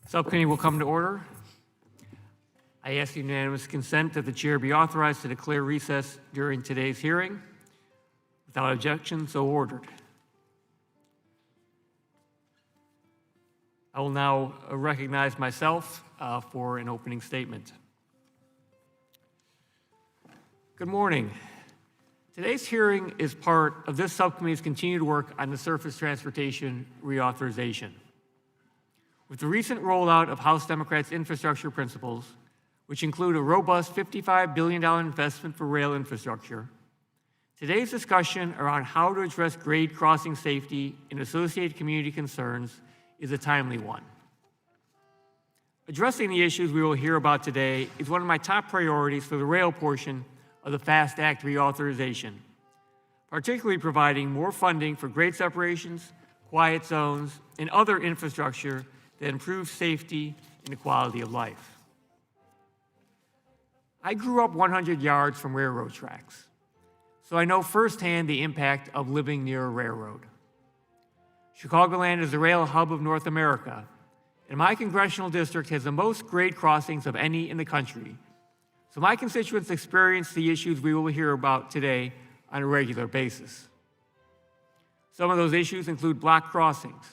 Subcommittee will come to order. I ask unanimous consent that the chair be authorized to declare recess during today's hearing. Without objection, so ordered. I will now recognize myself for an opening statement. Good morning. Today's hearing is part of this subcommittee's continued work on the surface transportation reauthorization. With the recent rollout of House Democrats' infrastructure principles, which include a robust $55 billion investment for rail infrastructure, today's discussion around how to address grade crossing safety and associated community concerns is a timely one. Addressing the issues we will hear about today is one of my top priorities for the rail portion of the FAST Act reauthorization, particularly providing more funding for grade separations, quiet zones, and other infrastructure that improves safety and the quality of life. I grew up 100 yards from railroad tracks, so I know firsthand the impact of living near a railroad. Chicagoland is the rail hub of North America, and my congressional district has the most grade crossings of any in the country, so my constituents experience the issues we will hear about today on a regular basis. Some of those issues include blocked crossings,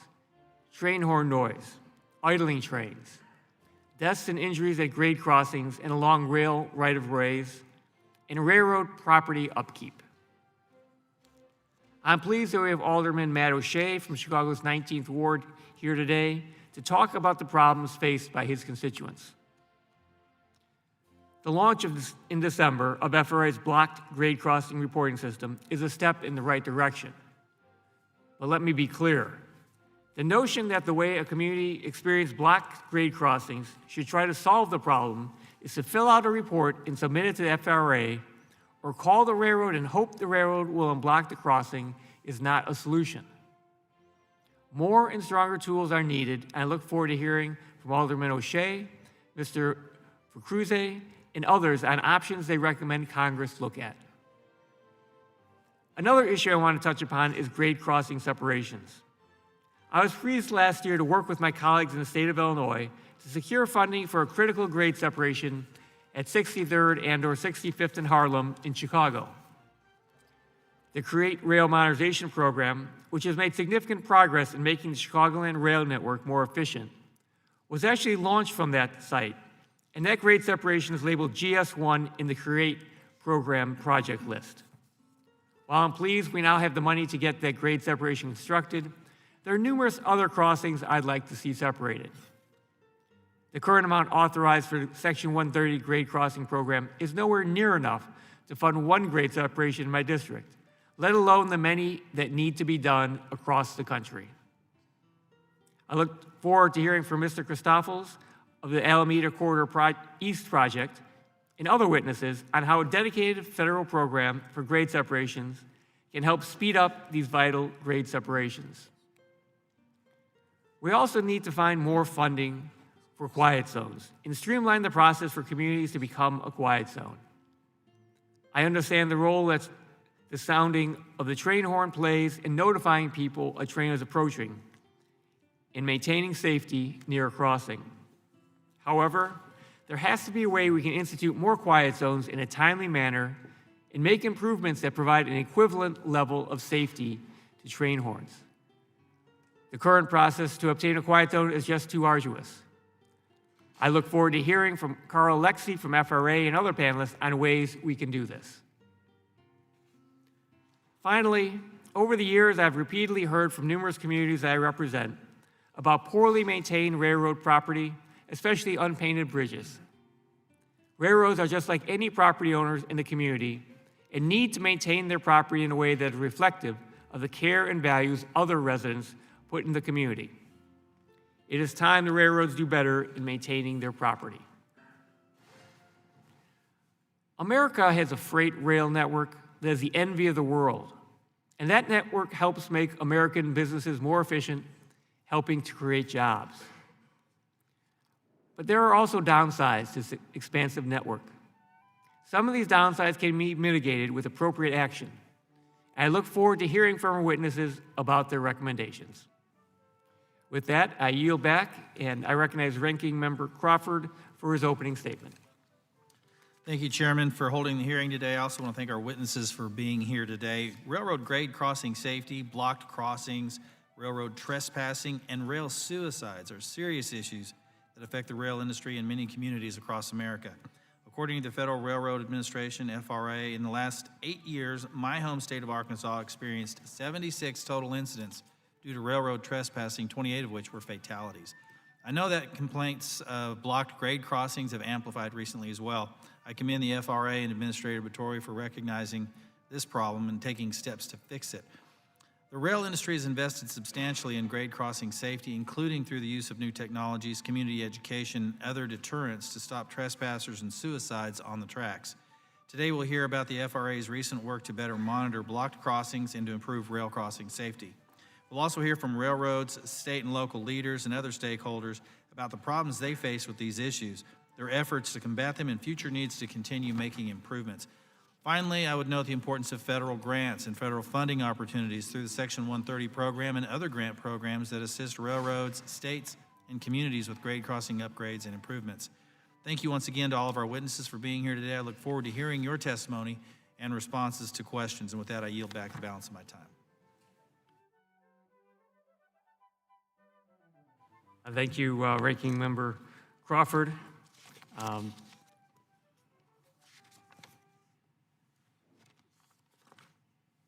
train horn noise, idling trains, deaths and injuries at grade crossings and along rail right-of-ways, and railroad property upkeep. I'm pleased that we have Alderman Matt O'Shea from Chicago's 19th Ward here today to talk about the problems faced by his constituents. The launch in December of FRA's blocked grade crossing reporting system is a step in the right direction. But let me be clear. The notion that the way a community experiences blocked grade crossings should try to solve the problem is to fill out a report and submit it to the FRA or call the railroad and hope the railroad will unblock the crossing is not a solution. More and stronger tools are needed, and I look forward to hearing from Alderman O'Shea, Mr. Vercruyze, and others on options they recommend Congress look at. Another issue I want to touch upon is grade crossing separations. I was pleased last year to work with my colleagues in the state of Illinois to secure funding for a critical grade separation at 63rd and or 65th and Harlem in Chicago. The CREATE Rail Modernization Program, which has made significant progress in making the Chicagoland rail network more efficient, was actually launched from that site, and that grade separation is labeled GS1 in the CREATE program project list. While I'm pleased we now have the money to get that grade separation constructed, there are numerous other crossings I'd like to see separated. The current amount authorized for the Section 130 grade crossing program is nowhere near enough to fund one grade separation in my district, let alone the many that need to be done across the country. I look forward to hearing from Mr. Christoffels of the Alameda Corridor East Project and other witnesses on how a dedicated federal program for grade separations can help speed up these vital grade separations. We also need to find more funding for quiet zones and streamline the process for communities to become a quiet zone. I understand the role that the sounding of the train horn plays in notifying people a train is approaching and maintaining safety near a crossing. However, there has to be a way we can institute more quiet zones in a timely manner and make improvements that provide an equivalent level of safety to train horns. The current process to obtain a quiet zone is just too arduous. I look forward to hearing from Carl Lexie from FRA and other panelists on ways we can do this. Finally, over the years, I've repeatedly heard from numerous communities that I represent about poorly maintained railroad property, especially unpainted bridges. Railroads are just like any property owners in the community and need to maintain their property in a way that is reflective of the care and values other residents put in the community. It is time the railroads do better in maintaining their property. America has a freight rail network that is the envy of the world, and that network helps make American businesses more efficient, helping to create jobs. But there are also downsides to this expansive network. Some of these downsides can be mitigated with appropriate action. And I look forward to hearing from our witnesses about their recommendations. With that, I yield back, and I recognize Ranking Member Crawford for his opening statement. Thank you, Chairman, for holding the hearing today. I also want to thank our witnesses for being here today. Railroad grade crossing safety, blocked crossings, railroad trespassing, and rail suicides are serious issues that affect the rail industry in many communities across America. According to the Federal Railroad Administration, FRA, in the last 8 years, my home state of Arkansas experienced 76 total incidents due to railroad trespassing, 28 of which were fatalities. I know that complaints of blocked grade crossings have amplified recently as well. I commend the FRA and Administrator Batory for recognizing this problem and taking steps to fix it. The rail industry has invested substantially in grade crossing safety, including through the use of new technologies, community education, and other deterrents to stop trespassers and suicides on the tracks. Today we'll hear about the FRA's recent work to better monitor blocked crossings and to improve rail crossing safety. We'll also hear from railroads, state and local leaders, and other stakeholders about the problems they face with these issues, their efforts to combat them, and future needs to continue making improvements. Finally, I would note the importance of federal grants and federal funding opportunities through the Section 130 program and other grant programs that assist railroads, states, and communities with grade crossing upgrades and improvements. Thank you once again to all of our witnesses for being here today. I look forward to hearing your testimony and responses to questions. And with that, I yield back the balance of my time. Thank you, Ranking Member Crawford.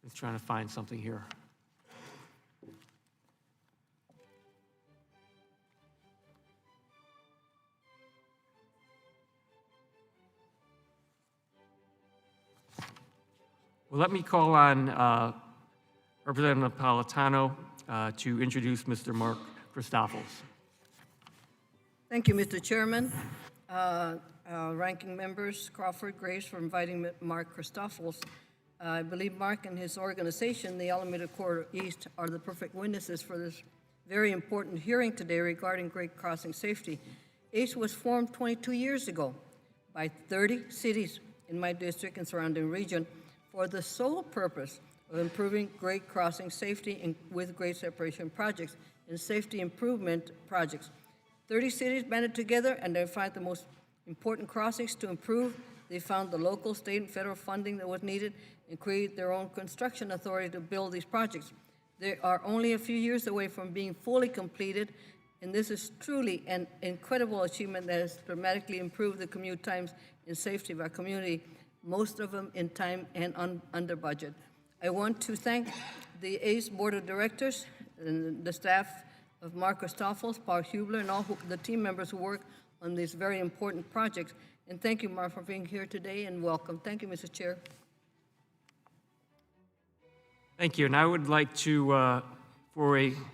Just trying to find something here. Well, let me call on Representative Napolitano to introduce Mr. Mark Christophels. Thank you, Mr. Chairman. Ranking members, Crawford, Graves, for inviting Mark Christophels. I believe Mark and his organization, the Alameda Corridor East, are the perfect witnesses for this very important hearing today regarding grade crossing safety. ACE was formed 22 years ago by 30 cities in my district and surrounding region for the sole purpose of improving grade crossing safety with grade separation projects and safety improvement projects. 30 cities banded together and identified the most important crossings to improve. They found the local, state, and federal funding that was needed and created their own construction authority to build these projects. They are only a few years away from being fully completed, and this is truly an incredible achievement that has dramatically improved the commute times and safety of our community, most of them in time and under budget. I want to thank the ACE Board of Directors and the staff of Mark Christophels, Paul Hubler, and all the team members who work on these very important projects. And thank you, Mark, for being here today, and welcome. Thank you, Mr. Chair. Thank you, and I would like to, from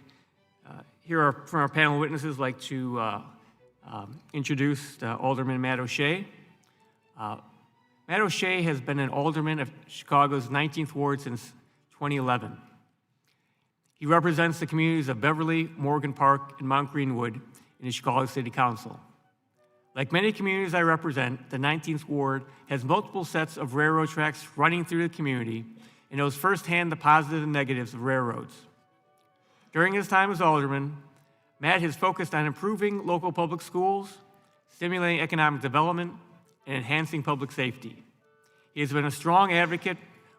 our panel witnesses, like to introduce Alderman Matt O'Shea. Matt O'Shea has been an alderman of Chicago's 19th Ward since 2011. He represents the communities of Beverly, Morgan Park, and Mount Greenwood in the Chicago City Council. Like many communities I represent, the 19th Ward has multiple sets of railroad tracks running through the community and knows firsthand the positives and negatives of railroads. During his time as alderman, Matt has focused on improving local public schools, stimulating economic development, and enhancing public safety. He has been a strong advocate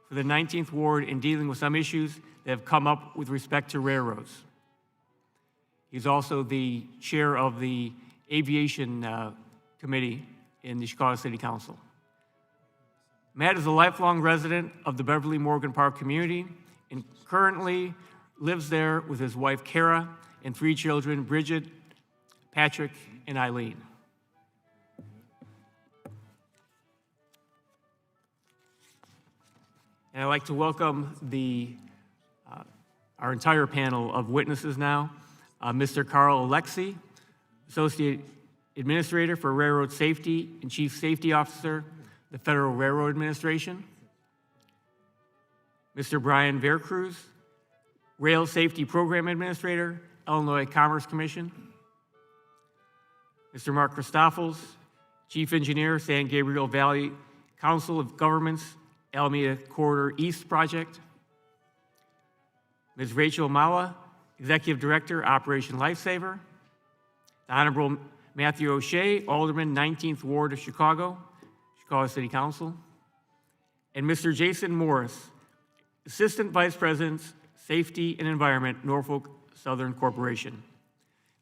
for the 19th Ward in dealing with some issues that have come up with respect to railroads. He's also the chair of the Aviation Committee in the Chicago City Council. Matt is a lifelong resident of the Beverly Morgan Park community and currently lives there with his wife, Kara, and 3 children, Bridget, Patrick, and Eileen. And I'd like to welcome our entire panel of witnesses now. Mr. Carl Alexi, Associate Administrator for Railroad Safety and Chief Safety Officer, the Federal Railroad Administration. Mr. Brian Vercruz, Rail Safety Program Administrator, Illinois Commerce Commission. Mr. Mark Christophels, Chief Engineer, San Gabriel Valley Council of Governments, Alameda Corridor East Project. Ms. Rachel Mala, Executive Director, Operation Lifesaver. The Honorable Matthew O'Shea, Alderman, 19th Ward of Chicago, Chicago City Council. And Mr. Jason Morris, Assistant Vice President, Safety and Environment, Norfolk Southern Corporation.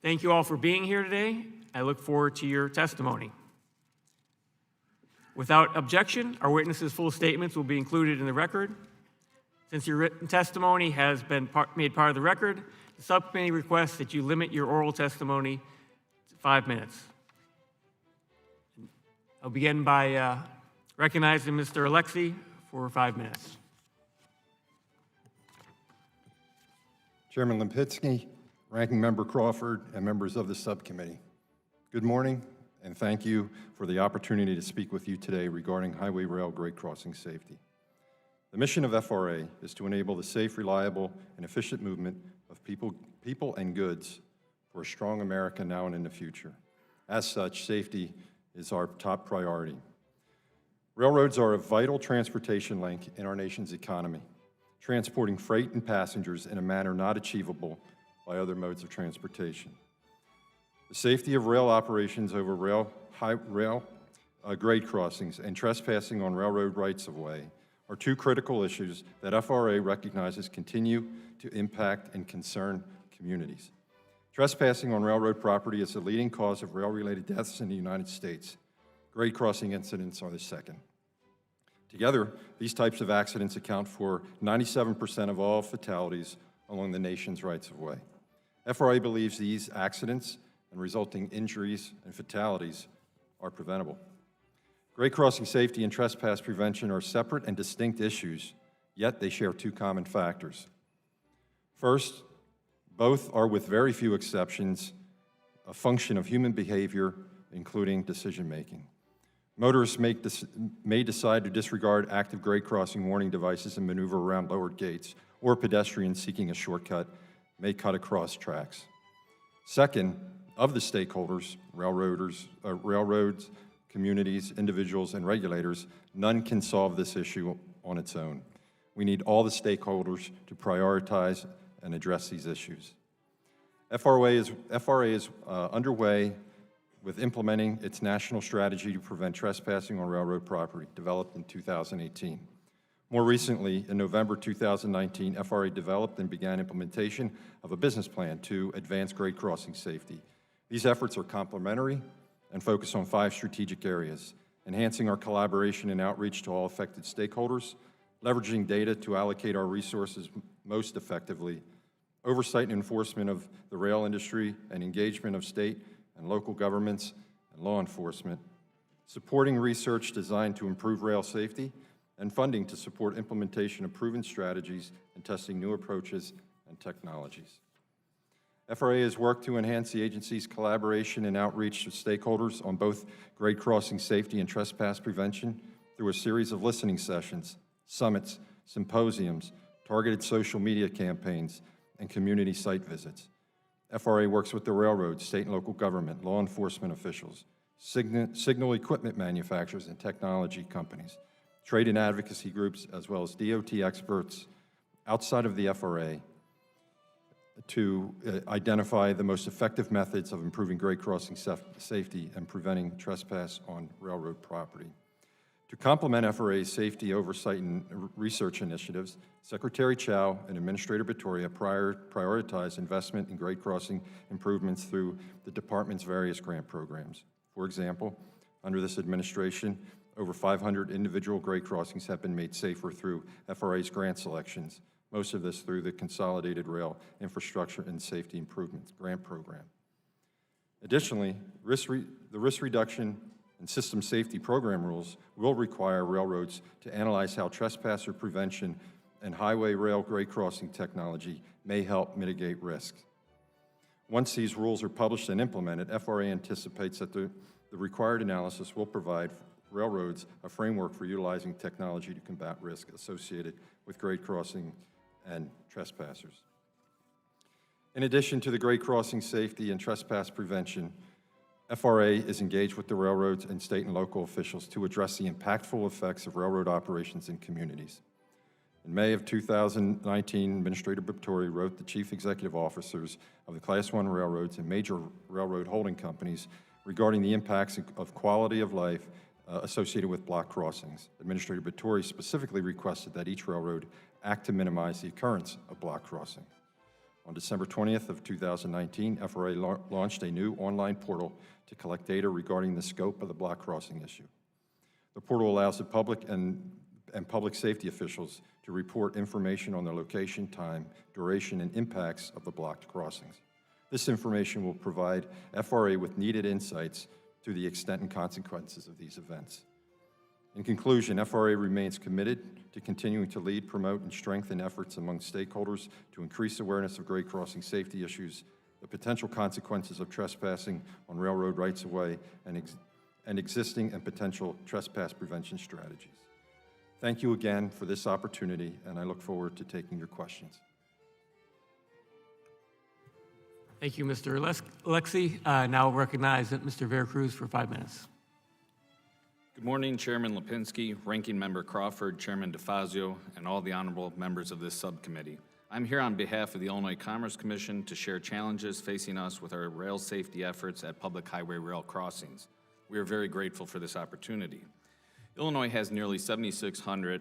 Thank you all for being here today. I look forward to your testimony. Without objection, our witnesses' full statements will be included in the record. Since your written testimony has been made part of the record, the subcommittee requests that you limit your oral testimony to 5 minutes. I'll begin by recognizing Mr. Alexi for 5 minutes. Chairman Lipinski, Ranking Member Crawford, and members of the subcommittee. Good morning, and thank you for the opportunity to speak with you today regarding highway rail grade crossing safety. The mission of FRA is to enable the safe, reliable, and efficient movement of people and goods for a strong America now and in the future. As such, safety is our top priority. Railroads are a vital transportation link in our nation's economy, transporting freight and passengers in a manner not achievable by other modes of transportation. The safety of rail operations over grade crossings and trespassing on railroad rights-of-way are two critical issues that FRA recognizes continue to impact and concern communities. Trespassing on railroad property is the leading cause of rail-related deaths in the United States. Grade crossing incidents are the second. Together, these types of accidents account for 97% of all fatalities along the nation's rights-of-way. FRA believes these accidents and resulting injuries and fatalities are preventable. Grade crossing safety and trespass prevention are separate and distinct issues, yet they share two common factors. First, both are, with very few exceptions, a function of human behavior, including decision-making. Motorists may decide to disregard active grade crossing warning devices and maneuver around lowered gates, or pedestrians seeking a shortcut may cut across tracks. Second, of the stakeholders, railroads, communities, individuals, and regulators, none can solve this issue on its own. We need all the stakeholders to prioritize and address these issues. FRA is underway with implementing its national strategy to prevent trespassing on railroad property, developed in 2018. More recently, in November 2019, FRA developed and began implementation of a business plan to advance grade crossing safety. These efforts are complementary and focus on 5 strategic areas: enhancing our collaboration and outreach to all affected stakeholders, leveraging data to allocate our resources most effectively, oversight and enforcement of the rail industry and engagement of state and local governments and law enforcement, supporting research designed to improve rail safety, and funding to support implementation of proven strategies and testing new approaches and technologies. FRA has worked to enhance the agency's collaboration and outreach to stakeholders on both grade crossing safety and trespass prevention through a series of listening sessions, summits, symposiums, targeted social media campaigns, and community site visits. FRA works with the railroads, state and local government, law enforcement officials, signal equipment manufacturers and technology companies, trade and advocacy groups, as well as DOT experts outside of the FRA to identify the most effective methods of improving grade crossing safety and preventing trespass on railroad property. To complement FRA's safety oversight and research initiatives, Secretary Chow and Administrator Batoria prioritize investment in grade crossing improvements through the department's various grant programs. For example, under this administration, over 500 individual grade crossings have been made safer through FRA's grant selections, most of this through the Consolidated Rail Infrastructure and Safety Improvements Grant Program. Additionally, the risk reduction and system safety program rules will require railroads to analyze how trespasser prevention and highway rail grade crossing technology may help mitigate risks. Once these rules are published and implemented, FRA anticipates that the required analysis will provide railroads a framework for utilizing technology to combat risk associated with grade crossing and trespassers. In addition to the grade crossing safety and trespass prevention, FRA is engaged with the railroads and state and local officials to address the impactful effects of railroad operations in communities. In May of 2019, Administrator Butori wrote the chief executive officers of the Class I railroads and major railroad holding companies regarding the impacts of quality of life associated with block crossings. Administrator Butori specifically requested that each railroad act to minimize the occurrence of block crossing. On December 20th of 2019, FRA launched a new online portal to collect data regarding the scope of the block crossing issue. The portal allows the public and public safety officials to report information on the location, time, duration, and impacts of the blocked crossings. This information will provide FRA with needed insights to the extent and consequences of these events. In conclusion, FRA remains committed to continuing to lead, promote, and strengthen efforts among stakeholders to increase awareness of grade crossing safety issues, the potential consequences of trespassing on railroad rights-of-way, and existing and potential trespass prevention strategies. Thank you again for this opportunity, and I look forward to taking your questions. Thank you, Mr. Alexi. Now I'll recognize Mr. Veracruz for 5 minutes. Good morning, Chairman Lipinski, Ranking Member Crawford, Chairman DeFazio, and all the honorable members of this subcommittee. I'm here on behalf of the Illinois Commerce Commission to share challenges facing us with our rail safety efforts at public highway rail crossings. We are very grateful for this opportunity. Illinois has nearly 7,600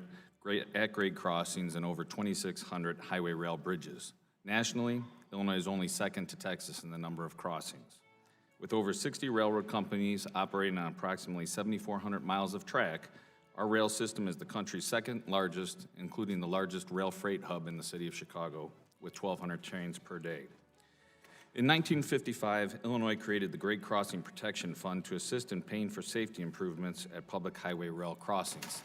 at-grade crossings and over 2,600 highway rail bridges. Nationally, Illinois is only second to Texas in the number of crossings. With over 60 railroad companies operating on approximately 7,400 miles of track, our rail system is the country's second largest, including the largest rail freight hub in the city of Chicago, with 1,200 trains per day. In 1955, Illinois created the Grade Crossing Protection Fund to assist in paying for safety improvements at public highway rail crossings.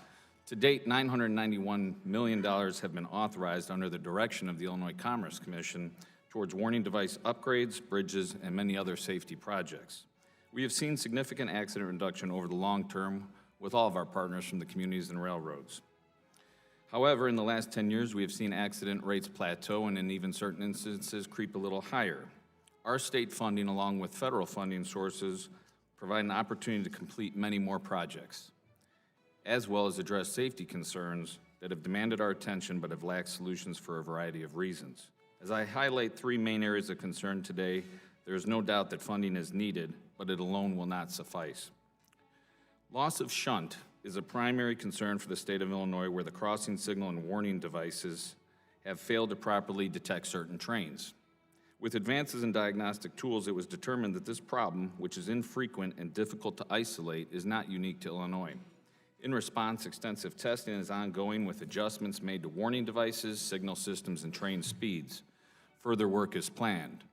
To date, $991 million have been authorized under the direction of the Illinois Commerce Commission towards warning device upgrades, bridges, and many other safety projects. We have seen significant accident reduction over the long term with all of our partners from the communities and railroads. However, in the last 10 years, we have seen accident rates plateau and in even certain instances creep a little higher. Our state funding, along with federal funding sources, provide an opportunity to complete many more projects, as well as address safety concerns that have demanded our attention but have lacked solutions for a variety of reasons. As I highlight 3 main areas of concern today, there is no doubt that funding is needed, but it alone will not suffice. Loss of shunt is a primary concern for the state of Illinois, where the crossing signal and warning devices have failed to properly detect certain trains. With advances in diagnostic tools, it was determined that this problem, which is infrequent and difficult to isolate, is not unique to Illinois. In response, extensive testing is ongoing with adjustments made to warning devices, signal systems, and train speeds. Further work is planned.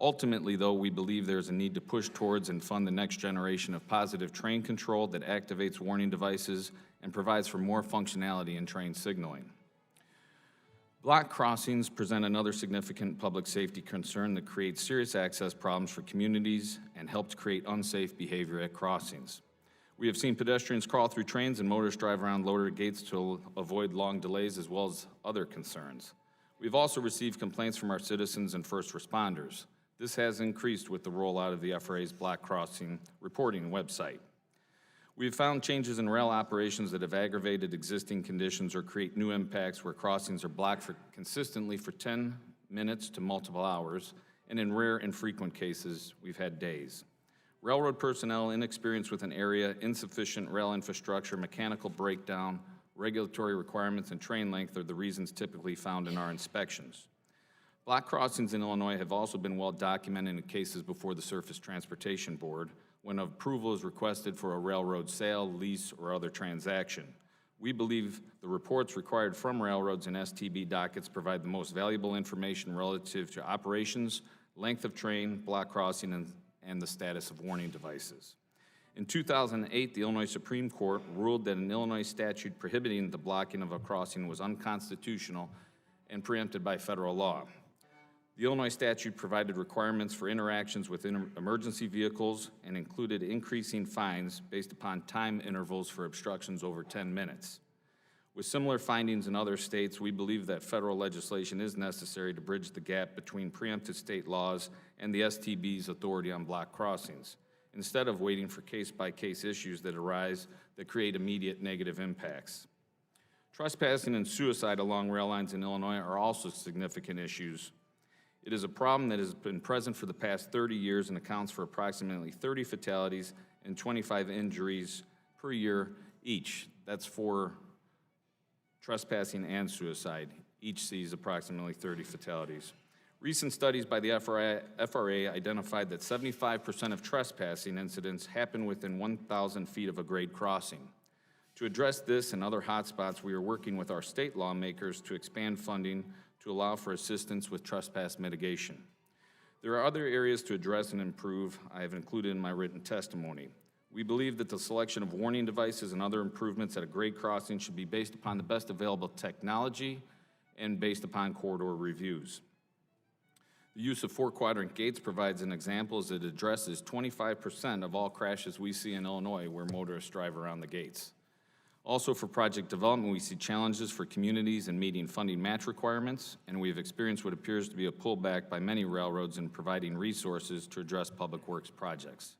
Ultimately, though, we believe there is a need to push towards and fund the next generation of positive train control that activates warning devices and provides for more functionality in train signaling. Block crossings present another significant public safety concern that creates serious access problems for communities and help to create unsafe behavior at crossings. We have seen pedestrians crawl through trains and motorists drive around loaded gates to avoid long delays, as well as other concerns. We've also received complaints from our citizens and first responders. This has increased with the rollout of the FRA's block crossing reporting website. We have found changes in rail operations that have aggravated existing conditions or create new impacts where crossings are blocked consistently for 10 minutes to multiple hours, and in rare and frequent cases, we've had days. Railroad personnel inexperienced with an area, insufficient rail infrastructure, mechanical breakdown, regulatory requirements, and train length are the reasons typically found in our inspections. Block crossings in Illinois have also been well documented in cases before the Surface Transportation Board when approval is requested for a railroad sale, lease, or other transaction. We believe the reports required from railroads and STB dockets provide the most valuable information relative to operations, length of train, block crossing, and the status of warning devices. In 2008, the Illinois Supreme Court ruled that an Illinois statute prohibiting the blocking of a crossing was unconstitutional and preempted by federal law. The Illinois statute provided requirements for interactions with emergency vehicles and included increasing fines based upon time intervals for obstructions over 10 minutes. With similar findings in other states, we believe that federal legislation is necessary to bridge the gap between preempted state laws and the STB's authority on block crossings, instead of waiting for case-by-case issues that arise that create immediate negative impacts. Trespassing and suicide along rail lines in Illinois are also significant issues. It is a problem that has been present for the past 30 years and accounts for approximately 30 fatalities and 25 injuries per year each. That's for trespassing and suicide. Each sees approximately 30 fatalities. Recent studies by the FRA identified that 75% of trespassing incidents happen within 1,000 feet of a grade crossing. To address this and other hotspots, we are working with our state lawmakers to expand funding to allow for assistance with trespass mitigation. There are other areas to address and improve I have included in my written testimony. We believe that the selection of warning devices and other improvements at a grade crossing should be based upon the best available technology and based upon corridor reviews. The use of four-quadrant gates provides an example as it addresses 25% of all crashes we see in Illinois where motorists drive around the gates. Also, for project development, we see challenges for communities in meeting funding match requirements, and we have experienced what appears to be a pullback by many railroads in providing resources to address public works projects.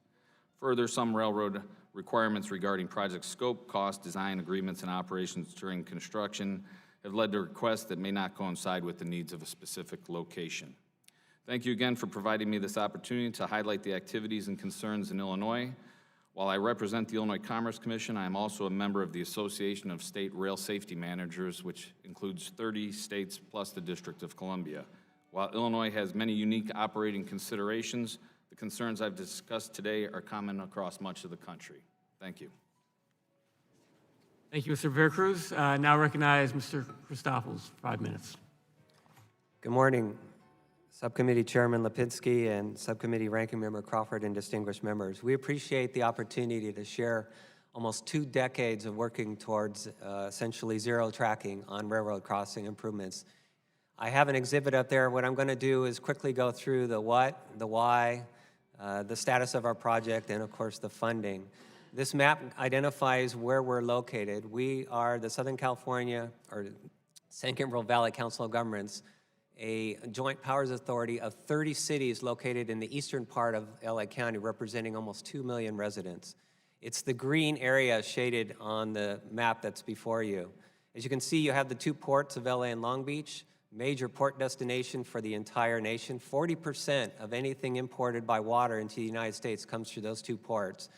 Further, some railroad requirements regarding project scope, cost, design, agreements, and operations during construction have led to requests that may not coincide with the needs of a specific location. Thank you again for providing me this opportunity to highlight the activities and concerns in Illinois. While I represent the Illinois Commerce Commission, I am also a member of the Association of State Rail Safety Managers, which includes 30 states plus the District of Columbia. While Illinois has many unique operating considerations, the concerns I've discussed today are common across much of the country. Thank you. Thank you, Mr. Veracruz. Now recognize Mr. Christoffels, 5 minutes. Good morning, Subcommittee Chairman Lipinski and Subcommittee Ranking Member Crawford and distinguished members. We appreciate the opportunity to share almost 2 decades of working towards essentially zero tracking on railroad crossing improvements. I have an exhibit up there. What I'm going to do is quickly go through the what, the why, the status of our project, and of course the funding. This map identifies where we're located. We are the Southern California, or San Gabriel Valley Council of Governments, a joint powers authority of 30 cities located in the eastern part of LA County, representing almost 2 million residents. It's the green area shaded on the map that's before you. As you can see, you have the 2 ports of LA and Long Beach, major port destination for the entire nation. 40% of anything imported by water into the United States comes through those 2 ports,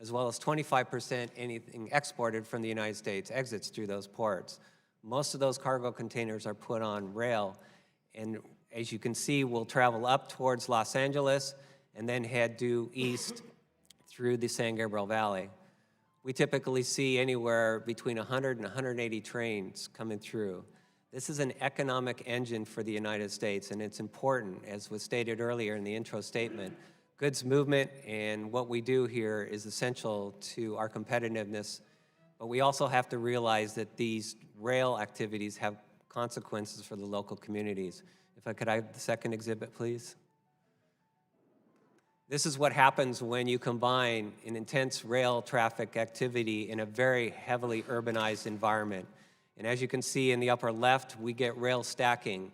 as well as 25% anything exported from the United States exits through those ports. Most of those cargo containers are put on rail, and as you can see, we'll travel up towards Los Angeles and then head due east through the San Gabriel Valley. We typically see anywhere between 100 and 180 trains coming through. This is an economic engine for the United States, and it's important, as was stated earlier in the intro statement. Goods movement and what we do here is essential to our competitiveness, but we also have to realize that these rail activities have consequences for the local communities. If I could have the second exhibit, please. This is what happens when you combine an intense rail traffic activity in a very heavily urbanized environment. And as you can see in the upper left, we get rail stacking.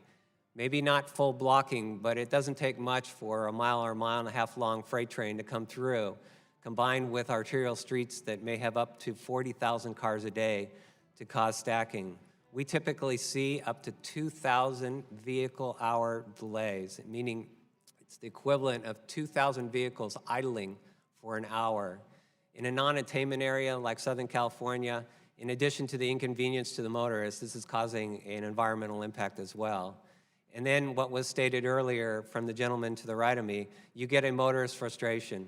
Maybe not full blocking, but it doesn't take much for a mile or a mile and a half long freight train to come through, combined with arterial streets that may have up to 40,000 cars a day to cause stacking. We typically see up to 2,000 vehicle hour delays, meaning it's the equivalent of 2,000 vehicles idling for an hour. In a non-attainment area like Southern California, in addition to the inconvenience to the motorists, this is causing an environmental impact as well. And then what was stated earlier from the gentleman to the right of me, you get a motorist frustration.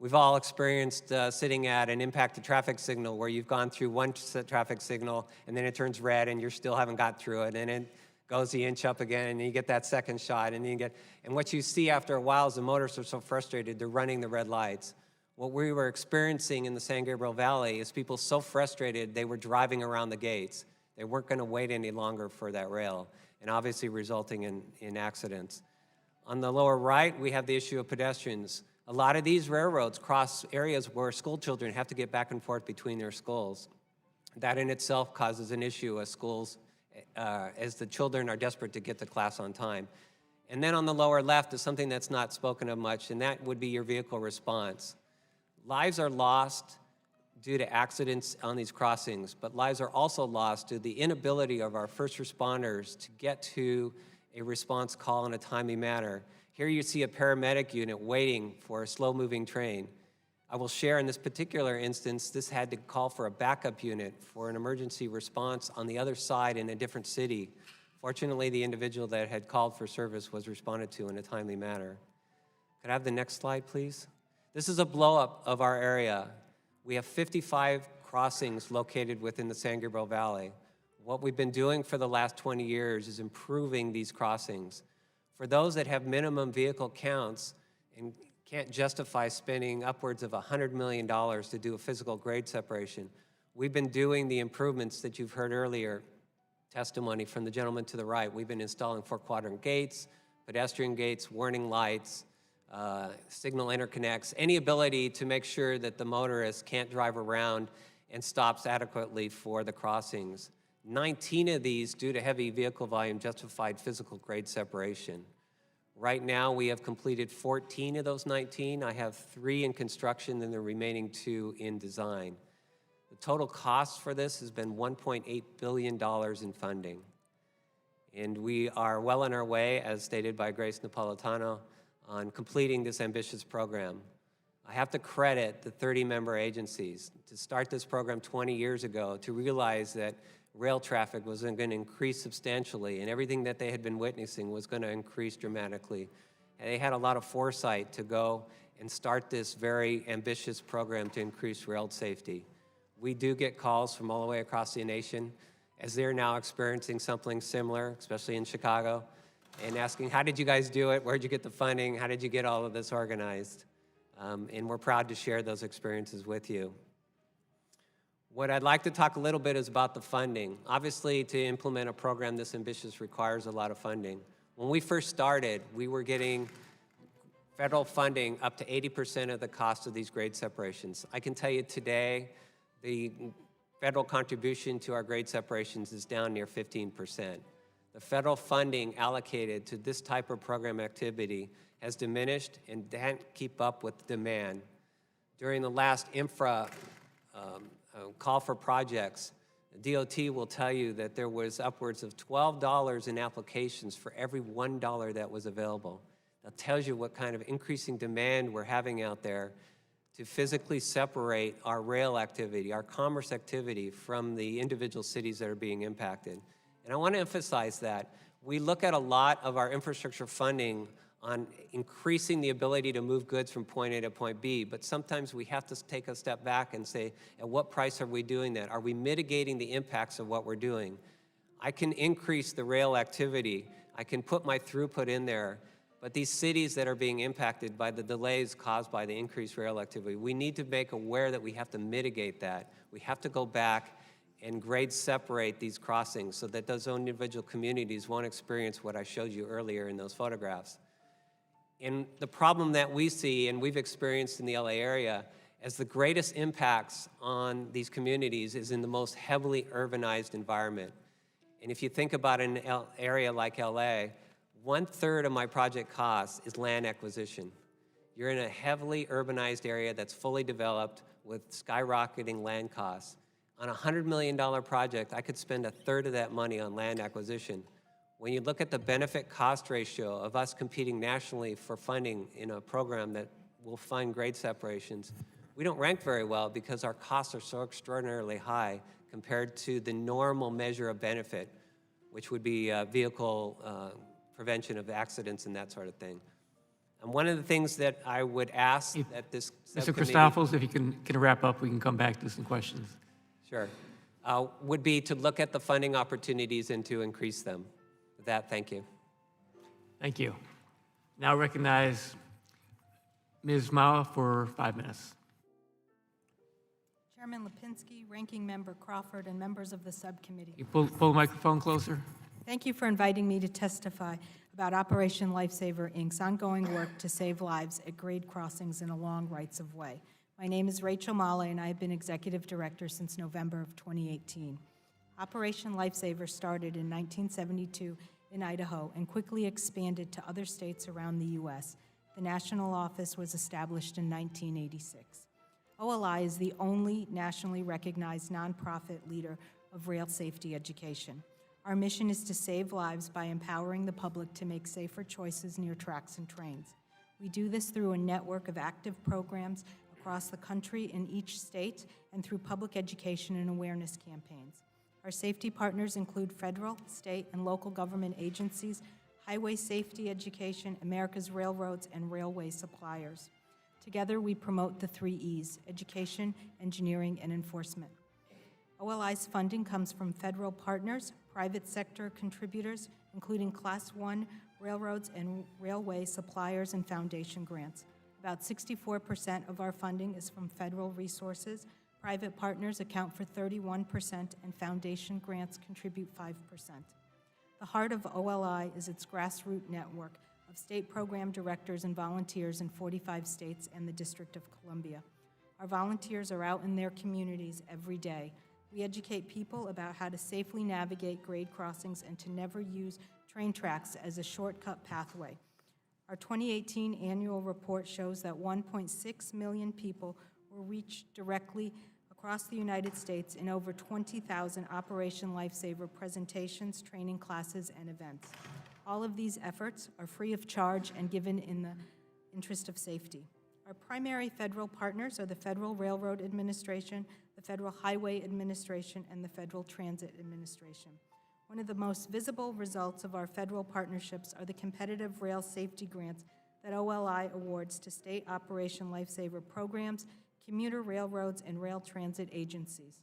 We've all experienced sitting at an impacted traffic signal where you've gone through one traffic signal and then it turns red and you still haven't got through it, and it goes the inch up again and you get that second shot, and and what you see after a while is the motorists are so frustrated they're running the red lights. What we were experiencing in the San Gabriel Valley is people so frustrated they were driving around the gates. They weren't going to wait any longer for that rail, and obviously resulting in accidents. On the lower right, we have the issue of pedestrians. A lot of these railroads cross areas where school children have to get back and forth between their schools. That in itself causes an issue as schools, as the children are desperate to get to class on time. And then on the lower left is something that's not spoken of much, and that would be your vehicle response. Lives are lost due to accidents on these crossings, but lives are also lost due to the inability of our first responders to get to a response call in a timely manner. Here you see a paramedic unit waiting for a slow-moving train. I will share in this particular instance, this had to call for a backup unit for an emergency response on the other side in a different city. Fortunately, the individual that had called for service was responded to in a timely manner. Could I have the next slide, please? This is a blow-up of our area. We have 55 crossings located within the San Gabriel Valley. What we've been doing for the last 20 years is improving these crossings. For those that have minimum vehicle counts and can't justify spending upwards of $100 million to do a physical grade separation, we've been doing the improvements that you've heard earlier, testimony from the gentleman to the right. We've been installing 4-quadrant gates, pedestrian gates, warning lights, signal interconnects, any ability to make sure that the motorist can't drive around and stops adequately for the crossings. 19 of these, due to heavy vehicle volume, justified physical grade separation. Right now, we have completed 14 of those 19. I have 3 in construction and the remaining 2 in design. The total cost for this has been $1.8 billion in funding. And we are well on our way, as stated by Grace Napolitano, on completing this ambitious program. I have to credit the 30-member agencies to start this program 20 years ago to realize that rail traffic was going to increase substantially and everything that they had been witnessing was going to increase dramatically. And they had a lot of foresight to go and start this very ambitious program to increase rail safety. We do get calls from all the way across the nation as they're now experiencing something similar, especially in Chicago, and asking, how did you guys do it? Where'd you get the funding? How did you get all of this organized? And we're proud to share those experiences with you. What I'd like to talk a little bit is about the funding. Obviously, to implement a program this ambitious requires a lot of funding. When we first started, we were getting federal funding up to 80% of the cost of these grade separations. I can tell you today, the federal contribution to our grade separations is down near 15%. The federal funding allocated to this type of program activity has diminished and can't keep up with demand. During the last infra call for projects, the DOT will tell you that there was upwards of $12 in applications for every $1 that was available. That tells you what kind of increasing demand we're having out there to physically separate our rail activity, our commerce activity from the individual cities that are being impacted. And I want to emphasize that we look at a lot of our infrastructure funding on increasing the ability to move goods from point A to point B, but sometimes we have to take a step back and say, at what price are we doing that? Are we mitigating the impacts of what we're doing? I can increase the rail activity, I can put my throughput in there, but these cities that are being impacted by the delays caused by the increased rail activity, we need to make aware that we have to mitigate that. We have to go back and grade separate these crossings so that those individual communities won't experience what I showed you earlier in those photographs. And the problem that we see and we've experienced in the LA area as the greatest impacts on these communities is in the most heavily urbanized environment. And if you think about an area like LA, 1/3 of my project cost is land acquisition. You're in a heavily urbanized area that's fully developed with skyrocketing land costs. On a $100 million project, I could spend 1/3 of that money on land acquisition. When you look at the benefit-cost ratio of us competing nationally for funding in a program that will fund grade separations, we don't rank very well because our costs are so extraordinarily high compared to the normal measure of benefit, which would be vehicle prevention of accidents and that sort of thing. And one of the things that I would ask that this Mr. subcommittee— Christophels, if you can wrap up, we can come back to some questions. Sure. Would be to look at the funding opportunities and to increase them. With that, thank you. Thank you. Now recognize Ms. Mao for 5 minutes. Chairman Lipinski, Ranking Member Crawford, and members of the subcommittee. You pull the microphone closer. Thank you for inviting me to testify about Operation Lifesaver, Inc.'s ongoing work to save lives at grade crossings and along rights-of-way. My name is Rachel Male, and I have been Executive Director since November of 2018. Operation Lifesaver started in 1972 in Idaho and quickly expanded to other states around the U.S. The national office was established in 1986. OLI is the only nationally recognized nonprofit leader of rail safety education. Our mission is to save lives by empowering the public to make safer choices near tracks and trains. We do this through a network of active programs across the country in each state and through public education and awareness campaigns. Our safety partners include federal, state, and local government agencies, highway safety education, America's railroads, and railway suppliers. Together, we promote the 3 E's: education, engineering, and enforcement. OLI's funding comes from federal partners, private sector contributors, including Class 1 railroads and railway suppliers and foundation grants. About 64% of our funding is from federal resources. Private partners account for 31%, and foundation grants contribute 5%. The heart of OLI is its grassroots network of state program directors and volunteers in 45 states and the District of Columbia. Our volunteers are out in their communities every day. We educate people about how to safely navigate grade crossings and to never use train tracks as a shortcut pathway. Our 2018 annual report shows that 1.6 million people were reached directly across the United States in over 20,000 Operation Lifesaver presentations, training classes, and events. All of these efforts are free of charge and given in the interest of safety. Our primary federal partners are the Federal Railroad Administration, the Federal Highway Administration, and the Federal Transit Administration. One of the most visible results of our federal partnerships are the competitive rail safety grants that OLI awards to state Operation Lifesaver programs, commuter railroads, and rail transit agencies.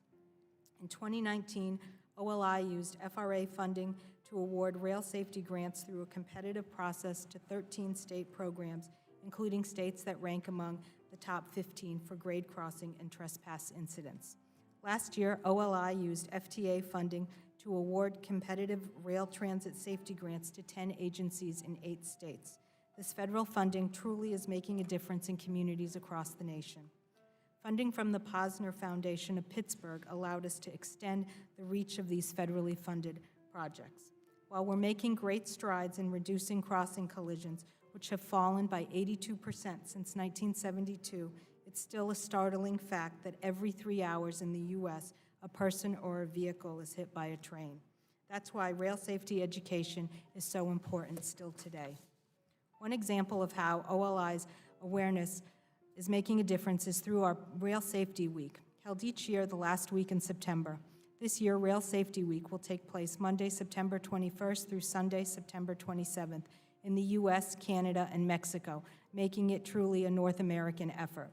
In 2019, OLI used FRA funding to award rail safety grants through a competitive process to 13 state programs, including states that rank among the top 15 for grade crossing and trespass incidents. Last year, OLI used FTA funding to award competitive rail transit safety grants to 10 agencies in 8 states. This federal funding truly is making a difference in communities across the nation. Funding from the Posner Foundation of Pittsburgh allowed us to extend the reach of these federally funded projects. While we're making great strides in reducing crossing collisions, which have fallen by 82% since 1972, it's still a startling fact that every 3 hours in the U.S., a person or a vehicle is hit by a train. That's why rail safety education is so important still today. One example of how OLI's awareness is making a difference is through our Rail Safety Week, held each year the last week in September. This year, Rail Safety Week will take place Monday, September 21st through Sunday, September 27th in the U.S., Canada, and Mexico, making it truly a North American effort.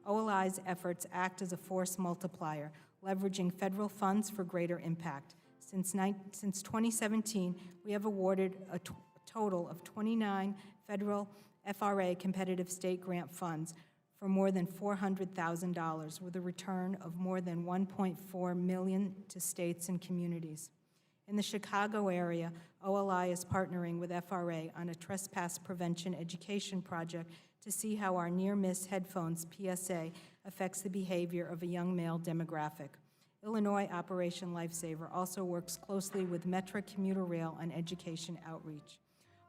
OLI's efforts act as a force multiplier, leveraging federal funds for greater impact. Since 2017, we have awarded a total of 29 federal FRA competitive state grant funds for more than $400,000, with a return of more than $1.4 million to states and communities. In the Chicago area, OLI is partnering with FRA on a trespass prevention education project to see how our near-miss headphones PSA affects the behavior of a young male demographic. Illinois Operation Lifesaver also works closely with Metra Commuter Rail on education outreach.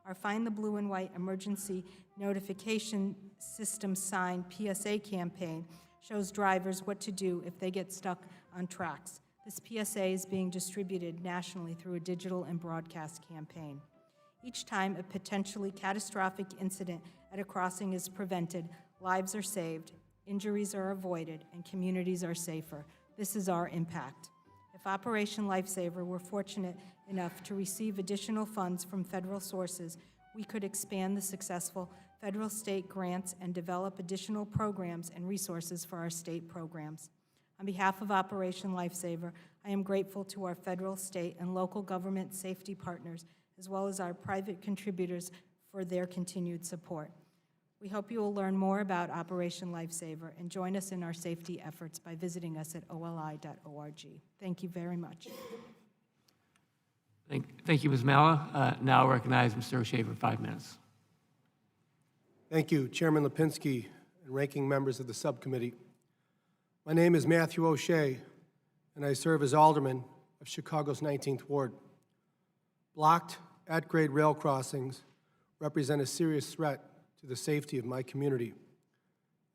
Our Find the Blue and White Emergency Notification System Sign PSA campaign shows drivers what to do if they get stuck on tracks. This PSA is being distributed nationally through a digital and broadcast campaign. Each time a potentially catastrophic incident at a crossing is prevented, lives are saved, injuries are avoided, and communities are safer. This is our impact. If Operation Lifesaver were fortunate enough to receive additional funds from federal sources, we could expand the successful federal state grants and develop additional programs and resources for our state programs. On behalf of Operation Lifesaver, I am grateful to our federal, state, and local government safety partners, as well as our private contributors for their continued support. We hope you will learn more about Operation Lifesaver and join us in our safety efforts by visiting us at oli.org. Thank you very much. Thank you, Ms. Mala. Now I recognize Mr. O'Shea for 5 minutes. Thank you, Chairman Lipinski and ranking members of the subcommittee. My name is Matthew O'Shea, and I serve as alderman of Chicago's 19th Ward. Blocked at-grade rail crossings represent a serious threat to the safety of my community,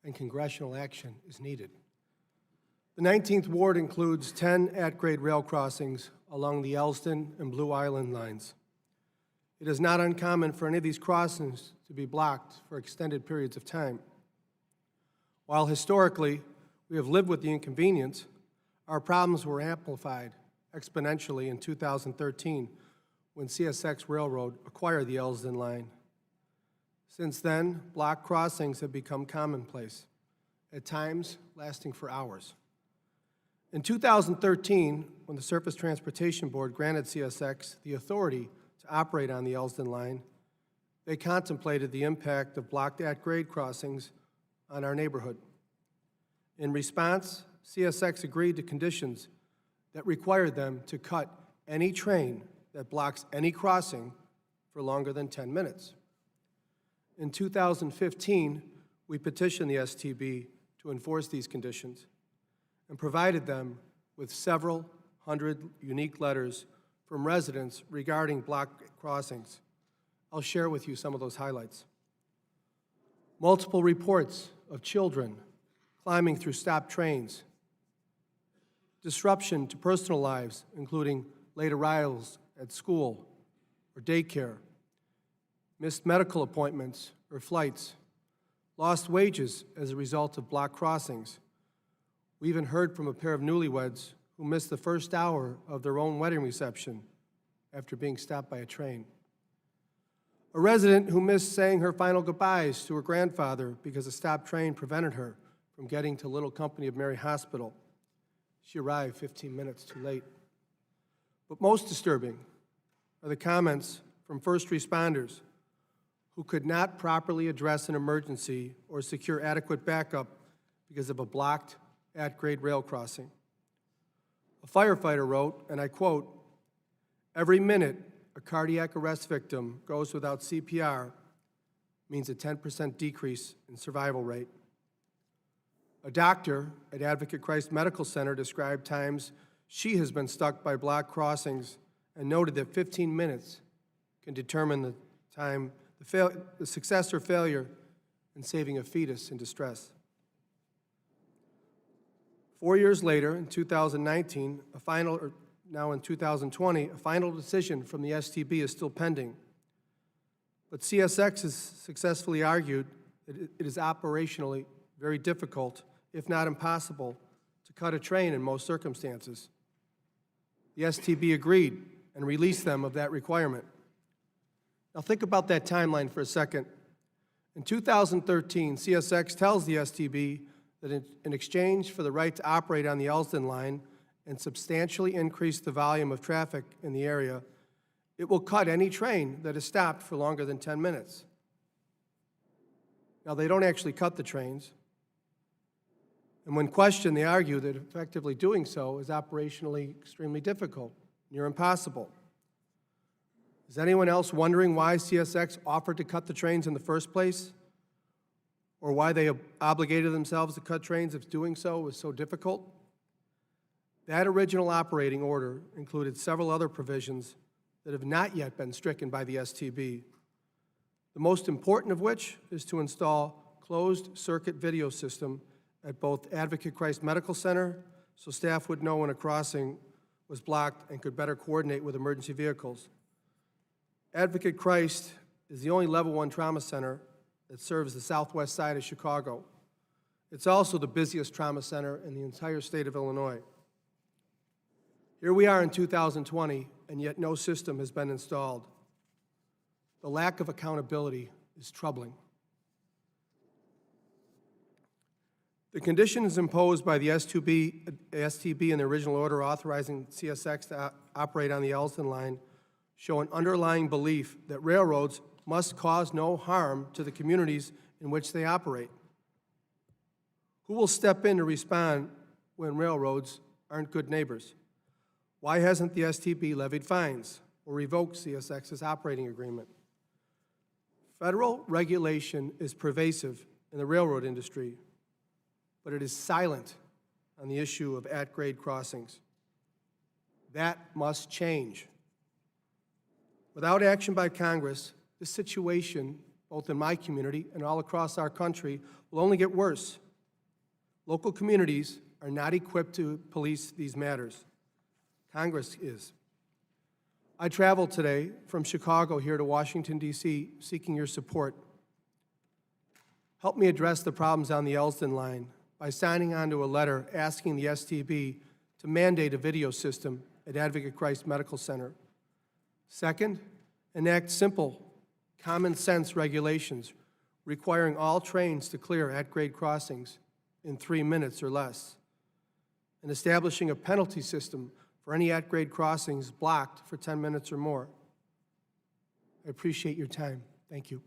and congressional action is needed. The 19th Ward includes 10 at-grade rail crossings along the Elston and Blue Island lines. It is not uncommon for any of these crossings to be blocked for extended periods of time. While historically we have lived with the inconvenience, our problems were amplified exponentially in 2013 when CSX Railroad acquired the Elston line. Since then, block crossings have become commonplace, at times lasting for hours. In 2013, when the Surface Transportation Board granted CSX the authority to operate on the Elston line, they contemplated the impact of blocked at-grade crossings on our neighborhood. In response, CSX agreed to conditions that required them to cut any train that blocks any crossing for longer than 10 minutes. In 2015, we petitioned the STB to enforce these conditions and provided them with several hundred unique letters from residents regarding block crossings. I'll share with you some of those highlights. Multiple reports of children climbing through stopped trains, disruption to personal lives, including late arrivals at school or daycare, missed medical appointments or flights, lost wages as a result of block crossings. We even heard from a pair of newlyweds who missed the first hour of their own wedding reception after being stopped by a train. A resident who missed saying her final goodbyes to her grandfather because a stopped train prevented her from getting to Little Company of Mary Hospital. She arrived 15 minutes too late. But most disturbing are the comments from first responders who could not properly address an emergency or secure adequate backup because of a blocked at-grade rail crossing. A firefighter wrote, and I quote, "Every minute a cardiac arrest victim goes without CPR means a 10% decrease in survival rate." A doctor at Advocate Christ Medical Center described times she has been stuck by block crossings and noted that 15 minutes can determine the time, the success or failure in saving a fetus in distress. 4 years later, in 2019, now in 2020, a final decision from the STB is still pending. But CSX has successfully argued that it is operationally very difficult, if not impossible, to cut a train in most circumstances. The STB agreed and released them of that requirement. Now think about that timeline for a second. In 2013, CSX tells the STB that in exchange for the right to operate on the Elston line and substantially increase the volume of traffic in the area, it will cut any train that is stopped for longer than 10 minutes. Now, they don't actually cut the trains. And when questioned, they argue that effectively doing so is operationally extremely difficult, near impossible. Is anyone else wondering why CSX offered to cut the trains in the first place? Or why they obligated themselves to cut trains if doing so was so difficult? That original operating order included several other provisions that have not yet been stricken by the STB. The most important of which is to install closed-circuit video system at both Advocate Christ Medical Center so staff would know when a crossing was blocked and could better coordinate with emergency vehicles. Advocate Christ is the only Level 1 trauma center that serves the southwest side of Chicago. It's also the busiest trauma center in the entire state of Illinois. Here we are in 2020, and yet no system has been installed. The lack of accountability is troubling. The conditions imposed by the STB in the original order authorizing CSX to operate on the Elston line show an underlying belief that railroads must cause no harm to the communities in which they operate. Who will step in to respond when railroads aren't good neighbors? Why hasn't the STB levied fines or revoked CSX's operating agreement? Federal regulation is pervasive in the railroad industry, but it is silent on the issue of at-grade crossings. That must change. Without action by Congress, this situation, both in my community and all across our country, will only get worse. Local communities are not equipped to police these matters. Congress is. I traveled today from Chicago here to Washington, D.C., seeking your support. Help me address the problems on the Elsdon line by signing on to a letter asking the STB to mandate a video system at Advocate Christ Medical Center. Second, enact simple, common-sense regulations requiring all trains to clear at-grade crossings in 3 minutes or less, and establishing a penalty system for any at-grade crossings blocked for 10 minutes or more. I appreciate your time. Thank you.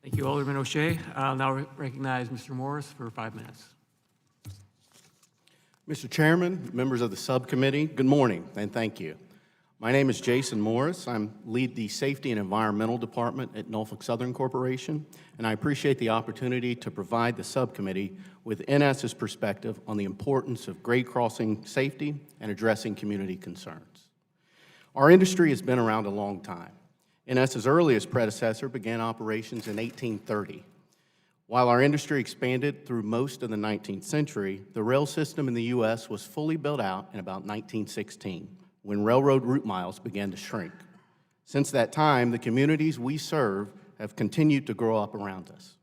Thank you, Alderman O'Shea. I'll now recognize Mr. Morris for 5 minutes. Mr. Chairman, members of the subcommittee, good morning and thank you. My name is Jason Morris. I lead the Safety and Environmental Department at Norfolk Southern Corporation, and I appreciate the opportunity to provide the subcommittee with NS's perspective on the importance of grade crossing safety and addressing community concerns. Our industry has been around a long time. NS's earliest predecessor began operations in 1830. While our industry expanded through most of the 19th century, the rail system in the U.S. was fully built out in about 1916, when railroad route miles began to shrink. Since that time, the communities we serve have continued to grow up around us.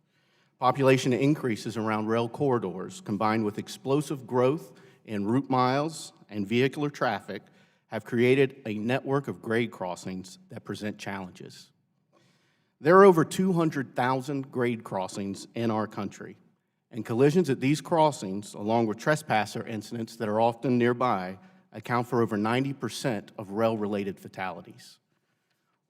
Population increases around rail corridors, combined with explosive growth in route miles and vehicular traffic, have created a network of grade crossings that present challenges. There are over 200,000 grade crossings in our country, and collisions at these crossings, along with trespasser incidents that are often nearby, account for over 90% of rail-related fatalities.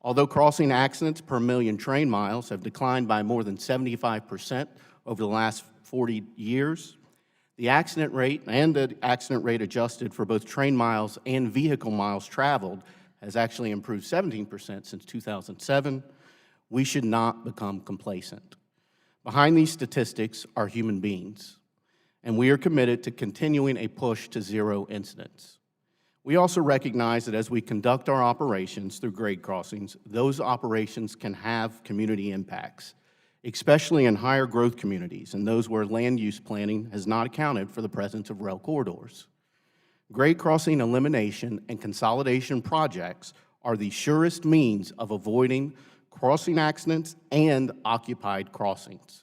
Although crossing accidents per million train miles have declined by more than 75% over the last 40 years, the accident rate and the accident rate adjusted for both train miles and vehicle miles traveled has actually improved 17% since 2007. We should not become complacent. Behind these statistics are human beings, and we are committed to continuing a push to zero incidents. We also recognize that as we conduct our operations through grade crossings, those operations can have community impacts, especially in higher growth communities and those where land use planning has not accounted for the presence of rail corridors. Grade crossing elimination and consolidation projects are the surest means of avoiding crossing accidents and occupied crossings.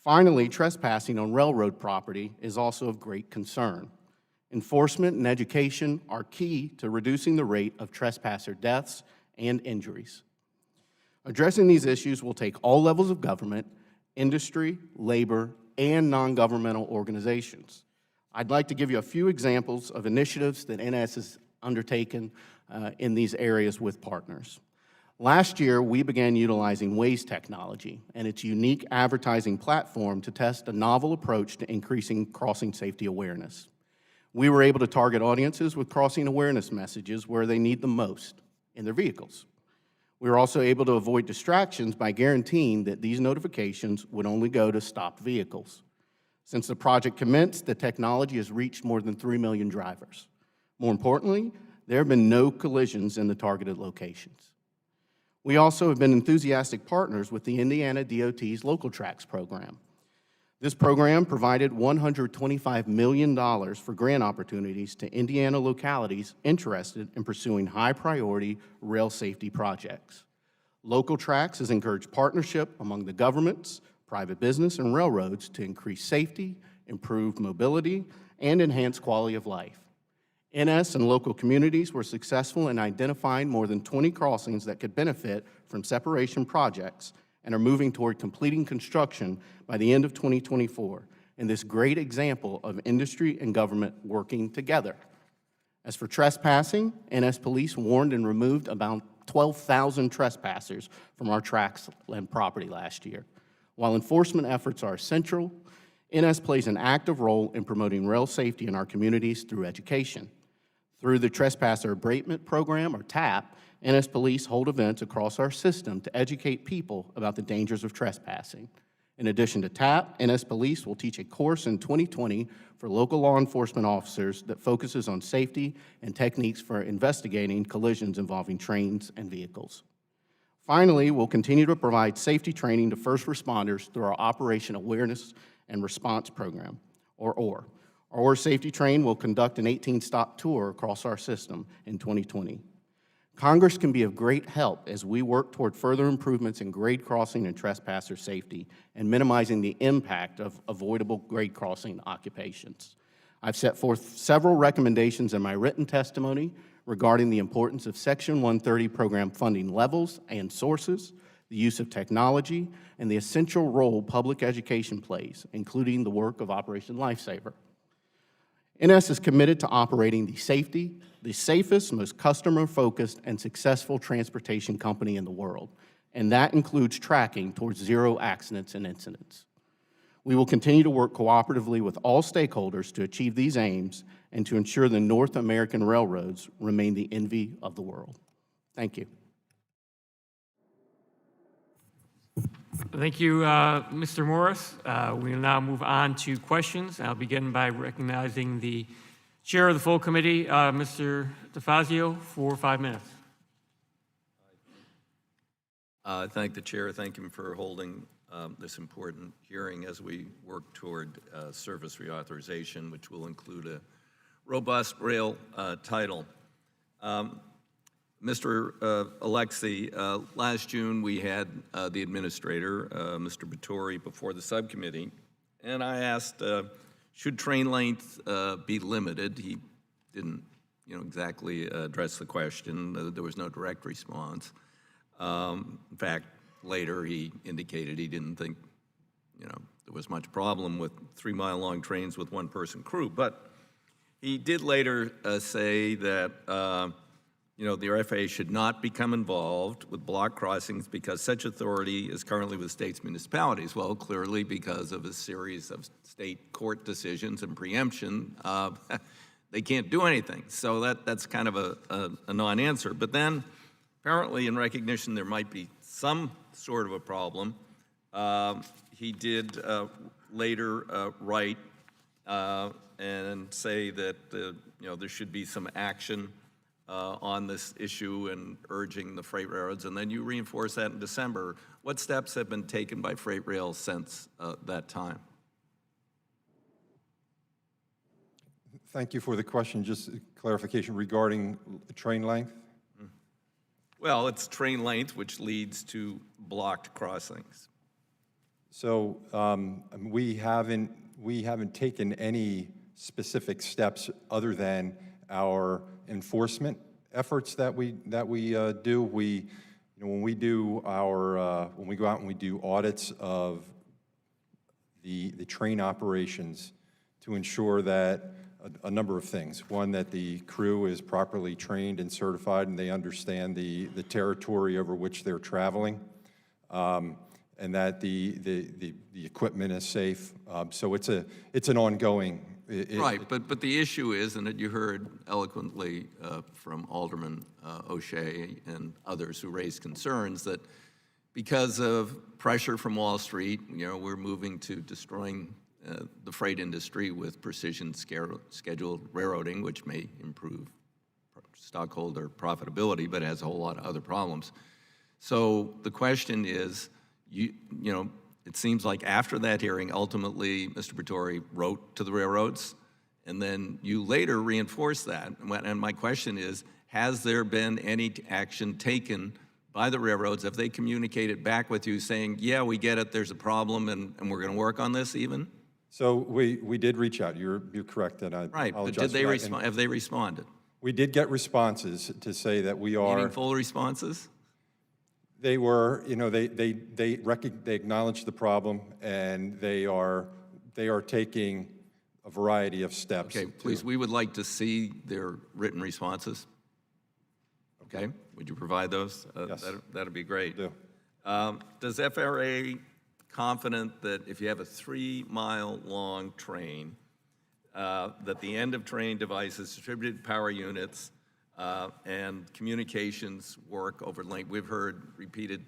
Finally, trespassing on railroad property is also of great concern. Enforcement and education are key to reducing the rate of trespasser deaths and injuries. Addressing these issues will take all levels of government, industry, labor, and non-governmental organizations. I'd like to give you a few examples of initiatives that NS has undertaken in these areas with partners. Last year, we began utilizing Waze technology and its unique advertising platform to test a novel approach to increasing crossing safety awareness. We were able to target audiences with crossing awareness messages where they need them most, in their vehicles. We were also able to avoid distractions by guaranteeing that these notifications would only go to stopped vehicles. Since the project commenced, the technology has reached more than 3 million drivers. More importantly, there have been no collisions in the targeted locations. We also have been enthusiastic partners with the Indiana DOT's Local Tracks program. This program provided $125 million for grant opportunities to Indiana localities interested in pursuing high-priority rail safety projects. Local Tracks has encouraged partnership among the governments, private business, and railroads to increase safety, improve mobility, and enhance quality of life. NS and local communities were successful in identifying more than 20 crossings that could benefit from separation projects and are moving toward completing construction by the end of 2024, in this great example of industry and government working together. As for trespassing, NS Police warned and removed about 12,000 trespassers from our tracks and property last year. While enforcement efforts are essential, NS plays an active role in promoting rail safety in our communities through education. Through the Trespasser Abatement Program, or TAP, NS Police hold events across our system to educate people about the dangers of trespassing. In addition to TAP, NS Police will teach a course in 2020 for local law enforcement officers that focuses on safety and techniques for investigating collisions involving trains and vehicles. Finally, we'll continue to provide safety training to first responders through our Operation Awareness and Response Program, or OR. Our OR Safety Train will conduct an 18-stop tour across our system in 2020. Congress can be of great help as we work toward further improvements in grade crossing and trespasser safety and minimizing the impact of avoidable grade crossing occupations. I've set forth several recommendations in my written testimony regarding the importance of Section 130 program funding levels and sources, the use of technology, and the essential role public education plays, including the work of Operation Lifesaver. NS is committed to operating the safest, most customer-focused, and successful transportation company in the world, and that includes tracking towards zero accidents and incidents. We will continue to work cooperatively with all stakeholders to achieve these aims and to ensure the North American railroads remain the envy of the world. Thank you. Thank you, Mr. Morris. We will now move on to questions. I'll begin by recognizing the chair of the full committee, Mr. DeFazio, for 5 minutes. Thank the chair. Thank him for holding this important hearing as we work toward service reauthorization, which will include a robust rail title. Mr. Alexi, last June we had the administrator, Mr. Batory, before the subcommittee, and I asked, should train length be limited? He didn't, exactly address the question. There was no direct response. In fact, later he indicated he didn't think, there was much problem with 3-mile-long trains with one-person crew. But he did later say that the FAA should not become involved with block crossings because such authority is currently with states municipalities. Well, clearly because of a series of state court decisions and preemption, they can't do anything. So that's kind of a non-answer. But then apparently in recognition there might be some sort of a problem, he did later write and say that there should be some action on this issue and urging the freight railroads, and then you reinforced that in December. What steps have been taken by freight rails since that time? Thank you for the question. Just clarification regarding train length? Well, it's train length, which leads to blocked crossings. So we haven't taken any specific steps other than our enforcement efforts that we do. When we do when we go out and we do audits of the train operations to ensure that a number of things. One, that the crew is properly trained and certified and they understand the territory over which they're traveling, and that the equipment is safe. So it's an ongoing. Right, but the issue is, and you heard eloquently from Alderman O'Shea and others who raised concerns, that because of pressure from Wall Street, we're moving to destroying the freight industry with precision scheduled railroading, which may improve stockholder profitability, but has a whole lot of other problems. So the question is, it seems like after that hearing, ultimately, Mr. Batory wrote to the railroads, and then you later reinforced that. And my question is, has there been any action taken by the railroads? Have they communicated back with you saying, yeah, we get it, there's a problem, and we're going to work on this even? So we did reach out. You're correct, and I right, apologize. But did they for that. respond? Have they responded? We did get responses to say that we are meaningful responses. They were, they acknowledged the problem, and they are taking a variety of steps. Okay, please, we would like to see their written responses. Okay, would you provide those? Yes. That'd be great. Do. Does FRA confident that if you have a 3-mile-long train, that the end-of-train devices, distributed power units, and communications work over length? We've heard repeated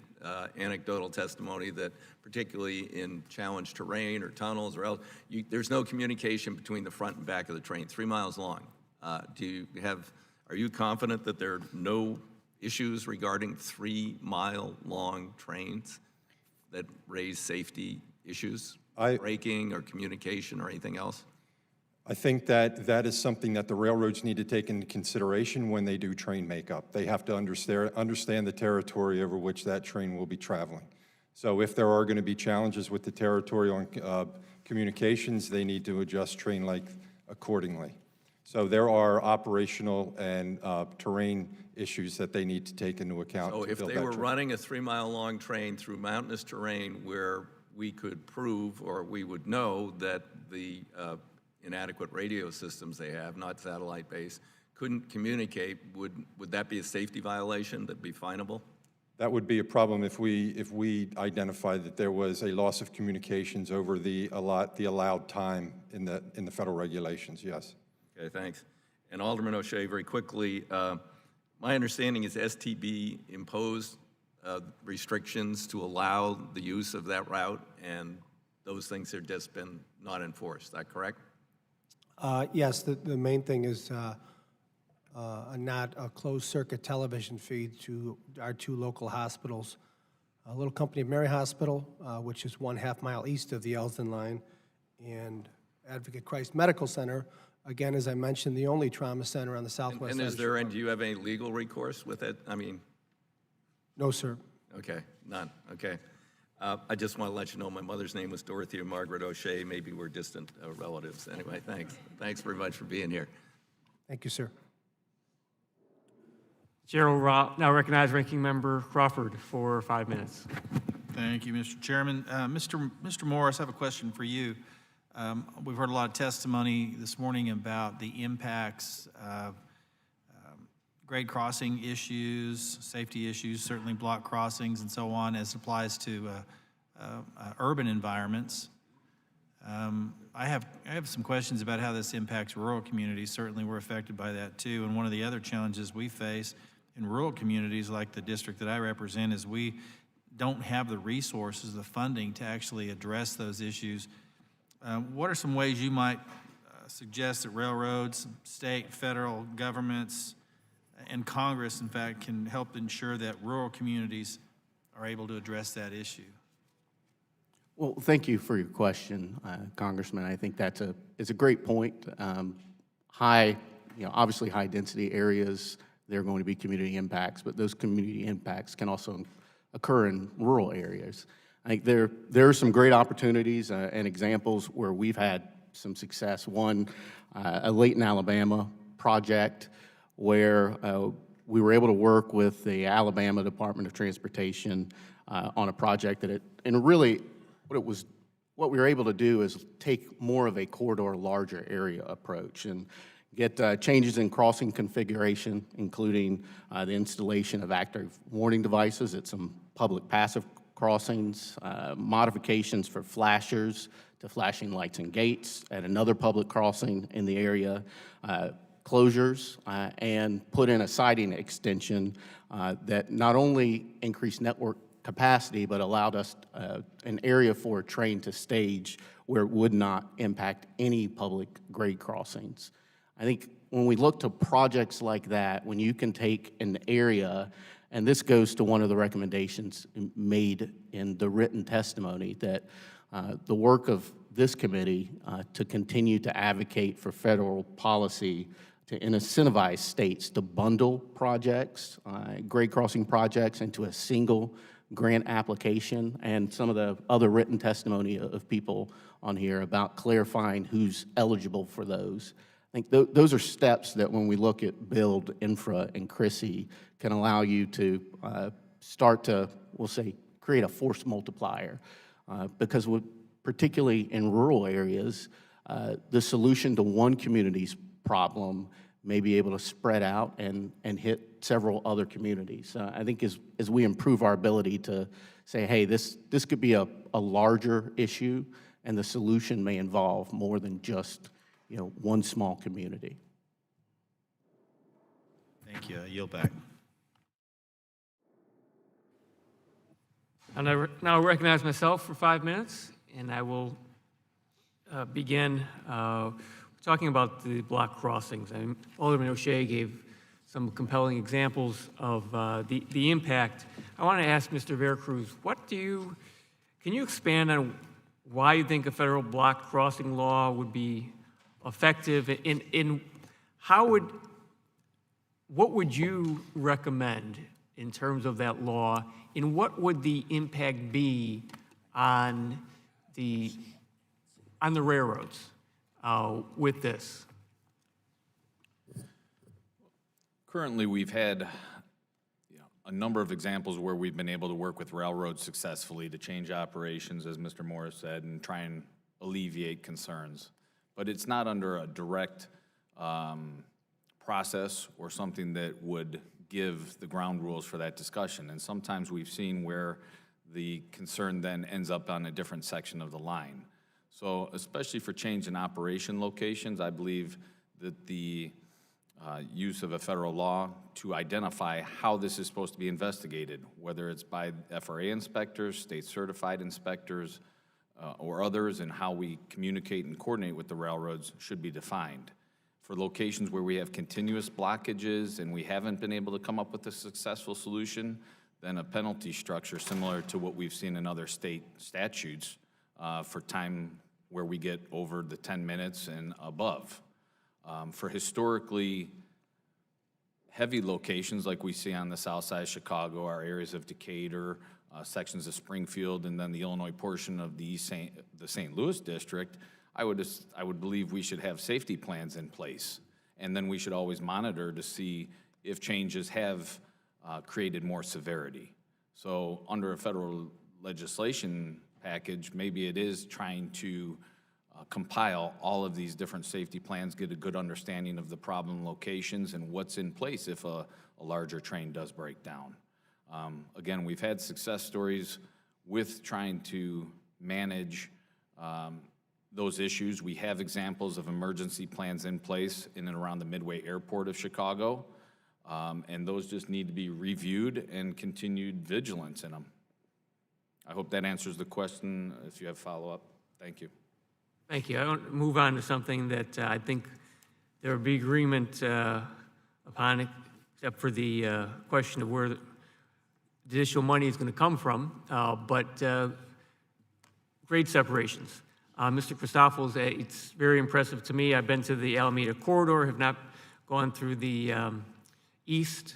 anecdotal testimony that particularly in challenged terrain or tunnels or else, there's no communication between the front and back of the train, 3 miles long. Are you confident that there are no issues regarding 3-mile-long trains that raise safety issues braking or communication or anything else? I think that that is something that the railroads need to take into consideration when they do train makeup. They have to understand the territory over which that train will be traveling. So if there are going to be challenges with the territorial communications, they need to adjust train length accordingly. So there are operational and terrain issues that they need to take into account. So to if build they that were train. running a 3-mile-long train through mountainous terrain where we could prove or we would know that the inadequate radio systems they have, not satellite-based, couldn't communicate, would that be a safety violation that'd be finable? That would be a problem if we identified that there was a loss of communications over the allowed time in the federal regulations, yes. Okay, thanks. And Alderman O'Shea, very quickly, my understanding is STB imposed restrictions to allow the use of that route, and those things have just been not enforced. Is that correct? Yes, the main thing is not a closed-circuit television feed to our two local hospitals. A Little Company of Mary Hospital, which is 1/2 mile east of the Elsdon line, and Advocate Christ Medical Center, again, as I mentioned, the only trauma center on the southwest And side is of there, Chicago. and do you have any legal recourse with it? I mean, No, sir. okay, none, okay. I just want to let you know my mother's name was Dorothea Margaret O'Shea. Maybe we're distant relatives. Anyway, thanks. Thanks very much for being here. Thank you, sir. Chair will now recognize Ranking Member Crawford for 5 minutes. Thank you, Mr. Chairman. Mr. Morris, I have a question for you. We've heard a lot of testimony this morning about the impacts of grade crossing issues, safety issues, certainly block crossings and so on, as applies to urban environments. I have some questions about how this impacts rural communities. Certainly, we're affected by that too. And one of the other challenges we face in rural communities, like the district that I represent, is we don't have the resources, the funding to actually address those issues. What are some ways you might suggest that railroads, state, federal governments, and Congress, in fact, can help ensure that rural communities are able to address that issue? Well, thank you for your question, Congressman. I think it's a great point. Obviously high-density areas, there are going to be community impacts, but those community impacts can also occur in rural areas. I think there are some great opportunities and examples where we've had some success. One, a Layton, Alabama project where we were able to work with the Alabama Department of Transportation on a project what we were able to do is take more of a corridor, larger area approach and get changes in crossing configuration, including the installation of active warning devices at some public passive crossings, modifications for flashers to flashing lights and gates at another public crossing in the area, closures, and put in a siding extension that not only increased network capacity, but allowed us an area for a train to stage where it would not impact any public grade crossings. I think when we look to projects like that, when you can take an area, and this goes to one of the recommendations made in the written testimony, that the work of this committee to continue to advocate for federal policy to incentivize states to bundle projects, grade crossing projects, into a single grant application, and some of the other written testimony of people on here about clarifying who's eligible for those. I think those are steps that when we look at Build, Infra, and CRISI can allow you to start to, we'll say, create a force multiplier. Because particularly in rural areas, the solution to one community's problem may be able to spread out and hit several other communities. I think as we improve our ability to say, hey, this could be a larger issue, and the solution may involve more than just one small community. Thank you. I yield back. I'll now recognize myself for 5 minutes, and I will begin talking about the block crossings. And Alderman O'Shea gave some compelling examples of the impact. I want to ask Mr. Veracruz, can you expand on why you think a federal block crossing law would be effective, in what would you recommend in terms of that law, and what would the impact be on the railroads with this? Currently, we've had a number of examples where we've been able to work with railroads successfully to change operations, as Mr. Morris said, and try and alleviate concerns. But it's not under a direct process or something that would give the ground rules for that discussion. And sometimes we've seen where the concern then ends up on a different section of the line. So especially for change in operation locations, I believe that the use of a federal law to identify how this is supposed to be investigated, whether it's by FRA inspectors, state certified inspectors, or others, and how we communicate and coordinate with the railroads should be defined. For locations where we have continuous blockages and we haven't been able to come up with a successful solution, then a penalty structure similar to what we've seen in other state statutes for time where we get over the 10 minutes and above. For historically heavy locations like we see on the south side of Chicago, our areas of Decatur, sections of Springfield, and then the Illinois portion of the St. Louis district, I would believe we should have safety plans in place. And then we should always monitor to see if changes have created more severity. So under a federal legislation package, maybe it is trying to compile all of these different safety plans, get a good understanding of the problem locations and what's in place if a larger train does break down. Again, we've had success stories with trying to manage those issues. We have examples of emergency plans in place in and around the Midway Airport of Chicago, and those just need to be reviewed and continued vigilance in them. I hope that answers the question. If you have follow-up, thank you. Thank you. I want to move on to something that I think there would be agreement upon, except for the question of where the additional money is going to come from, but grade separations. Mr. Christoffels, it's very impressive to me. I've been to the Alameda corridor, have not gone through the east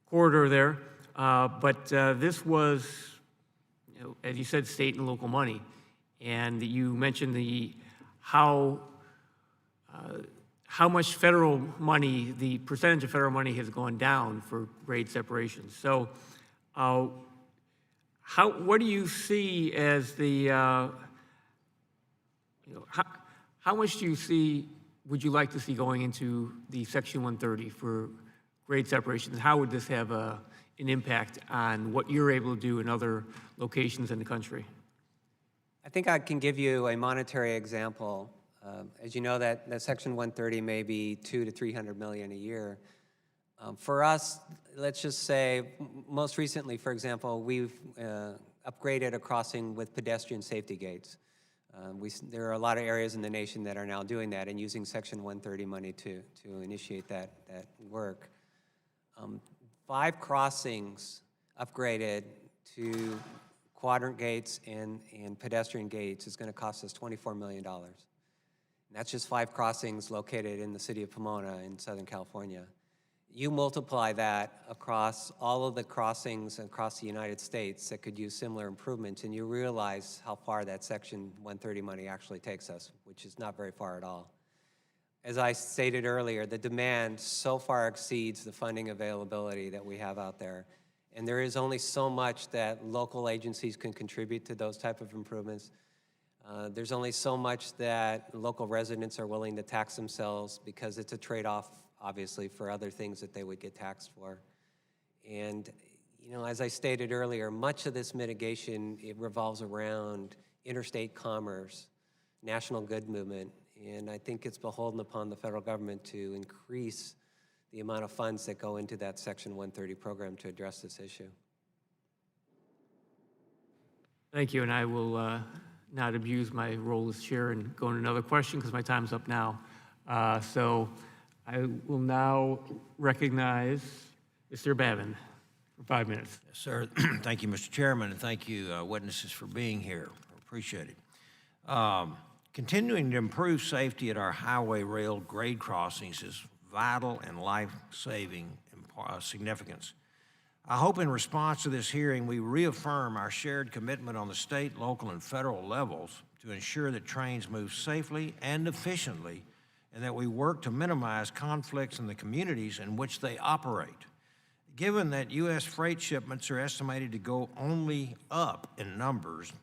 corridor there, but this was, as you said, state and local money. And you mentioned how much federal money, the percentage of federal money has gone down for grade separations. So what do you see as the, how much do you see, would you like to see going into the Section 130 for grade separations? How would this have an impact on what you're able to do in other locations in the country? I think I can give you a monetary example. As you know, that Section 130 may be $200 to $300 million a year. For us, let's just say, most recently, for example, we've upgraded a crossing with pedestrian safety gates. There are a lot of areas in the nation that are now doing that and using Section 130 money to initiate that work. 5 crossings upgraded to quadrant gates and pedestrian gates is going to cost us $24 million. And that's just 5 crossings located in the city of Pomona in Southern California. You multiply that across all of the crossings across the United States that could use similar improvements, and you realize how far that Section 130 money actually takes us, which is not very far at all. As I stated earlier, the demand so far exceeds the funding availability that we have out there. And there is only so much that local agencies can contribute to those type of improvements. There's only so much that local residents are willing to tax themselves because it's a trade-off, obviously, for other things that they would get taxed for. And, as I stated earlier, much of this mitigation, it revolves around interstate commerce, national good movement, and I think it's beholden upon the federal government to increase the amount of funds that go into that Section 130 program to address this issue. Thank you, and I will not abuse my role as chair and go into another question because my time's up now. So I will now recognize Mr. Babin for 5 minutes. Yes, sir. Thank you, Mr. Chairman, and thank you, witnesses, for being here. Appreciate it. Continuing to improve safety at our highway, rail, grade crossings is vital and life-saving significance. I hope in response to this hearing, we reaffirm our shared commitment on the state, local, and federal levels to ensure that trains move safely and efficiently, and that we work to minimize conflicts in the communities in which they operate. Given that U.S. freight shipments are estimated to go only up in numbers,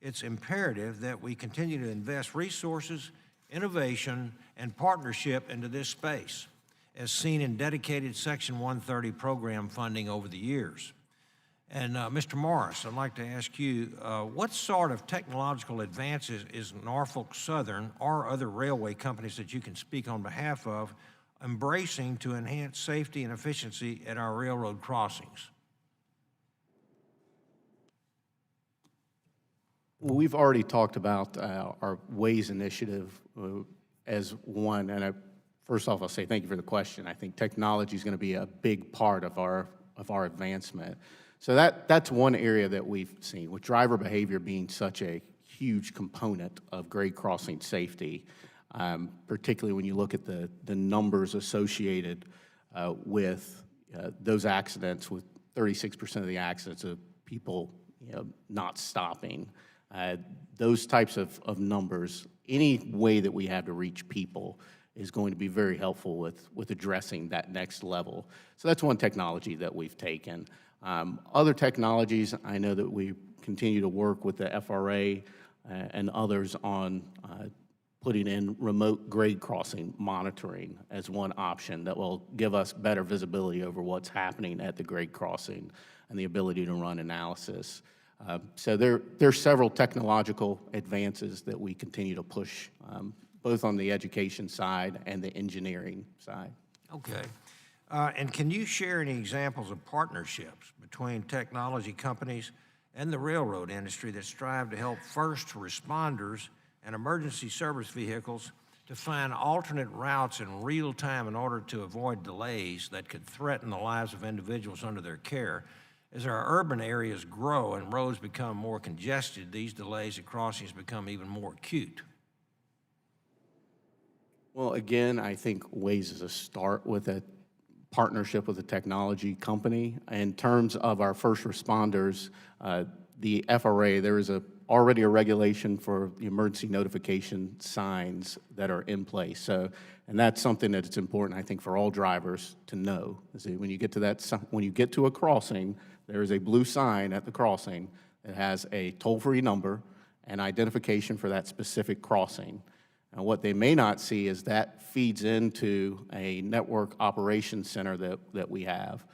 it's imperative that we continue to invest resources, innovation, and partnership into this space, as seen in dedicated Section 130 program funding over the years. And Mr. Morris, I'd like to ask you, what sort of technological advances is Norfolk Southern or other railway companies that you can speak on behalf of embracing to enhance safety and efficiency at our railroad crossings? Well, we've already talked about our Waze initiative as one, and first off, I'll say thank you for the question. I think technology is going to be a big part of our advancement. So that's one area that we've seen, with driver behavior being such a huge component of grade crossing safety, particularly when you look at the numbers associated with those accidents, with 36% of the accidents of people not stopping. Those types of numbers, any way that we have to reach people is going to be very helpful with addressing that next level. So that's one technology that we've taken. Other technologies, I know that we continue to work with the FRA and others on putting in remote grade crossing monitoring as one option that will give us better visibility over what's happening at the grade crossing and the ability to run analysis. So there's several technological advances that we continue to push, both on the education side and the engineering side. Okay. And can you share any examples of partnerships between technology companies and the railroad industry that strive to help first responders and emergency service vehicles to find alternate routes in real time in order to avoid delays that could threaten the lives of individuals under their care? As our urban areas grow and roads become more congested, these delays at crossings become even more acute. Well, again, I think Waze is a start with a partnership with a technology company. In terms of our first responders, the FRA, there is already a regulation for the emergency notification signs that are in place. So, and that's something that it's important, I think, for all drivers to know. When you get to a crossing, there is a blue sign at the crossing that has a toll-free number and identification for that specific crossing. And what they may not see is that feeds into a network operations center that we have.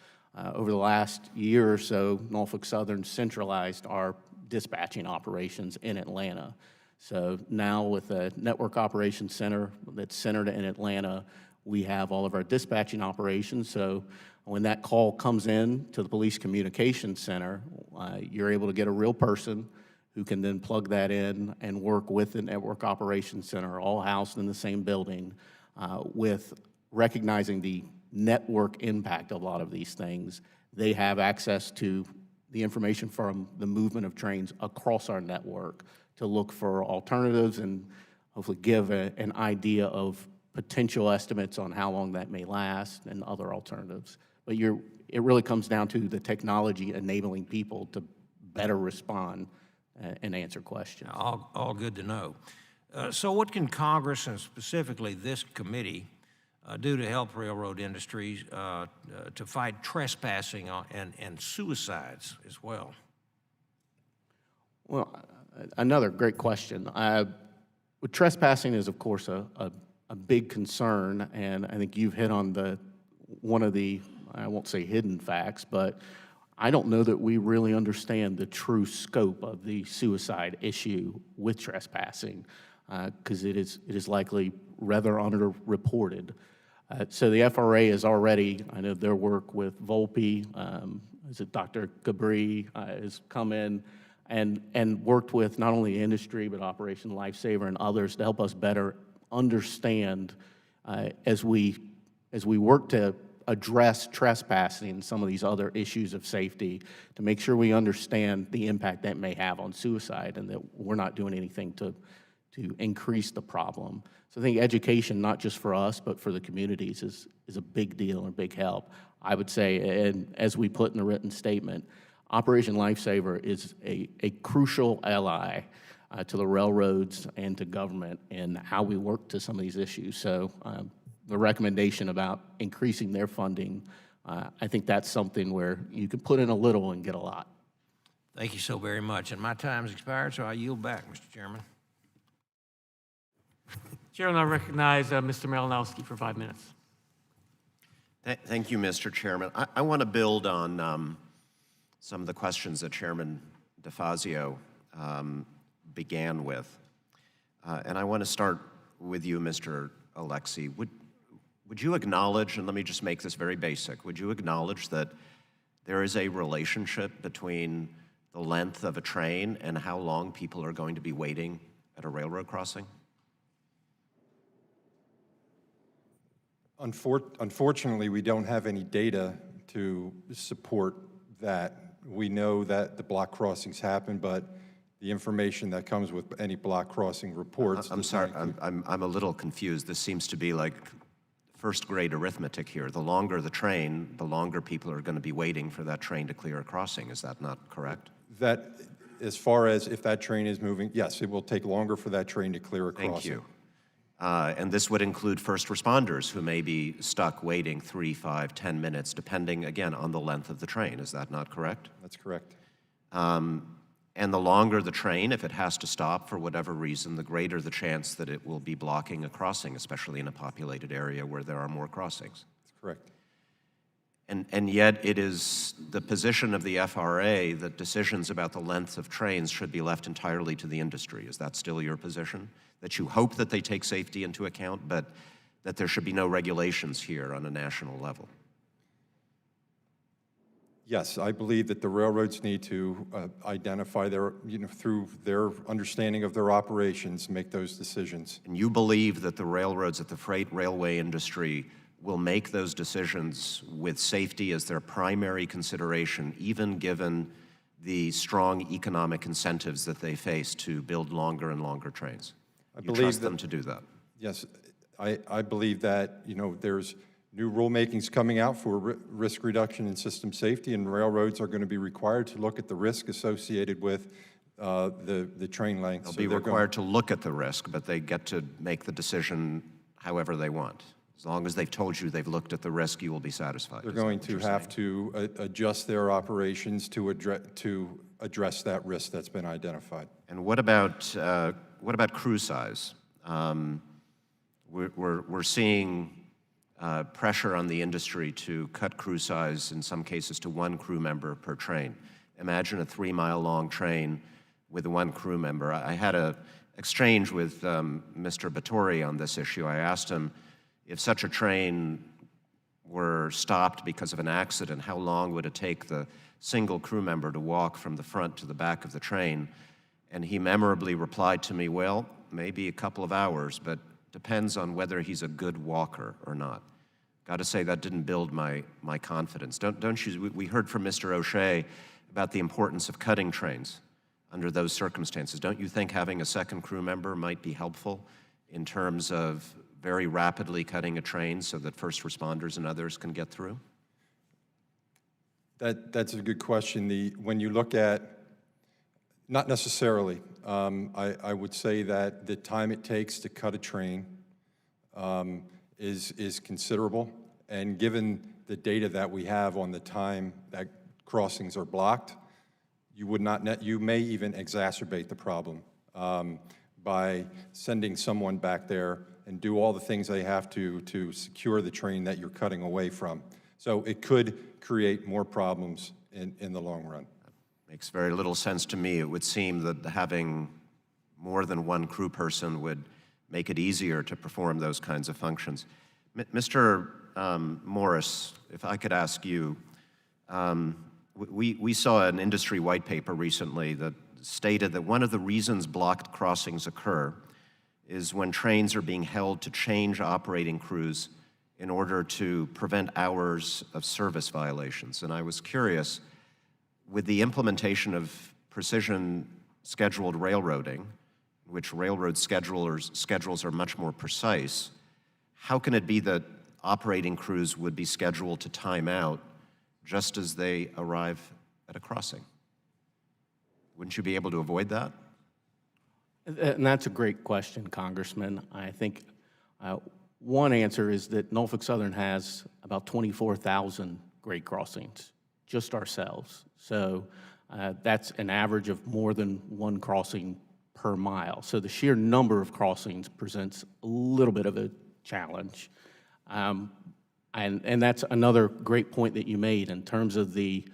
Over the last year or so, Norfolk Southern centralized our dispatching operations in Atlanta. So now with a network operations center that's centered in Atlanta, we have all of our dispatching operations. So when that call comes in to the police communications center, you're able to get a real person who can then plug that in and work with the network operations center, all housed in the same building, with recognizing the network impact of a lot of these things. They have access to the information from the movement of trains across our network to look for alternatives and hopefully give an idea of potential estimates on how long that may last and other alternatives. But it really comes down to the technology enabling people to better respond and answer questions. All good to know. So what can Congress, and specifically this committee, do to help railroad industries to fight trespassing and suicides as well? Well, another great question. Trespassing is, of course, a big concern, and I think you've hit on one of the, I won't say hidden facts, but I don't know that we really understand the true scope of the suicide issue with trespassing, because it is likely rather underreported. So the FRA is already, I know their work with Volpe, Dr. Gabri has come in and worked with not only industry, but Operation Lifesaver and others to help us better understand as we work to address trespassing and some of these other issues of safety to make sure we understand the impact that may have on suicide and that we're not doing anything to increase the problem. So I think education, not just for us, but for the communities, is a big deal and a big help. I would say, and as we put in the written statement, Operation Lifesaver is a crucial ally to the railroads and to government in how we work to some of these issues. So the recommendation about increasing their funding, I think that's something where you can put in a little and get a lot. Thank you so very much. And my time's expired, so I yield back, Mr. Chairman. Chair will now recognize Mr. Malinowski for 5 minutes. Thank you, Mr. Chairman. I want to build on some of the questions that Chairman DeFazio began with. And I want to start with you, Mr. Alexie. Would you acknowledge, and let me just make this very basic, would you acknowledge that there is a relationship between the length of a train and how long people are going to be waiting at a railroad crossing? Unfortunately, we don't have any data to support that. We know that the block crossings happen, but the information that comes with any block crossing reports. I'm sorry, I'm a little confused. This seems to be like first grade arithmetic here. The longer the train, the longer people are going to be waiting for that train to clear a crossing. Is that not correct? That, as far as if that train is moving, yes, it will take longer for that train to clear a crossing. Thank you. And this would include first responders who may be stuck waiting 3, 5, 10 minutes, depending, again, on the length of the train. Is that not correct? That's correct. And the longer the train, if it has to stop for whatever reason, the greater the chance that it will be blocking a crossing, especially in a populated area where there are more crossings. That's correct. And yet it is the position of the FRA that decisions about the length of trains should be left entirely to the industry. Is that still your position? That you hope that they take safety into account, but that there should be no regulations here on a national level? Yes, I believe that the railroads need to identify their, through their understanding of their operations, make those decisions. And you believe that the railroads, that the freight railway industry will make those decisions with safety as their primary consideration, even given the strong economic incentives that they face to build longer and longer trains? You trust them to do that? Yes, I believe that, there's new rulemakings coming out for risk reduction and system safety, and railroads are going to be required to look at the risk associated with the train length. They'll be required to look at the risk, but they get to make the decision however they want. As long as they've told you they've looked at the risk, you will be satisfied. They're going to have to adjust their operations to address that risk that's been identified. And what about crew size? We're seeing pressure on the industry to cut crew size, in some cases, to 1 crew member per train. Imagine a 3-mile-long train with 1 crew member. I had an exchange with Mr. Batory on this issue. I asked him, if such a train were stopped because of an accident, how long would it take the single crew member to walk from the front to the back of the train? And he memorably replied to me, well, maybe a couple of hours, but depends on whether he's a good walker or not. Got to say, that didn't build my confidence. Don't you? We heard from Mr. O'Shea about the importance of cutting trains under those circumstances. Don't you think having a second crew member might be helpful in terms of very rapidly cutting a train so that first responders and others can get through? That's a good question. When you look at, not necessarily. I would say that the time it takes to cut a train is considerable, and given the data that we have on the time that crossings are blocked, you may even exacerbate the problem by sending someone back there and do all the things they have to secure the train that you're cutting away from. So it could create more problems in the long run. Makes very little sense to me. It would seem that having more than 1 crew person would make it easier to perform those kinds of functions. Mr. Morris, if I could ask you, we saw an industry white paper recently that stated that one of the reasons blocked crossings occur is when trains are being held to change operating crews in order to prevent hours of service violations. And I was curious, with the implementation of precision scheduled railroading, which railroad schedules are much more precise, how can it be that operating crews would be scheduled to time out just as they arrive at a crossing? Wouldn't you be able to avoid that? And that's a great question, Congressman. I think one answer is that Norfolk Southern has about 24,000 grade crossings, just ourselves. So that's an average of more than one crossing per mile. So the sheer number of crossings presents a little bit of a challenge. And that's another great point that you made in terms of the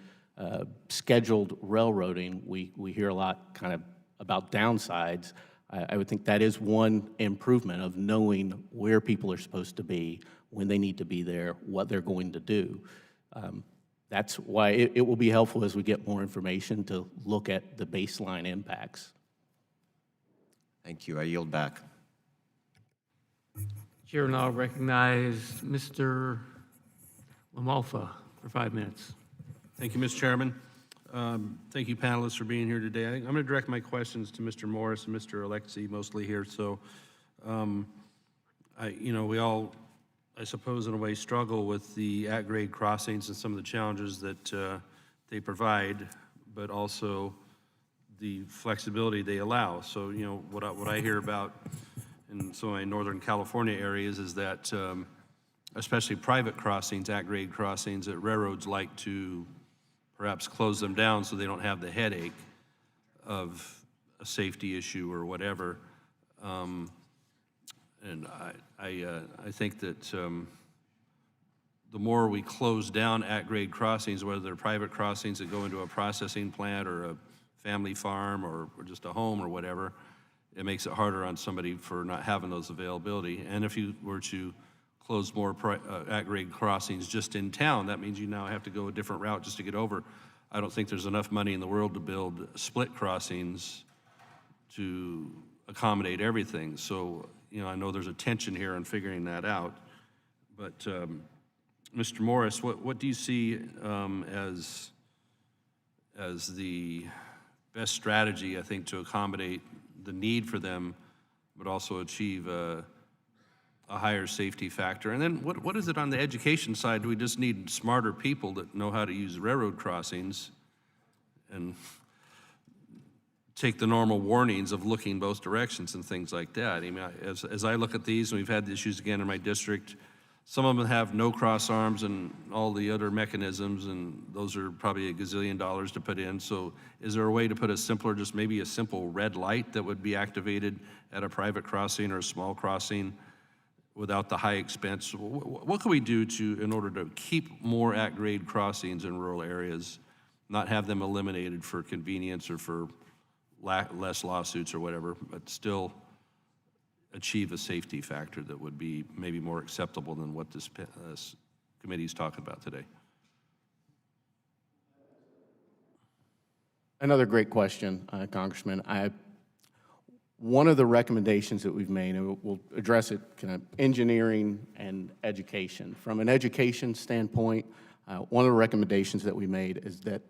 scheduled railroading. We hear a lot kind of about downsides. I would think that is one improvement of knowing where people are supposed to be, when they need to be there, what they're going to do. That's why it will be helpful as we get more information to look at the baseline impacts. Thank you. I yield back. Chair will now recognize Mr. LaMalfa for 5 minutes. Thank you, Mr. Chairman. Thank you, panelists, for being here today. I'm going to direct my questions to Mr. Morris and Mr. Alexie mostly here. So, we all, I suppose, in a way, struggle with the at-grade crossings and some of the challenges that they provide, but also the flexibility they allow. So, what I hear about in some of my Northern California areas is that, especially private crossings, at-grade crossings, that railroads like to perhaps close them down so they don't have the headache of a safety issue or whatever. And I think that the more we close down at-grade crossings, whether they're private crossings that go into a processing plant or a family farm or just a home or whatever, it makes it harder on somebody for not having those availability. And if you were to close more at-grade crossings just in town, that means you now have to go a different route just to get over. I don't think there's enough money in the world to build split crossings to accommodate everything. So, I know there's a tension here on figuring that out. But Mr. Morris, what do you see as the best strategy, I think, to accommodate the need for them, but also achieve a higher safety factor? And then what is it on the education side? Do we just need smarter people that know how to use railroad crossings and take the normal warnings of looking both directions and things like that? I mean, as I look at these, and we've had the issues again in my district, some of them have no cross arms and all the other mechanisms, and those are probably a gazillion dollars to put in. So is there a way to put a simpler, just maybe a simple red light that would be activated at a private crossing or a small crossing without the high expense? What can we do in order to keep more at-grade crossings in rural areas, not have them eliminated for convenience or for less lawsuits or whatever, but still achieve a safety factor that would be maybe more acceptable than what this committee is talking about today? Another great question, Congressman. One of the recommendations that we've made, and we'll address it kind of engineering and education. From an education standpoint, one of the recommendations that we made is that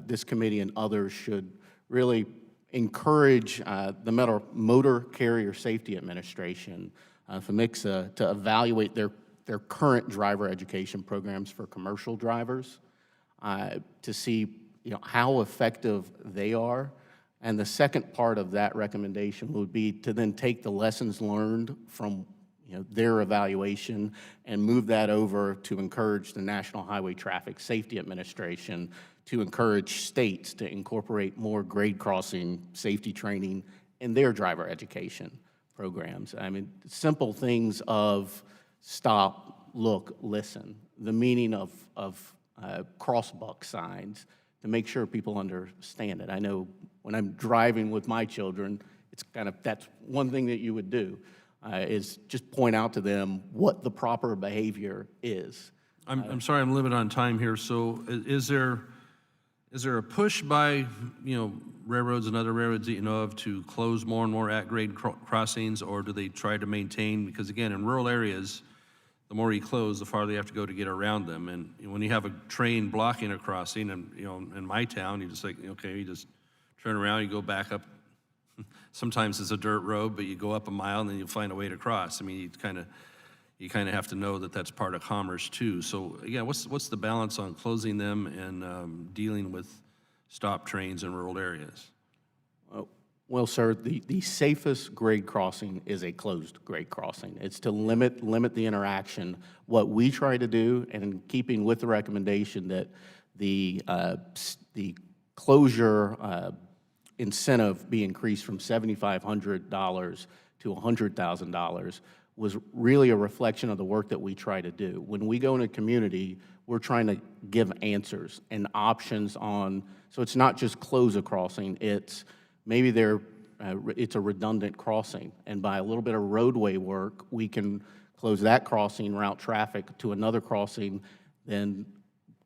this committee and others should really encourage the Motor Carrier Safety Administration, FMCSA, to evaluate their current driver education programs for commercial drivers to see how effective they are. And the second part of that recommendation would be to then take the lessons learned from their evaluation and move that over to encourage the National Highway Traffic Safety Administration to encourage states to incorporate more grade crossing safety training in their driver education programs. I mean, simple things of stop, look, listen, the meaning of crossbuck signs to make sure people understand it. I know when I'm driving with my children, it's that's one thing that you would do, is just point out to them what the proper behavior is. I'm sorry, I'm limited on time here. So is there a push by railroads and other railroads that you know of to close more and more at-grade crossings, or do they try to maintain? Because again, in rural areas, the more you close, the farther you have to go to get around them. And when you have a train blocking a crossing, and in my town, you just you just turn around, you go back up. Sometimes it's a dirt road, but you go up a mile and then you find a way to cross. I mean, you kind of have to know that that's part of commerce too. So again, what's the balance on closing them and dealing with stop trains in rural areas? Well, sir, the safest grade crossing is a closed grade crossing. It's to limit the interaction. What we try to do, and in keeping with the recommendation that the closure incentive be increased from $7,500 to $100,000, was really a reflection of the work that we try to do. When we go in a community, we're trying to give answers and options on, so it's not just close a crossing, it's maybe it's a redundant crossing, and by a little bit of roadway work, we can close that crossing, route traffic to another crossing, then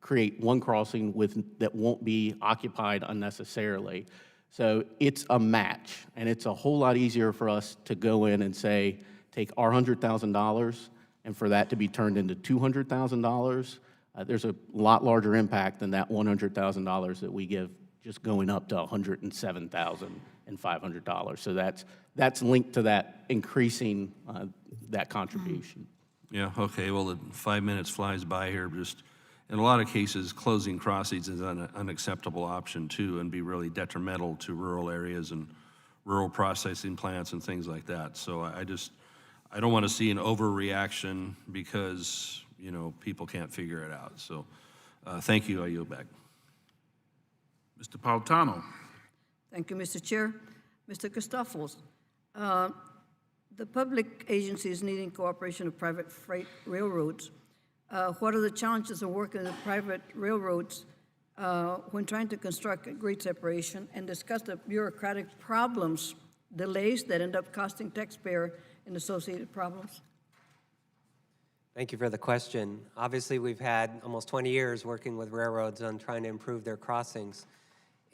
create one crossing that won't be occupied unnecessarily. So it's a match, and it's a whole lot easier for us to go in and say, take our $100,000, and for that to be turned into $200,000. There's a lot larger impact than that $100,000 that we give just going up to $107,500. So that's linked to that increasing that contribution. Yeah, okay, well, the 5 minutes flies by here. Just in a lot of cases, closing crossings is an unacceptable option too, and be really detrimental to rural areas and rural processing plants and things like that. So I don't want to see an overreaction because, people can't figure it out. So thank you, I yield back. Mr. Paultano. Thank you, Mr. Chair. Mr. Christopoulos, the public agencies needing cooperation of private freight railroads. What are the challenges of working with private railroads when trying to construct a grade separation, and discuss the bureaucratic problems, delays that end up costing taxpayer and associated problems? Thank you for the question. Obviously, we've had almost 20 years working with railroads on trying to improve their crossings.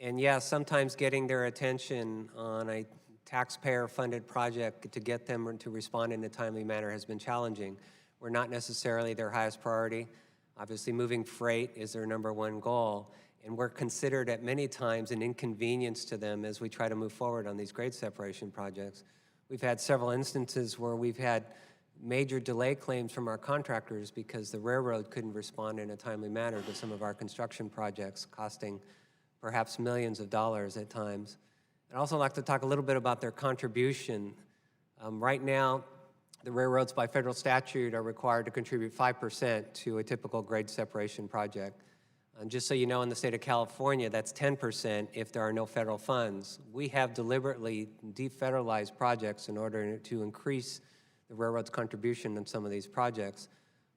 And yes, sometimes getting their attention on a taxpayer-funded project to get them to respond in a timely manner has been challenging. We're not necessarily their highest priority. Obviously, moving freight is their #1 goal, and we're considered at many times an inconvenience to them as we try to move forward on these grade separation projects. We've had several instances where we've had major delay claims from our contractors because the railroad couldn't respond in a timely manner to some of our construction projects, costing perhaps millions of dollars at times. I'd also like to talk a little bit about their contribution. Right now, the railroads by federal statute are required to contribute 5% to a typical grade separation project. Just so you know, in the state of California, that's 10% if there are no federal funds. We have deliberately defederalized projects in order to increase the railroad's contribution on some of these projects.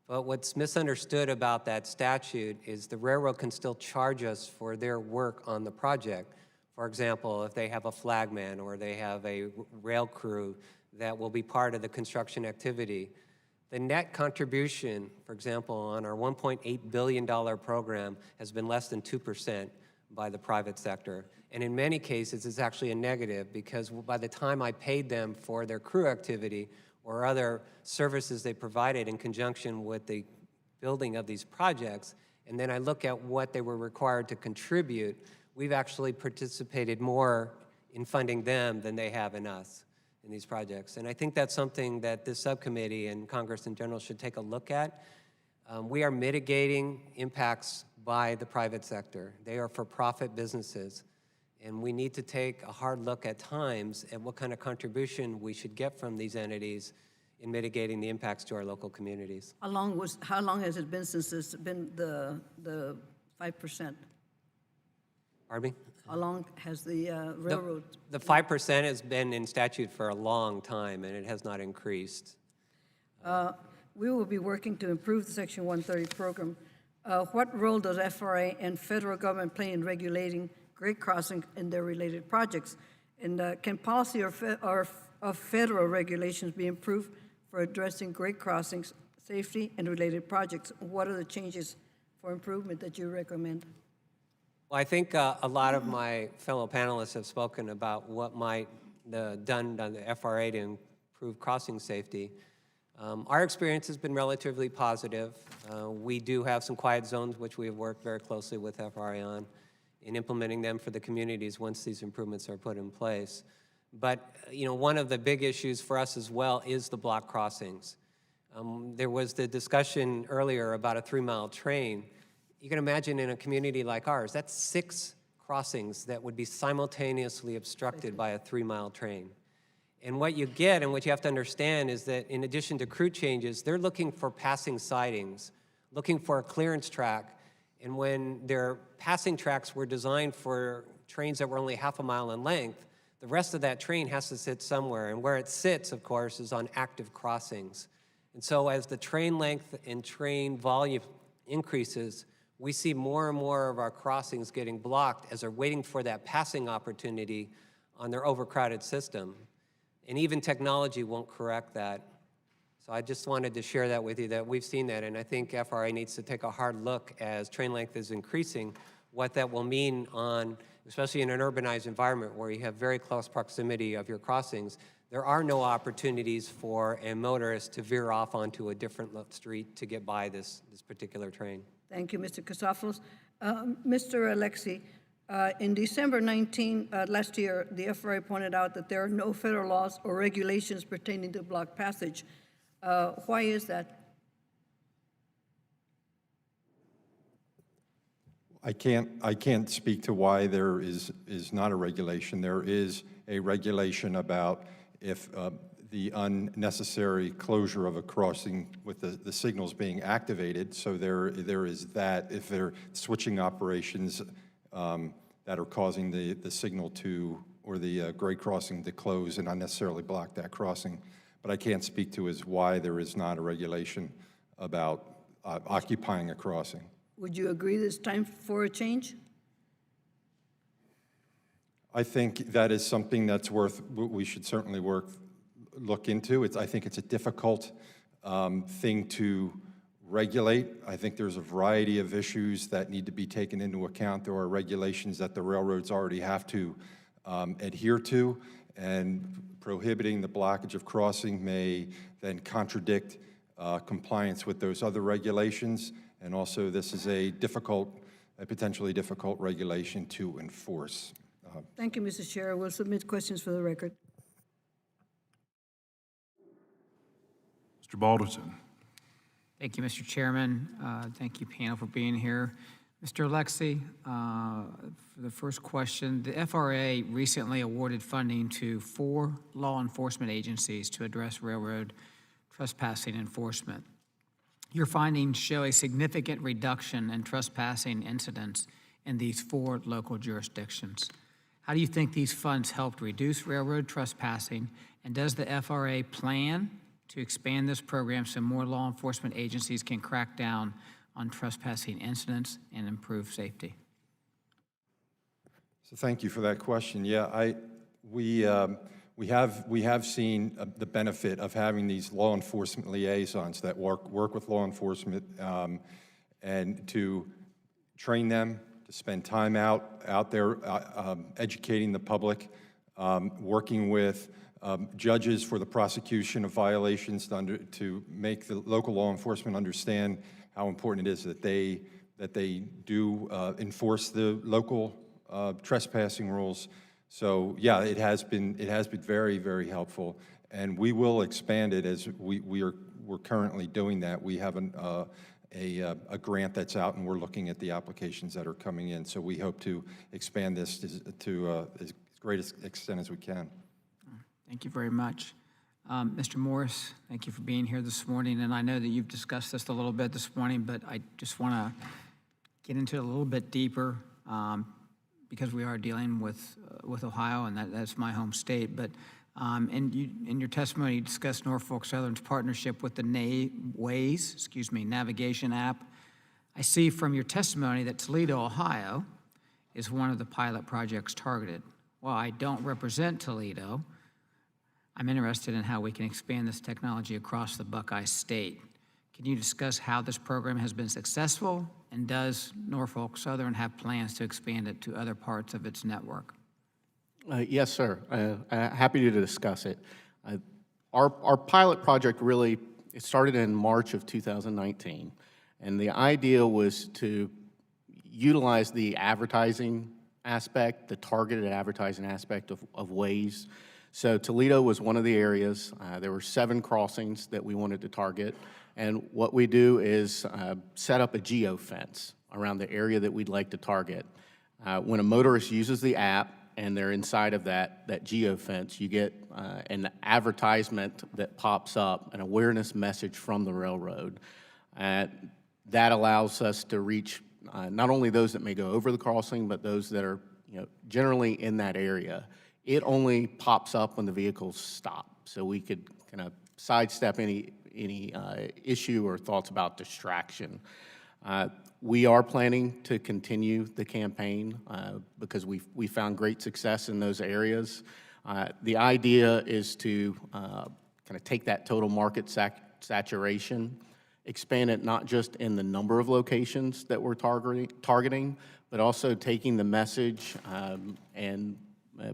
But what's misunderstood about that statute is the railroad can still charge us for their work on the project. For example, if they have a flagman or they have a rail crew that will be part of the construction activity, the net contribution, for example, on our $1.8 billion program has been less than 2% by the private sector. And in many cases, it's actually a negative because by the time I paid them for their crew activity or other services they provided in conjunction with the building of these projects, and then I look at what they were required to contribute, we've actually participated more in funding them than they have in us in these projects. And I think that's something that this subcommittee and Congress in general should take a look at. We are mitigating impacts by the private sector. They are for-profit businesses. And we need to take a hard look at times at what kind of contribution we should get from these entities in mitigating the impacts to our local communities. How long has it been since it's been the 5%? Pardon me? How long has the railroad? The 5% has been in statute for a long time, and it has not increased. We will be working to improve the Section 130 program. What role does FRA and federal government play in regulating grade crossing and their related projects? And can policy or federal regulations be improved for addressing grade crossings, safety, and related projects? What are the changes for improvement that you recommend? Well, I think a lot of my fellow panelists have spoken about what might be done on the FRA to improve crossing safety. Our experience has been relatively positive. We do have some quiet zones, which we have worked very closely with FRA on in implementing them for the communities once these improvements are put in place. But, one of the big issues for us as well is the block crossings. There was the discussion earlier about a 3-mile train. You can imagine in a community like ours, that's 6 crossings that would be simultaneously obstructed by a 3-mile train. And what you get and what you have to understand is that in addition to crew changes, they're looking for passing sidings, looking for a clearance track. And when their passing tracks were designed for trains that were only half a mile in length, the rest of that train has to sit somewhere. And where it sits, of course, is on active crossings. And so as the train length and train volume increases, we see more and more of our crossings getting blocked as they're waiting for that passing opportunity on their overcrowded system. And even technology won't correct that. So I just wanted to share that with you, that we've seen that, and I think FRA needs to take a hard look as train length is increasing, what that will mean on, especially in an urbanized environment where you have very close proximity of your crossings. There are no opportunities for a motorist to veer off onto a different street to get by this particular train. Thank you, Mr. Casafos. Mr. Alexi, in December 19, last year, the FRA pointed out that there are no federal laws or regulations pertaining to block passage. Why is that? I can't speak to why there is not a regulation. There is a regulation about if the unnecessary closure of a crossing with the signals being activated. So there is that. If there are switching operations that are causing the signal to, or the grade crossing to close and unnecessarily block that crossing. But I can't speak to is why there is not a regulation about occupying a crossing. Would you agree it's time for a change? I think that is something that's we should certainly look into. I think it's a difficult thing to regulate. I think there's a variety of issues that need to be taken into account. There are regulations that the railroads already have to adhere to, and prohibiting the blockage of crossing may then contradict compliance with those other regulations. And also, this is a potentially difficult regulation to enforce. Thank you, Mr. Chair. We'll submit questions for the record. Mr. Balderson. Thank you, Mr. Chairman. Thank you, panel, for being here. Mr. Alexi, for the first question, the FRA recently awarded funding to 4 law enforcement agencies to address railroad trespassing enforcement. Your findings show a significant reduction in trespassing incidents in these 4 local jurisdictions. How do you think these funds helped reduce railroad trespassing, and does the FRA plan to expand this program so more law enforcement agencies can crack down on trespassing incidents and improve safety? So thank you for that question. Yeah, we have seen the benefit of having these law enforcement liaisons that work with law enforcement and to train them, to spend time out there educating the public, working with judges for the prosecution of violations to make the local law enforcement understand how important it is that they do enforce the local trespassing rules. So yeah, it has been very, very helpful, and we will expand it as we're currently doing that. We have a grant that's out, and we're looking at the applications that are coming in. So we hope to expand this to as great an extent as we can. Thank you very much. Mr. Morris, thank you for being here this morning, and I know that you've discussed this a little bit this morning, but I just want to get into it a little bit deeper because we are dealing with Ohio, and that's my home state. But in your testimony, you discussed Norfolk Southern's partnership with the Waze, navigation app. I see from your testimony that Toledo, Ohio, is one of the pilot projects targeted. While I don't represent Toledo, I'm interested in how we can expand this technology across the Buckeye State. Can you discuss how this program has been successful, and does Norfolk Southern have plans to expand it to other parts of its network? Yes, sir. Happy to discuss it. Our pilot project really It started in March of 2019, and the idea was to utilize the advertising aspect, the targeted advertising aspect of Waze. So Toledo was one of the areas. There were 7 crossings that we wanted to target, and what we do is set up a geofence around the area that we'd like to target. When a motorist uses the app and they're inside of that geofence, you get an advertisement that pops up, an awareness message from the railroad. That allows us to reach not only those that may go over the crossing, but those that are generally in that area. It only pops up when the vehicles stop, so we could kind of sidestep any issue or thoughts about distraction. We are planning to continue the campaign because we found great success in those areas. The idea is to kind of take that total market saturation, expand it not just in the number of locations that we're targeting, but also taking the message and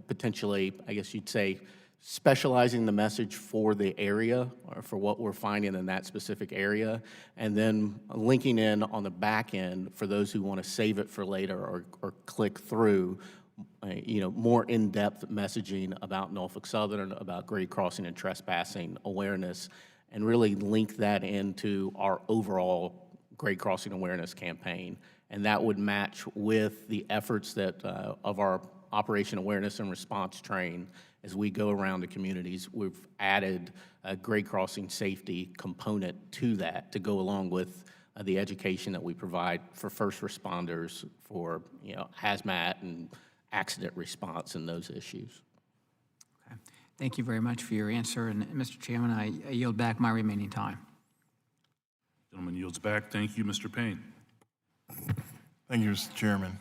potentially, I guess you'd say, specializing the message for the area or for what we're finding in that specific area, and then linking in on the back end for those who want to save it for later or click through, more in-depth messaging about Norfolk Southern, about grade crossing and trespassing awareness, and really link that into our overall grade crossing awareness campaign. And that would match with the efforts that of our Operation Awareness and Response Train. As we go around the communities, we've added a grade crossing safety component to that to go along with the education that we provide for first responders, for hazmat and accident response and those issues. Okay. Thank you very much for your answer. And Mr. Chairman, I yield back my remaining time. Gentleman yields back. Thank you, Mr. Payne. Thank you, Mr. Chairman.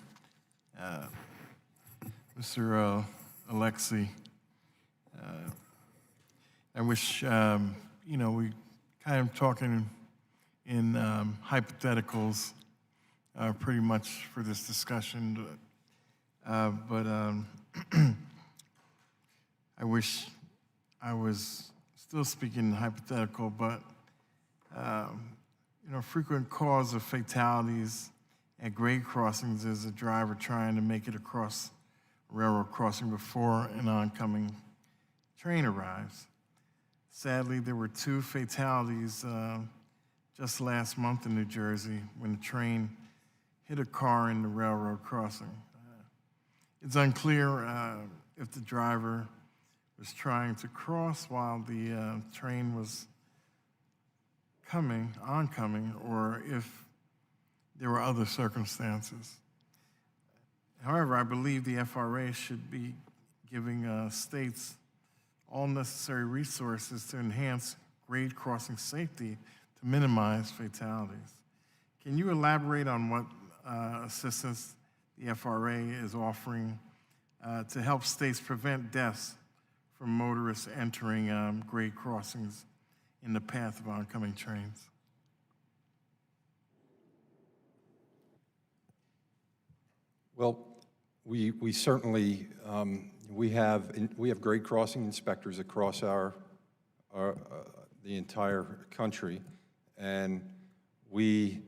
Mr. Alexi, I wish, we kind of talking in hypotheticals pretty much for this discussion, but I wish I was still speaking hypothetical, but, frequent cause of fatalities at grade crossings is a driver trying to make it across a railroad crossing before an oncoming train arrives. Sadly, there were 2 fatalities just last month in New Jersey when a train hit a car in the railroad crossing. It's unclear if the driver was trying to cross while the train was oncoming, or if there were other circumstances. However, I believe the FRA should be giving states all necessary resources to enhance grade crossing safety to minimize fatalities. Can you elaborate on what assistance the FRA is offering to help states prevent deaths from motorists entering grade crossings in the path of oncoming trains? Well, we certainly we have grade crossing inspectors across the entire country, and we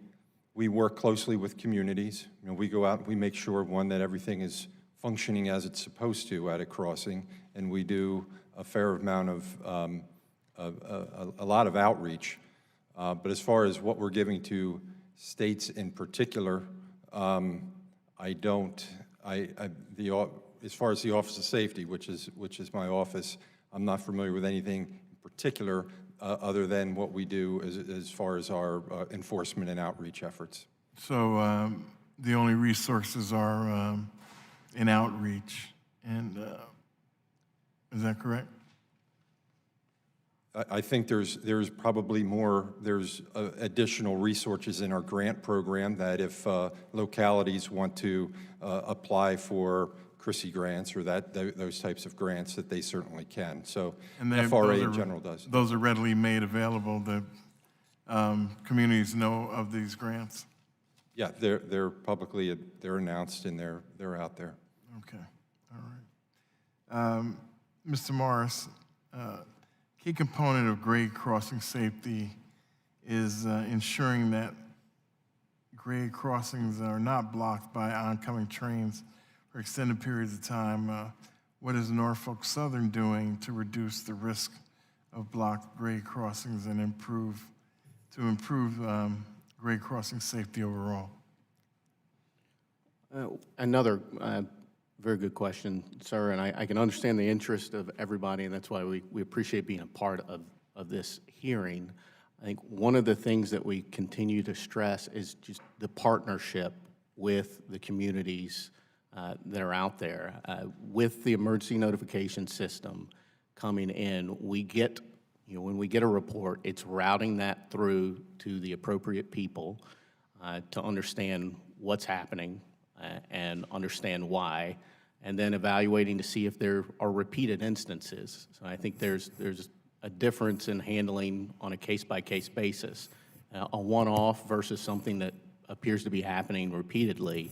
work closely with communities. We go out and we make sure, one, that everything is functioning as it's supposed to at a crossing, and we do a fair amount of a lot of outreach. But as far as what we're giving to states in particular, as far as the Office of Safety, which is my office, I'm not familiar with anything in particular other than what we do as far as our enforcement and outreach efforts. So the only resources are in outreach, and is that correct? I think there's probably more, there's additional resources in our grant program that if localities want to apply for CRISI grants or those types of grants, that they certainly can. So FRA in general does. Those are readily made available. The communities know of these grants? Yeah, they're publicly, they're announced and they're out there. Okay, all right. Mr. Morris, key component of grade crossing safety is ensuring that grade crossings are not blocked by oncoming trains for extended periods of time. What is Norfolk Southern doing to reduce the risk of blocked grade crossings and improve grade crossing safety overall? Another very good question, sir, and I can understand the interest of everybody, and that's why we appreciate being a part of this hearing. I think one of the things that we continue to stress is just the partnership with the communities that are out there. With the emergency notification system coming in, we get, when we get a report, it's routing that through to the appropriate people to understand what's happening and understand why, and then evaluating to see if there are repeated instances. So I think there's a difference in handling on a case-by-case basis. A one-off versus something that appears to be happening repeatedly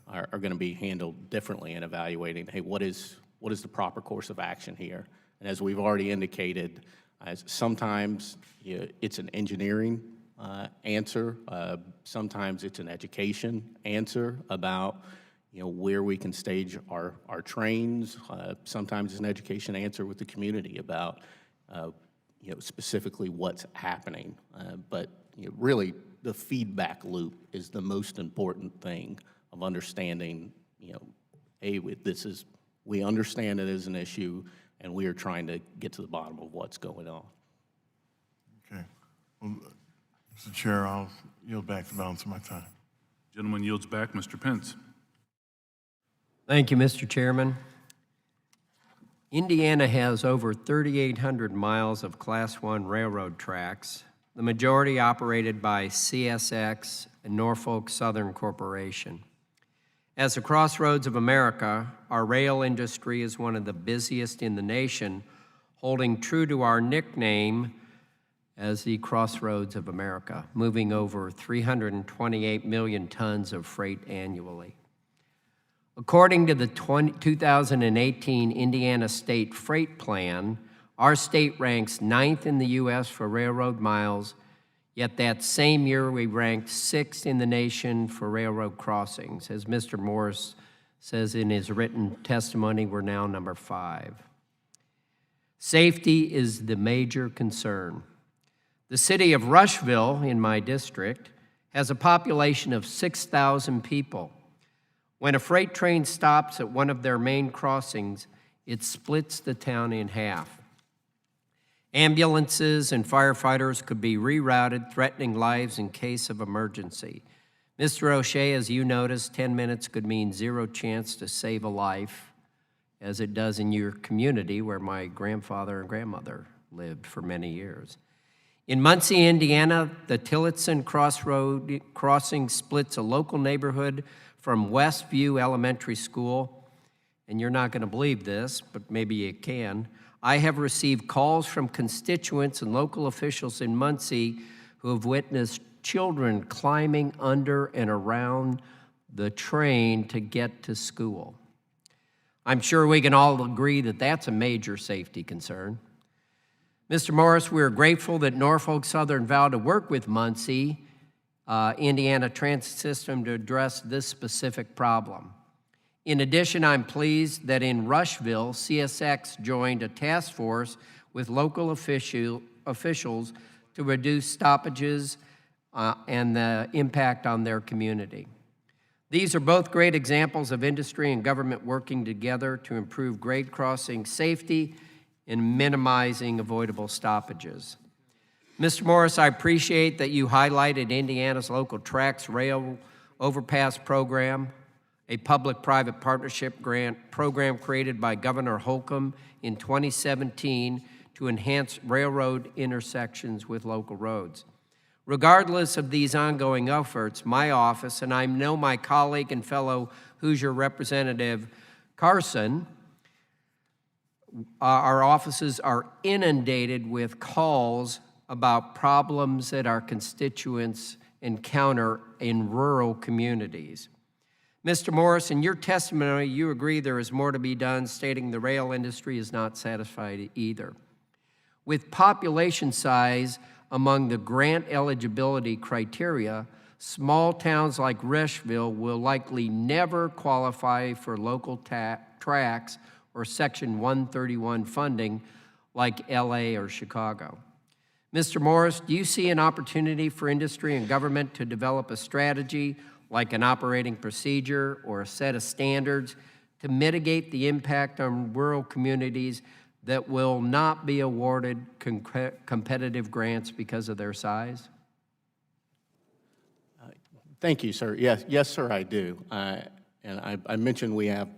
are going to be handled differently in evaluating, hey, what is the proper course of action here? And as we've already indicated, sometimes it's an engineering answer, sometimes it's an education answer about where we can stage our trains, sometimes it's an education answer with the community about specifically what's happening. But really, the feedback loop is the most important thing of understanding, hey, we understand it is an issue, and we are trying to get to the bottom of what's going on. Okay. Well, Mr. Chair, I'll yield back the balance of my time. Gentleman yields back. Mr. Pence. Thank you, Mr. Chairman. Indiana has over 3,800 miles of Class I railroad tracks, the majority operated by CSX and Norfolk Southern Corporation. As the crossroads of America, our rail industry is one of the busiest in the nation, holding true to our nickname as the Crossroads of America, moving over 328 million tons of freight annually. According to the 2018 Indiana State Freight Plan, our state ranks 9th in the U.S. for railroad miles, yet that same year we ranked 6th in the nation for railroad crossings. As Mr. Morris says in his written testimony, we're now number 5. Safety is the major concern. The city of Rushville, in my district, has a population of 6,000 people. When a freight train stops at one of their main crossings, it splits the town in half. Ambulances and firefighters could be rerouted, threatening lives in case of emergency. Mr. O'Shea, as you noticed, 10 minutes could mean zero chance to save a life, as it does in your community where my grandfather and grandmother lived for many years. In Muncie, Indiana, the Tillotson crossing splits a local neighborhood from Westview Elementary School, and you're not going to believe this, but maybe you can. I have received calls from constituents and local officials in Muncie who have witnessed children climbing under and around the train to get to school. I'm sure we can all agree that that's a major safety concern. Mr. Morris, we are grateful that Norfolk Southern vowed to work with Muncie Indiana Transit System to address this specific problem. In addition, I'm pleased that in Rushville, CSX joined a task force with local officials to reduce stoppages and the impact on their community. These are both great examples of industry and government working together to improve grade crossing safety and minimizing avoidable stoppages. Mr. Morris, I appreciate that you highlighted Indiana's local tracks rail overpass program, a public-private partnership grant program created by Governor Holcomb in 2017 to enhance railroad intersections with local roads. Regardless of these ongoing efforts, my office, and I know my colleague and fellow Hoosier Representative Carson, our offices are inundated with calls about problems that our constituents encounter in rural communities. Mr. Morris, in your testimony, you agree there is more to be done, stating the rail industry is not satisfied either. With population size among the grant eligibility criteria, small towns like Rushville will likely never qualify for local tracts or Section 131 funding like LA or Chicago. Mr. Morris, do you see an opportunity for industry and government to develop a strategy like an operating procedure or a set of standards to mitigate the impact on rural communities that will not be awarded competitive grants because of their size? Thank you, sir. Yes, sir, I do. And I mentioned we have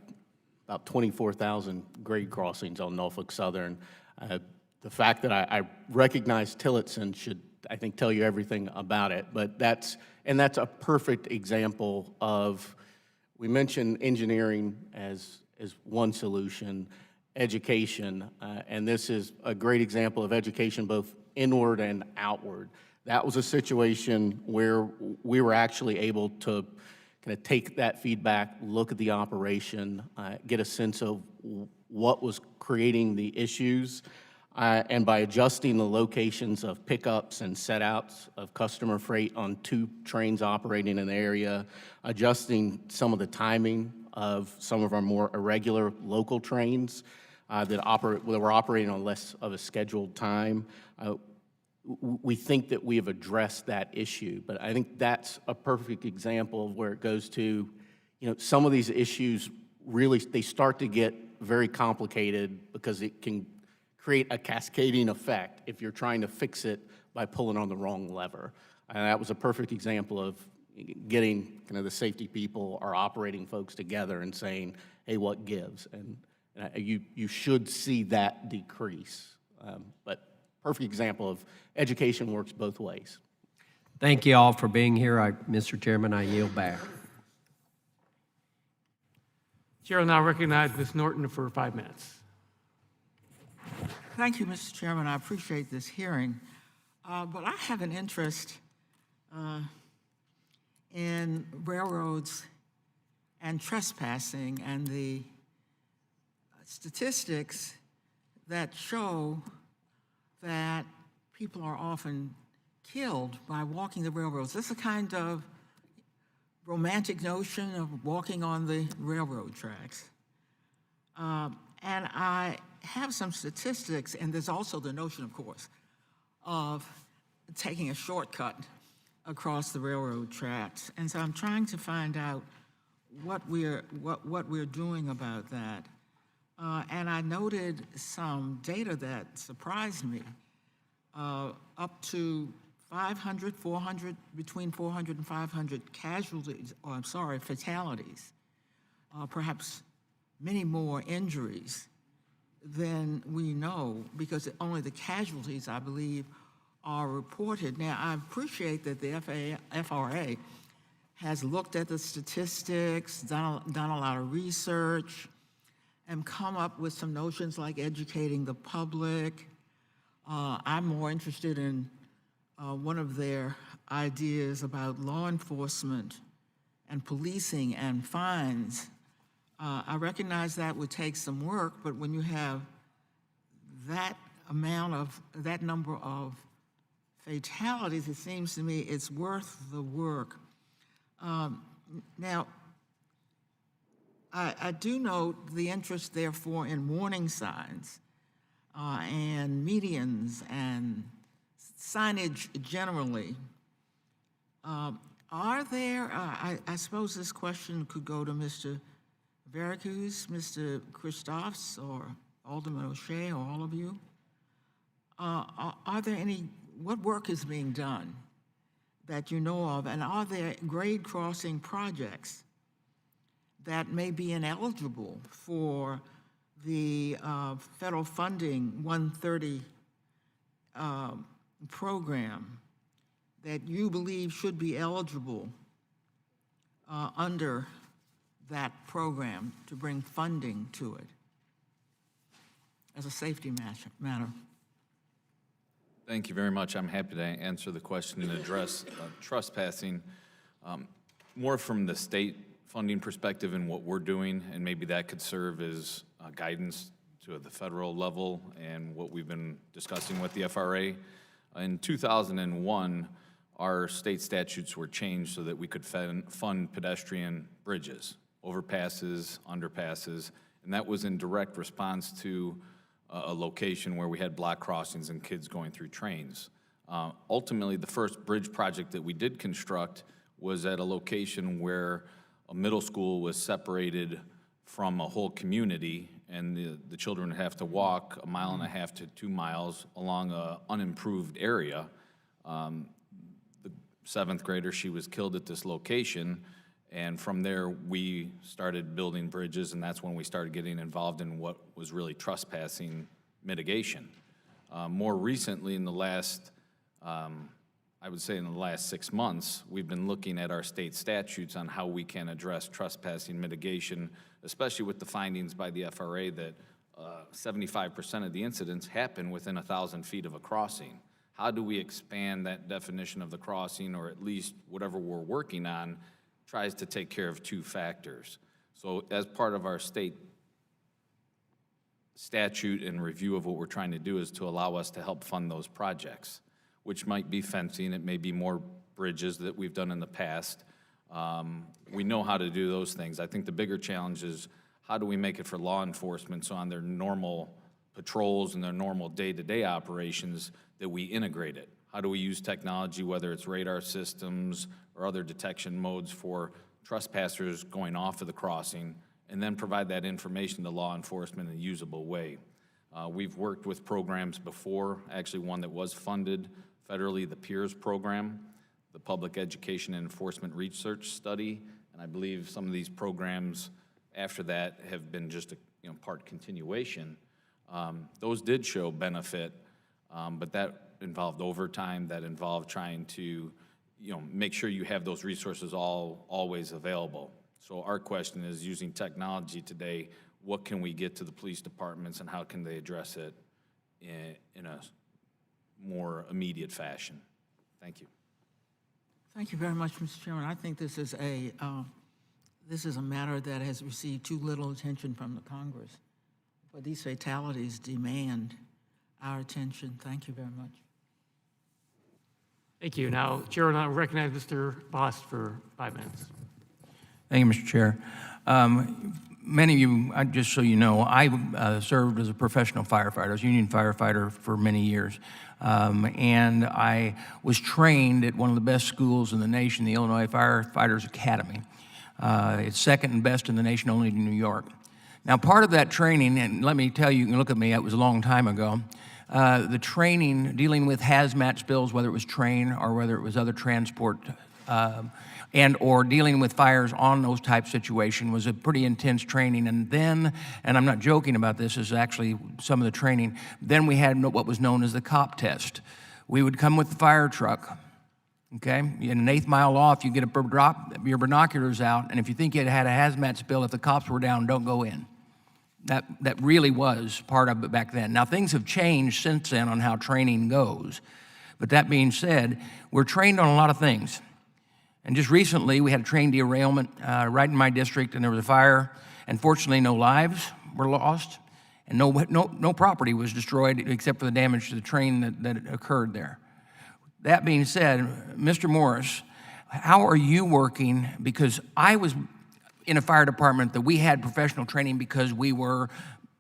about 24,000 grade crossings on Norfolk Southern. The fact that I recognize Tillotson should, I think, tell you everything about it. But that's a perfect example of, we mentioned engineering as one solution, education, and this is a great example of education both inward and outward. That was a situation where we were actually able to kind of take that feedback, look at the operation, get a sense of what was creating the issues, and by adjusting the locations of pickups and setouts of customer freight on 2 trains operating in the area, adjusting some of the timing of some of our more irregular local trains that were operating on less of a scheduled time, we think that we have addressed that issue. But I think that's a perfect example of where it goes to, some of these issues really, they start to get very complicated because it can create a cascading effect if you're trying to fix it by pulling on the wrong lever. And that was a perfect example of getting kind of the safety people, our operating folks together and saying, hey, what gives? And you should see that decrease. But perfect example of education works both ways. Thank you all for being here. Mr. Chairman, I yield back. Chair will now recognize Ms. Norton for 5 minutes. Thank you, Mr. Chairman. I appreciate this hearing. But I have an interest in railroads and trespassing and the statistics that show that people are often killed by walking the railroads. This is a kind of romantic notion of walking on the railroad tracks. And I have some statistics, and there's also the notion, of course, of taking a shortcut across the railroad tracks. And so I'm trying to find out what we're doing about that. And I noted some data that surprised me. Up to 500, 400, between 400 and 500 casualties, or I'm sorry, fatalities, perhaps many more injuries than we know, because only the casualties, I believe, are reported. Now, I appreciate that the FRA has looked at the statistics, done a lot of research, and come up with some notions like educating the public. I'm more interested in one of their ideas about law enforcement and policing and fines. I recognize that would take some work, but when you have that number of fatalities, it seems to me it's worth the work. Now, I do note the interest, therefore, in warning signs and medians and signage generally. Are there, I suppose this question could go to Mr. Veracruz, Mr. Christophs, or Alderman O'Shea, or all of you. Are there any, what work is being done that you know of, and are there grade crossing projects that may be ineligible for the federal funding 130 program that you believe should be eligible under that program to bring funding to it as a safety matter? Thank you very much. I'm happy to answer the question and address trespassing more from the state funding perspective and what we're doing, and maybe that could serve as guidance to the federal level and what we've been discussing with the FRA. In 2001, our state statutes were changed so that we could fund pedestrian bridges, overpasses, underpasses, and that was in direct response to a location where we had block crossings and kids going through trains. Ultimately, the first bridge project that we did construct was at a location where a middle school was separated from a whole community, and the children would have to walk 1.5 miles to 2 miles along an unimproved area. The 7th grader, she was killed at this location, and from there we started building bridges, and that's when we started getting involved in what was really trespassing mitigation. More recently, in the last, I would say in the last 6 months, we've been looking at our state statutes on how we can address trespassing mitigation, especially with the findings by the FRA that 75% of the incidents happen within 1,000 feet of a crossing. How do we expand that definition of the crossing, or at least whatever we're working on tries to take care of 2 factors? So as part of our state statute and review of what we're trying to do is to allow us to help fund those projects, which might be fencing, it may be more bridges that we've done in the past. We know how to do those things. I think the bigger challenge is how do we make it for law enforcement so on their normal patrols and their normal day-to-day operations that we integrate it? How do we use technology, whether it's radar systems or other detection modes for trespassers going off of the crossing, and then provide that information to law enforcement in a usable way? We've worked with programs before, actually one that was funded federally, the PEERS program, the Public Education and Enforcement Research Study, and I believe some of these programs after that have been just a part continuation. Those did show benefit, but that involved overtime, that involved trying to make sure you have those resources always available. So our question is, using technology today, what can we get to the police departments and how can they address it in a more immediate fashion? Thank you. Thank you very much, Mr. Chairman. I think this is a matter that has received too little attention from the Congress. But these fatalities demand our attention. Thank you very much. Thank you. Now, Chair will now recognize Mr. Bost for 5 minutes. Thank you, Mr. Chair. Many of you, just so you know, I served as a professional firefighter. I was a union firefighter for many years. And I was trained at one of the best schools in the nation, the Illinois Firefighters Academy. It's second and best in the nation, only to New York. Now, part of that training, and let me tell you, you can look at me, it was a long time ago, the training dealing with hazmat spills, whether it was train or whether it was other transport, and or dealing with fires on those type situations was a pretty intense training. And then, and I'm not joking about this, is actually some of the training, then we had what was known as the COP test. We would come with the fire truck, okay? In an 1/8 mile off, you get your binoculars out, and if you think you had a hazmat spill, if the cops were down, don't go in. That really was part of it back then. Now, things have changed since then on how training goes. But that being said, we're trained on a lot of things. And just recently, we had a train derailment right in my district, and there was a fire. And fortunately, no lives were lost, and no property was destroyed except for the damage to the train that occurred there. That being said, Mr. Morris, how are you working? Because I was in a fire department that we had professional training because we were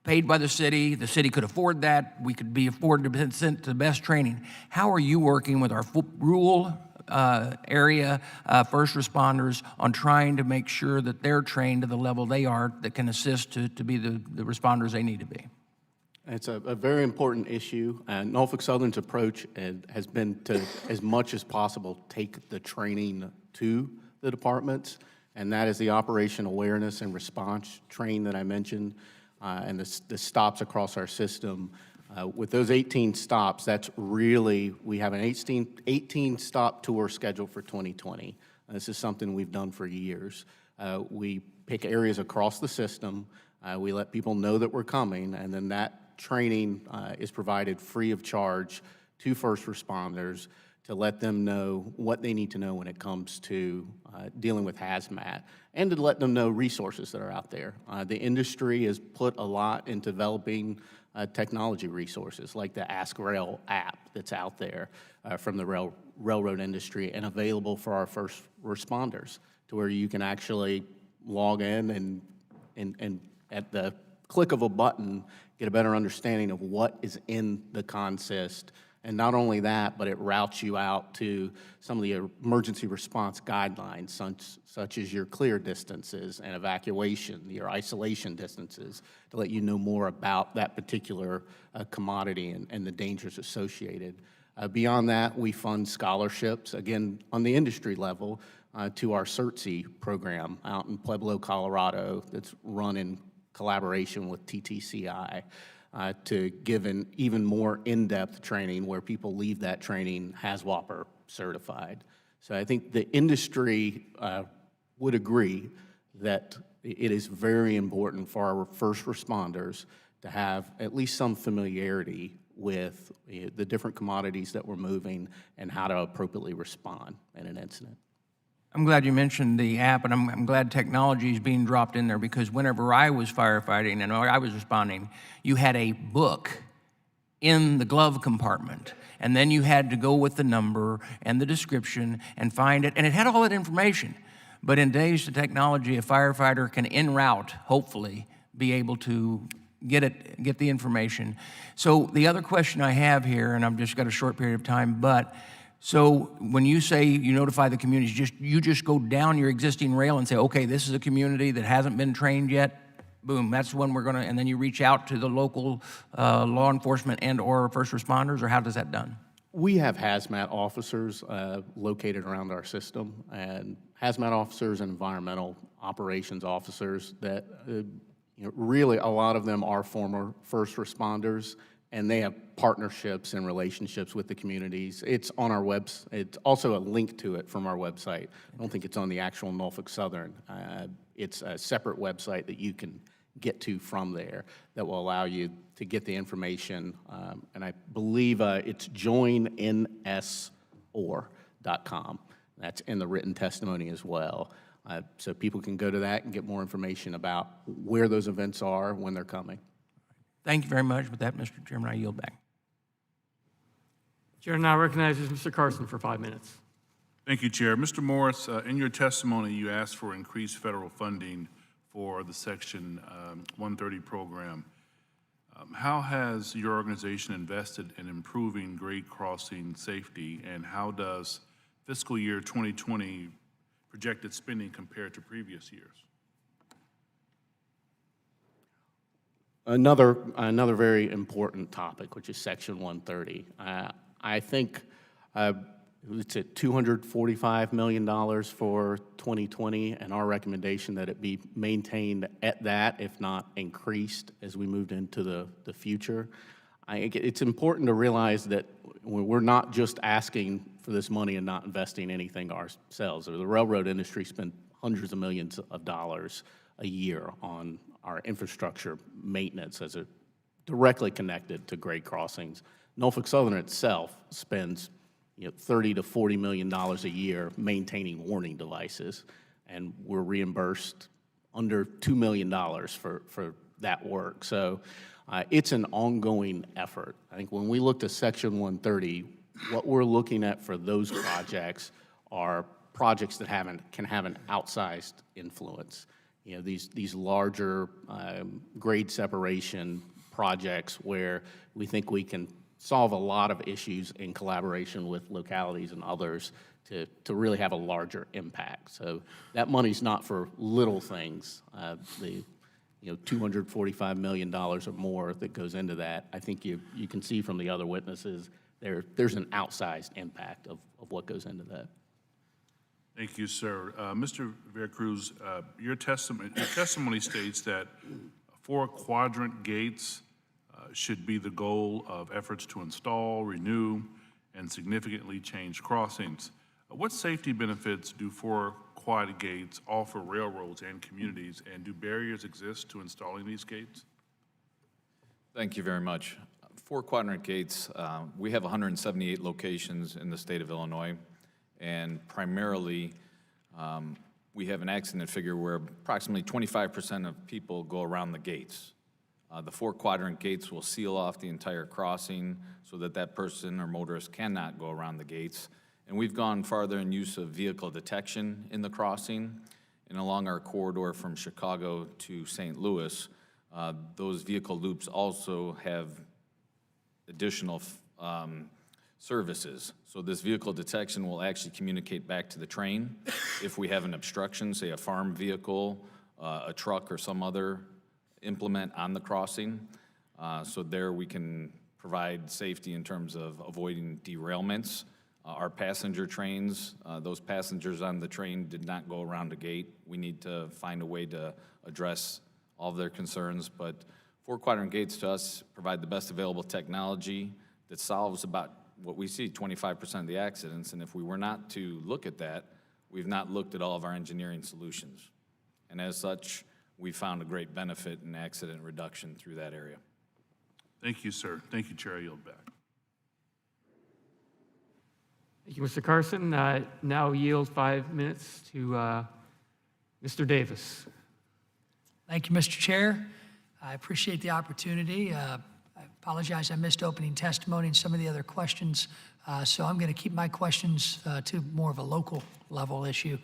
paid by the city could afford that, we could be afforded to be sent to the best training. How are you working with our rural area first responders on trying to make sure that they're trained to the level they are that can assist to be the responders they need to be? It's a very important issue, and Norfolk Southern's approach has been to, as much as possible, take the training to the departments, and that is the operation awareness and response training that I mentioned, and the stops across our system. With those 18 stops, that's really, we have an 18 stop tour scheduled for 2020. This is something we've done for years. We pick areas across the system, we let people know that we're coming, and then that training is provided free of charge to first responders to let them know what they need to know when it comes to dealing with hazmat, and to let them know resources that are out there. The industry has put a lot into developing technology resources, like the Ask Rail app that's out there from the railroad industry and available for our first responders, to where you can actually log in and at the click of a button, get a better understanding of what is in the consist. And not only that, but it routes you out to some of the emergency response guidelines, such as your clear distances and evacuation, your isolation distances, to let you know more about that particular commodity and the dangers associated. Beyond that, we fund scholarships, again, on the industry level, to our CERTSI program out in Pueblo, Colorado, that's run in collaboration with TTCI. To give an even more in-depth training where people leave that training HAZWOPER certified. So I think the industry would agree that it is very important for our first responders to have at least some familiarity with the different commodities that we're moving and how to appropriately respond in an incident. I'm glad you mentioned the app, and I'm glad technology is being dropped in there, because whenever I was firefighting and I was responding, you had a book in the glove compartment, and then you had to go with the number and the description and find it, and it had all that information. But in today's technology, a firefighter can en route, hopefully, be able to get the information. So the other question I have here, and I've just got a short period of time, but so when you say you notify the communities, you just go down your existing rail and say, okay, this is a community that hasn't been trained yet, boom, that's when we're gonna, and then you reach out to the local law enforcement and or first responders, or how does that done? We have hazmat officers located around our system, and hazmat officers and environmental operations officers that really a lot of them are former first responders, and they have partnerships and relationships with the communities. It's on our website. It's also a link to it from our website. I don't think it's on the actual Norfolk Southern. It's a separate website that you can get to from there that will allow you to get the information. And I believe it's joinnsor.com. That's in the written testimony as well. So people can go to that and get more information about where those events are, when they're coming. Thank you very much. With that, Mr. Chairman, I yield back. Chair now recognizes Mr. Carson for 5 minutes. Thank you, Chair. Mr. Morris, in your testimony, you asked for increased federal funding for the Section 130 program. How has your organization invested in improving grade crossing safety, and how does fiscal year 2020 projected spending compare to previous years? Another very important topic, which is Section 130. I think it's at $245 million for 2020, and our recommendation that it be maintained at that, if not increased, as we moved into the future. It's important to realize that we're not just asking for this money and not investing anything ourselves. The railroad industry spent hundreds of millions of dollars a year on our infrastructure maintenance as a directly connected to grade crossings. Norfolk Southern itself spends $30 to $40 million a year maintaining warning devices, and we're reimbursed under $2 million for that work. So it's an ongoing effort. I think when we look to Section 130, what we're looking at for those projects are projects that can have an outsized influence. These larger grade separation projects where we think we can solve a lot of issues in collaboration with localities and others to really have a larger impact. So that money's not for little things. The $245 million or more that goes into that, I think you can see from the other witnesses, there's an outsized impact of what goes into that. Thank you, sir. Mr. Veracruz, your testimony states that 4 quadrant gates should be the goal of efforts to install, renew, and significantly change crossings. What safety benefits do 4 quad gates offer railroads and communities, and do barriers exist to installing these gates? Thank you very much. Four quadrant gates, we have 178 locations in the state of Illinois, and primarily we have an accident figure where approximately 25% of people go around the gates. The four quadrant gates will seal off the entire crossing so that that person or motorist cannot go around the gates. And we've gone farther in use of vehicle detection in the crossing. And along our corridor from Chicago to St. Louis, those vehicle loops also have additional services. So this vehicle detection will actually communicate back to the train if we have an obstruction, say a farm vehicle, a truck, or some other implement on the crossing. So there we can provide safety in terms of avoiding derailments. Our passenger trains, those passengers on the train did not go around the gate. We need to find a way to address all of their concerns, but four quadrant gates to us provide the best available technology that solves about what we see, 25% of the accidents, and if we were not to look at that, we've not looked at all of our engineering solutions. And as such, we found a great benefit in accident reduction through that area. Thank you, sir. Thank you, Chair. I yield back. Thank you, Mr. Carson. Now yield 5 minutes to Mr. Davis. Thank you, Mr. Chair. I appreciate the opportunity. I apologize I missed opening testimony and some of the other questions, so I'm going to keep my questions to more of a local level issue.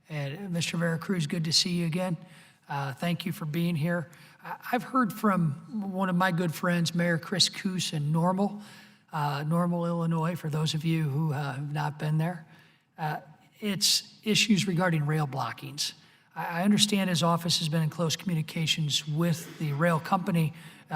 And Mr. Veracruz, good to see you again. Thank you for being here. I've heard from one of my good friends, Mayor Chris Coos in Normal, Illinois, for those of you who have not been there. It's issues regarding rail blockings. I understand his office has been in close communications with the rail company,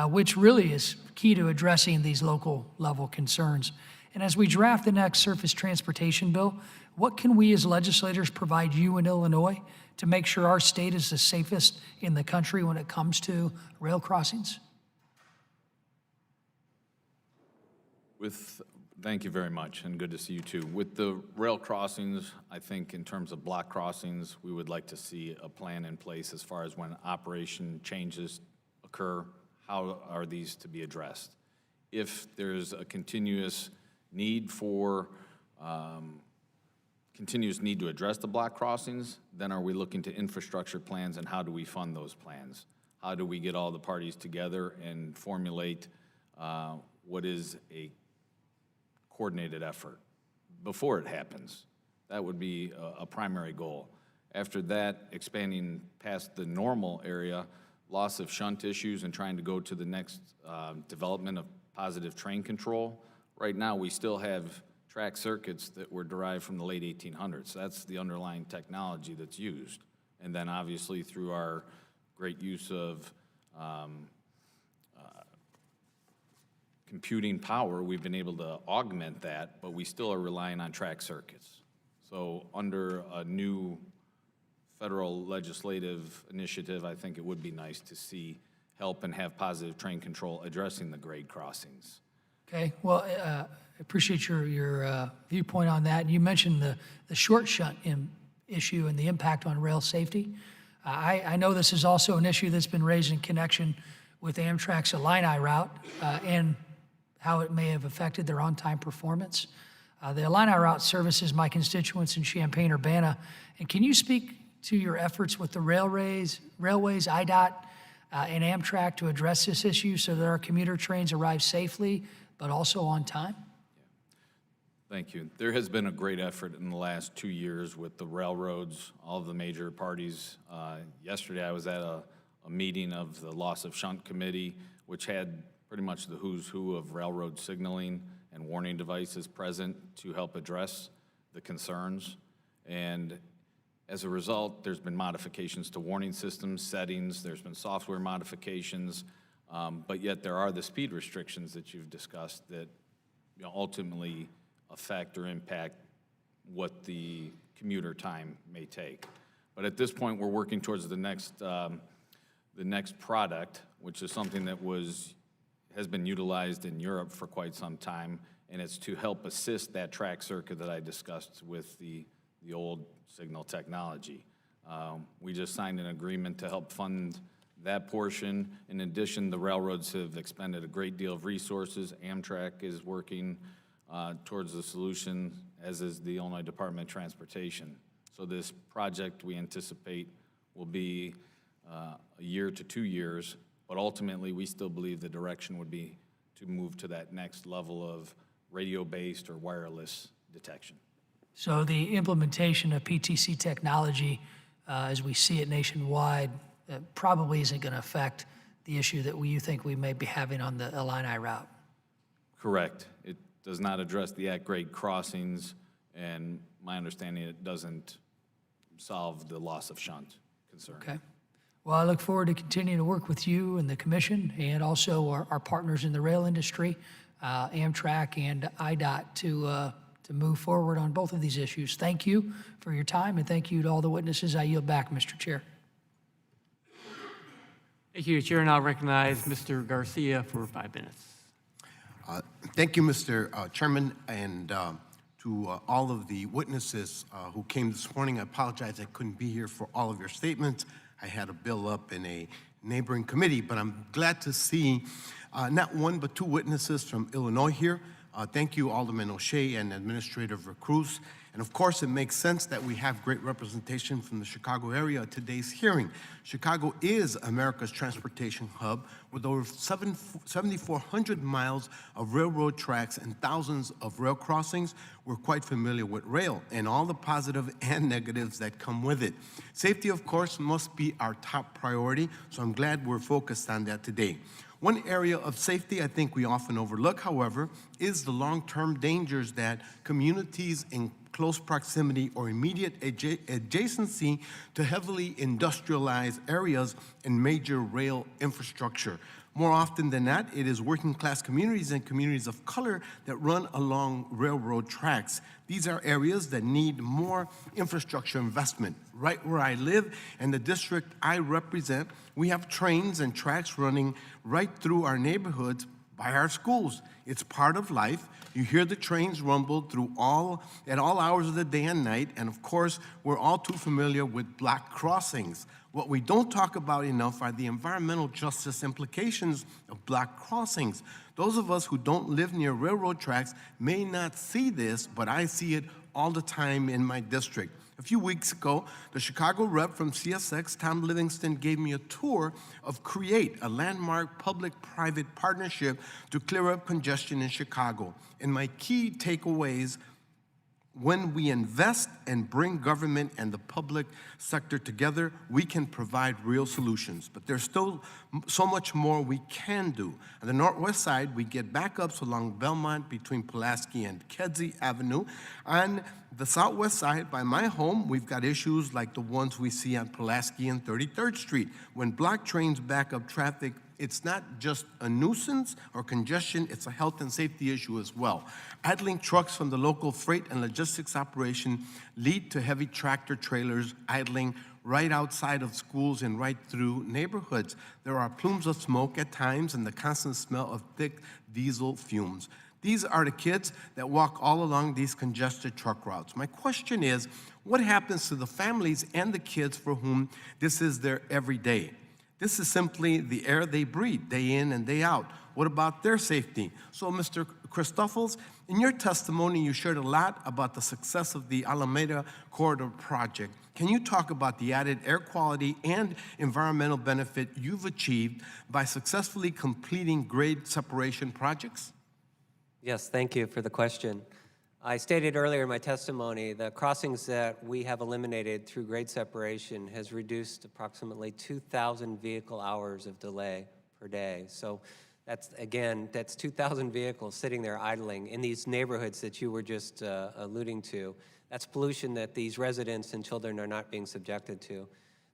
which really is key to addressing these local level concerns. And as we draft the next surface transportation bill, what can we as legislators provide you in Illinois to make sure our state is the safest in the country when it comes to rail crossings? Thank you very much, and good to see you too. With the rail crossings, I think in terms of block crossings, we would like to see a plan in place as far as when operation changes occur, how are these to be addressed? If there's a continuous need to address the block crossings, then are we looking to infrastructure plans, and how do we fund those plans? How do we get all the parties together and formulate what is a coordinated effort before it happens? That would be a primary goal. After that, expanding past the normal area, loss of shunt issues and trying to go to the next development of positive train control. Right now, we still have track circuits that were derived from the late 1800s. That's the underlying technology that's used. And then obviously through our great use of computing power, we've been able to augment that, but we still are relying on track circuits. So under a new federal legislative initiative, I think it would be nice to see help and have positive train control addressing the grade crossings. Okay, well, I appreciate your viewpoint on that. You mentioned the short shunt issue and the impact on rail safety. I know this is also an issue that's been raised in connection with Amtrak's Illini route and how it may have affected their on-time performance. The Illini route services my constituents in Champaign-Urbana, and can you speak to your efforts with the railways, IDOT, and Amtrak to address this issue so that our commuter trains arrive safely but also on time? Thank you. There has been a great effort in the last 2 years with the railroads, all of the major parties. Yesterday I was at a meeting of the Loss of Shunt Committee, which had pretty much the who's who of railroad signaling and warning devices present to help address the concerns. And as a result, there's been modifications to warning systems, settings, there's been software modifications, but yet there are the speed restrictions that you've discussed that ultimately affect or impact what the commuter time may take. But at this point, we're working towards the next product, which is something that has been utilized in Europe for quite some time, and it's to help assist that track circuit that I discussed with the old signal technology. We just signed an agreement to help fund that portion. In addition, the railroads have expended a great deal of resources. Amtrak is working towards the solution, as is the Illinois Department of Transportation. So this project, we anticipate, will be a year to 2 years, but ultimately, we still believe the direction would be to move to that next level of radio-based or wireless detection. So the implementation of PTC technology, as we see it nationwide, probably isn't going to affect the issue that you think we may be having on the Illini route. Correct. It does not address the at-grade crossings, and my understanding, it doesn't solve the loss of shunt concern. Okay. Well, I look forward to continuing to work with you and the commission and also our partners in the rail industry, Amtrak and IDOT, to move forward on both of these issues. Thank you for your time, and thank you to all the witnesses. I yield back, Mr. Chair. Thank you, Chair, and I'll recognize Mr. Garcia for 5 minutes. Thank you, Mr. Chairman, and to all of the witnesses who came this morning. I apologize I couldn't be here for all of your statements. I had a bill up in a neighboring committee, but I'm glad to see not one but 2 witnesses from Illinois here. Thank you, Alderman O'Shea and Administrator Vercruz. And of course, it makes sense that we have great representation from the Chicago area at today's hearing. Chicago is America's transportation hub with over 7,400 miles of railroad tracks and thousands of rail crossings. We're quite familiar with rail and all the positive and negatives that come with it. Safety, of course, must be our top priority, so I'm glad we're focused on that today. One area of safety I think we often overlook, however, is the long-term dangers that communities in close proximity or immediate adjacency to heavily industrialized areas and major rail infrastructure. More often than not, it is working-class communities and communities of color that run along railroad tracks. These are areas that need more infrastructure investment. Right where I live and the district I represent, we have trains and tracks running right through our neighborhoods by our schools. It's part of life. You hear the trains rumble at all hours of the day and night, and of course, we're all too familiar with block crossings. What we don't talk about enough are the environmental justice implications of block crossings. Those of us who don't live near railroad tracks may not see this, but I see it all the time in my district. A few weeks ago, the Chicago rep from CSX, Tom Livingston, gave me a tour of CREATE, a landmark public-private partnership to clear up congestion in Chicago. And my key takeaways: when we invest and bring government and the public sector together, we can provide real solutions. But there's still so much more we can do. On the northwest side, we get backups along Belmont between Pulaski and Kedzie Avenue. On the southwest side, by my home, we've got issues like the ones we see on Pulaski and 33rd Street. When block trains back up traffic, it's not just a nuisance or congestion, it's a health and safety issue as well. Idling trucks from the local freight and logistics operation lead to heavy tractor trailers idling right outside of schools and right through neighborhoods. There are plumes of smoke at times and the constant smell of thick diesel fumes. These are the kids that walk all along these congested truck routes. My question is, what happens to the families and the kids for whom this is their everyday? This is simply the air they breathe, day in and day out. What about their safety? So, Mr. Christoffels, in your testimony, you shared a lot about the success of the Alameda Corridor project. Can you talk about the added air quality and environmental benefit you've achieved by successfully completing grade separation projects? Yes, thank you for the question. I stated earlier in my testimony the crossings that we have eliminated through grade separation has reduced approximately 2,000 vehicle hours of delay per day. So that's 2,000 vehicles sitting there idling in these neighborhoods that you were just alluding to. That's pollution that these residents and children are not being subjected to.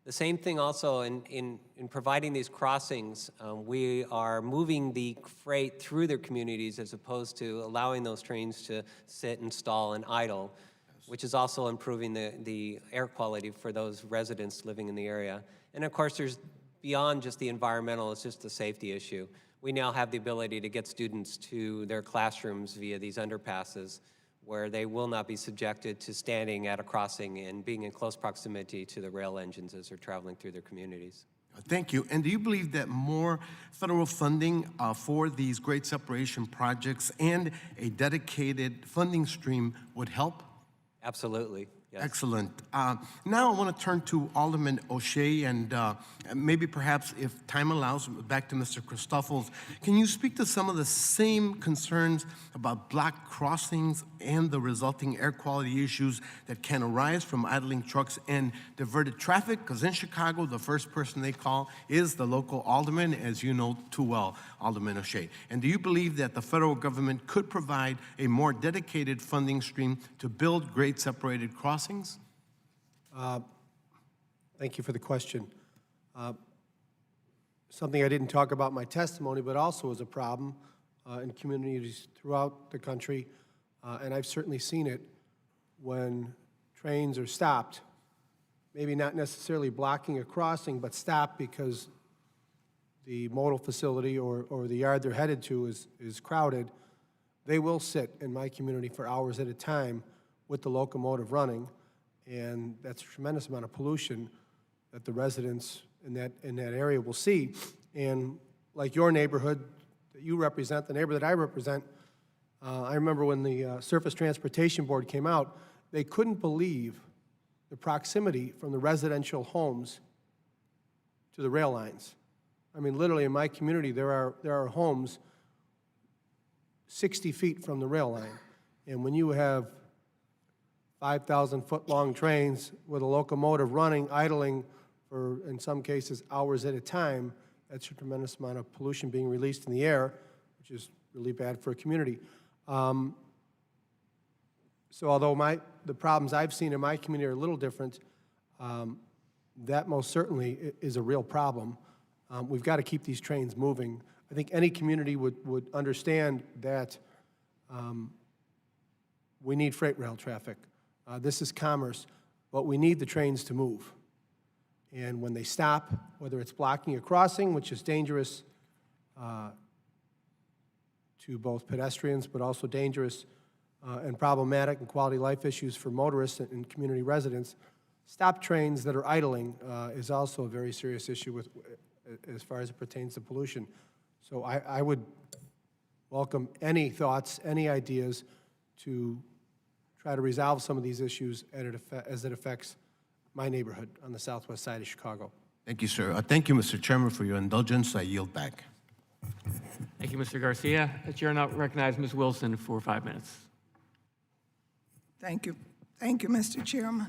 The same thing also in providing these crossings, we are moving the freight through their communities as opposed to allowing those trains to sit and stall and idle, which is also improving the air quality for those residents living in the area. And of course, there's beyond just the environmental, it's just a safety issue. We now have the ability to get students to their classrooms via these underpasses, where they will not be subjected to standing at a crossing and being in close proximity to the rail engines as they're traveling through their communities. Thank you. And do you believe that more federal funding for these grade separation projects and a dedicated funding stream would help? Absolutely, yes. Excellent. Now I want to turn to Alderman O'Shea, and maybe perhaps if time allows, back to Mr. Christoffels. Can you speak to some of the same concerns about blocked crossings and the resulting air quality issues that can arise from idling trucks and diverted traffic? Because in Chicago, the first person they call is the local alderman, as you know too well, Alderman O'Shea. And do you believe that the federal government could provide a more dedicated funding stream to build grade separated crossings? Thank you for the question. Something I didn't talk about in my testimony, but also is a problem in communities throughout the country, and I've certainly seen it when trains are stopped, maybe not necessarily blocking a crossing, but stopped because the modal facility or the yard they're headed to is crowded. They will sit in my community for hours at a time with the locomotive running, and that's a tremendous amount of pollution that the residents in that area will see. And like your neighborhood that you represent, the neighborhood that I represent, I remember when the Surface Transportation Board came out, they couldn't believe the proximity from the residential homes to the rail lines. I mean, literally in my community, there are homes 60 feet from the rail line. And when you have 5,000-foot-long trains with a locomotive running, idling for, in some cases, hours at a time, that's a tremendous amount of pollution being released in the air, which is really bad for a community. So although the problems I've seen in my community are a little different, that most certainly is a real problem. We've got to keep these trains moving. I think any community would understand that we need freight rail traffic. This is commerce, but we need the trains to move. And when they stop, whether it's blocking a crossing, which is dangerous to both pedestrians, but also dangerous and problematic and quality of life issues for motorists and community residents, stop trains that are idling is also a very serious issue as far as it pertains to pollution. So I would welcome any thoughts, any ideas to try to resolve some of these issues as it affects my neighborhood on the southwest side of Chicago. Thank you, sir. Thank you, Mr. Chairman, for your indulgence. I yield back. Thank you, Mr. Garcia. The chair now recognizes Ms. Wilson for 5 minutes. Thank you. Thank you, Mr. Chairman.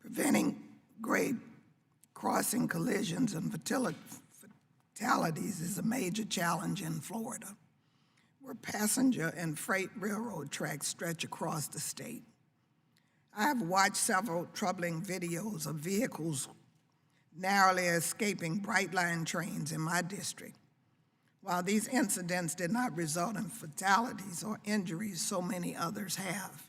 Preventing grade crossing collisions and fatalities is a major challenge in Florida, where passenger and freight railroad tracks stretch across the state. I have watched several troubling videos of vehicles narrowly escaping Brightline trains in my district. While these incidents did not result in fatalities or injuries, so many others have.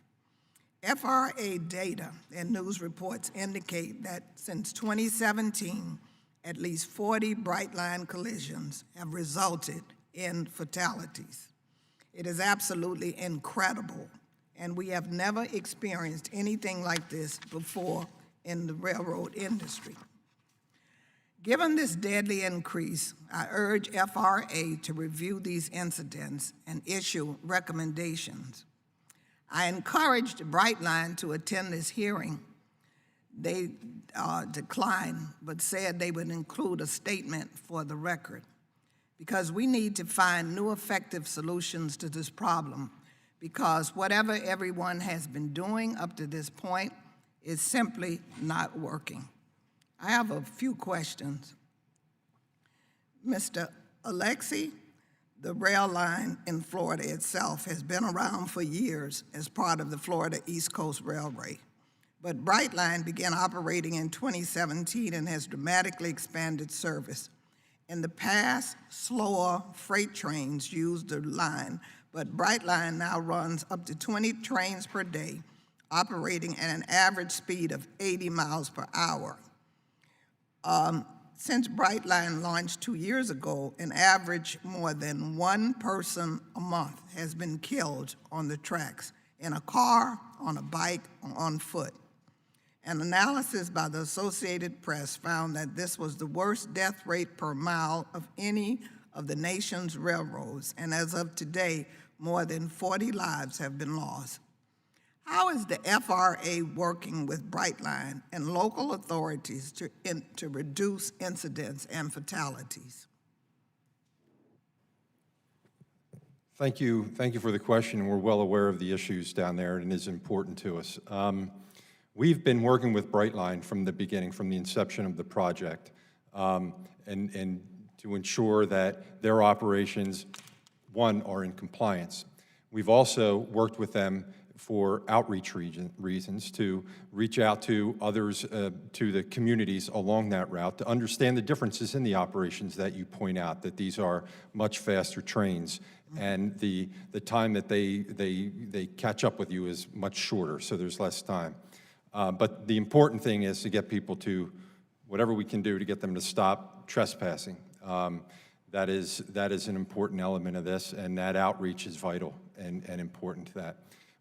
FRA data and news reports indicate that since 2017, at least 40 Brightline collisions have resulted in fatalities. It is absolutely incredible, and we have never experienced anything like this before in the railroad industry. Given this deadly increase, I urge FRA to review these incidents and issue recommendations. I encouraged Brightline to attend this hearing. They declined, but said they would include a statement for the record, because we need to find new effective solutions to this problem, because whatever everyone has been doing up to this point is simply not working. I have a few questions. Mr. Alexi, the rail line in Florida itself has been around for years as part of the Florida East Coast Railway. But Brightline began operating in 2017 and has dramatically expanded service. In the past, slower freight trains used the line, but Brightline now runs up to 20 trains per day, operating at an average speed of 80 miles per hour. Since Brightline launched 2 years ago, an average more than one person a month has been killed on the tracks, in a car, on a bike, or on foot. An analysis by the Associated Press found that this was the worst death rate per mile of any of the nation's railroads, and as of today, more than 40 lives have been lost. How is the FRA working with Brightline and local authorities to reduce incidents and fatalities? Thank you for the question. We're well aware of the issues down there, and it is important to us. We've been working with Brightline from the beginning, from the inception of the project, and to ensure that their operations, one, are in compliance. We've also worked with them for outreach reasons to reach out to others, to the communities along that route, to understand the differences in the operations that you point out, that these are much faster trains, and the time that they catch up with you is much shorter, so there's less time. But the important thing is to get people to, whatever we can do to get them to stop trespassing. That is an important element of this, and that outreach is vital and important to that.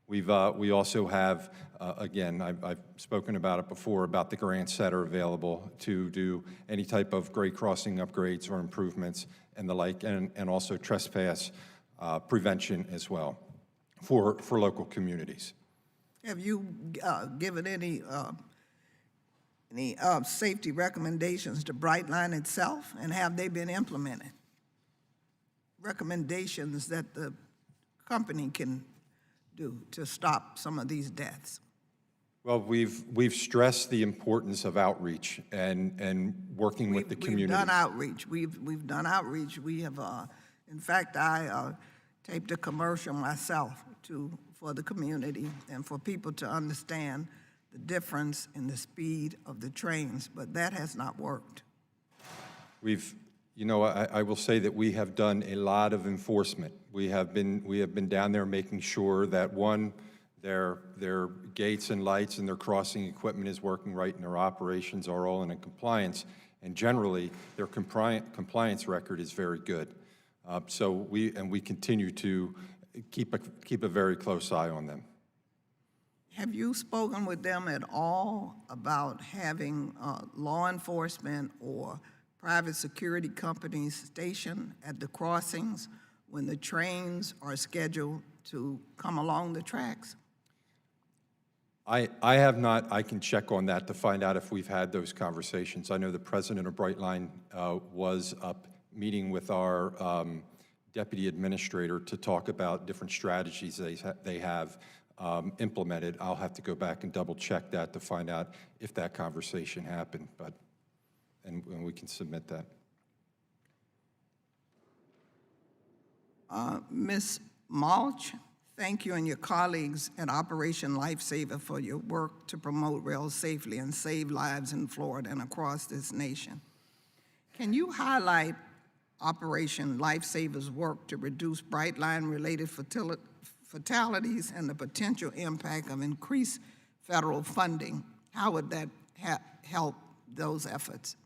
We also have, again, I've spoken about it before, about the grants that are available to do any type of grade crossing upgrades or improvements and the like, and also trespass prevention as well for local communities. Have you given any safety recommendations to Brightline itself, and have they been implemented? Recommendations that the company can do to stop some of these deaths? Well, we've stressed the importance of outreach and working with the community. We've done outreach. We've done outreach. We have, in fact, I taped a commercial myself for the community and for people to understand the difference in the speed of the trains, but that has not worked. I will say that we have done a lot of enforcement. We have been down there making sure that, one, their gates and lights and their crossing equipment is working right, and their operations are all in compliance, and generally their compliance record is very good. So we continue to keep a very close eye on them. Have you spoken with them at all about having law enforcement or private security companies stationed at the crossings when the trains are scheduled to come along the tracks? I have not. I can check on that to find out if we've had those conversations. I know the president of Brightline was up meeting with our deputy administrator to talk about different strategies they have implemented. I'll have to go back and double check that to find out if that conversation happened, and we can submit that. Ms. Mulch, thank you and your colleagues at Operation Lifesaver for your work to promote rail safely and save lives in Florida and across this nation. Can you highlight Operation Lifesaver's work to reduce Brightline-related fatalities and the potential impact of increased federal funding? How would that help those efforts?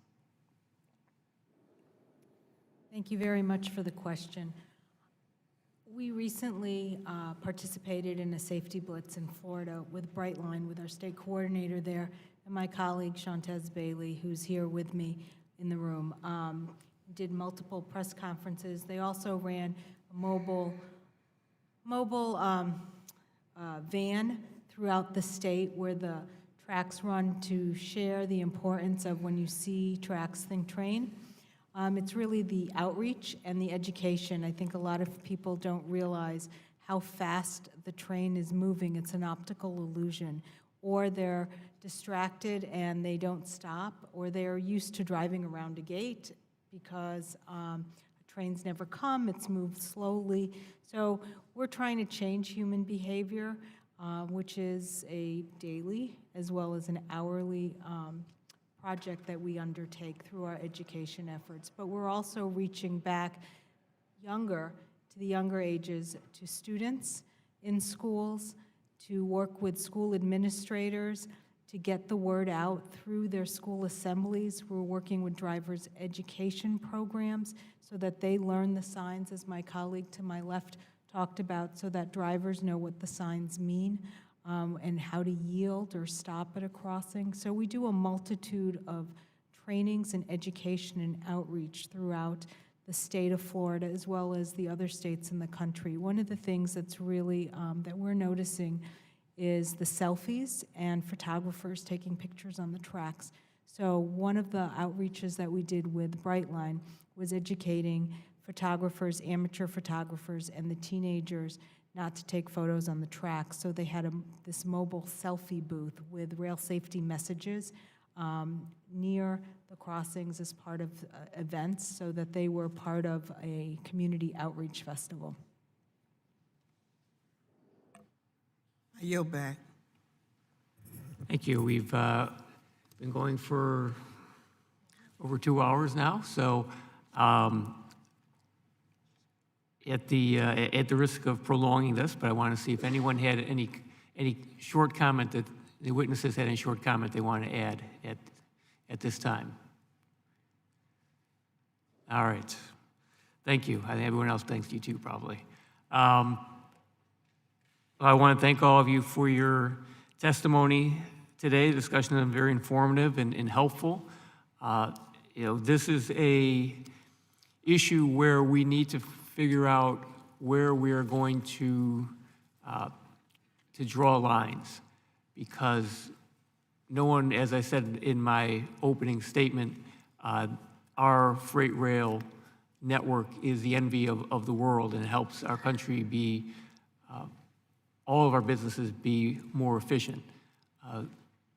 Thank you very much for the question. We recently participated in a safety blitz in Florida with Brightline, with our state coordinator there, and my colleague Shantez Bailey, who's here with me in the room. Did multiple press conferences. They also ran a mobile van throughout the state where the tracks run to share the importance of when you see tracks, think train. It's really the outreach and the education. I think a lot of people don't realize how fast the train is moving. It's an optical illusion. Or they're distracted and they don't stop, or they're used to driving around a gate because trains never come, it's moved slowly. So we're trying to change human behavior, which is a daily as well as an hourly project that we undertake through our education efforts. But we're also reaching back to the younger ages, to students in schools, to work with school administrators, to get the word out through their school assemblies. We're working with drivers' education programs so that they learn the signs, as my colleague to my left talked about, so that drivers know what the signs mean. and how to yield or stop at a crossing. So we do a multitude of trainings and education and outreach throughout the state of Florida, as well as the other states in the country. One of the things that's really, that we're noticing is the selfies and photographers taking pictures on the tracks. So one of the outreaches that we did with Brightline was educating photographers, amateur photographers, and the teenagers not to take photos on the tracks. So they had this mobile selfie booth with rail safety messages near the crossings as part of events, so that they were part of a community outreach festival. I yield back. Thank you. We've been going for over 2 hours now, so at the risk of prolonging this, but I want to see if anyone had any short comment, that the witnesses had any short comment they want to add at this time. All right. Thank you. I think everyone else thanks you too, probably. I want to thank all of you for your testimony today. The discussion has been very informative and helpful. This is a issue where we need to figure out where we are going to draw lines, because no one, as I said in my opening statement, our freight rail network is the envy of the world, and it helps our country be, all of our businesses be more efficient.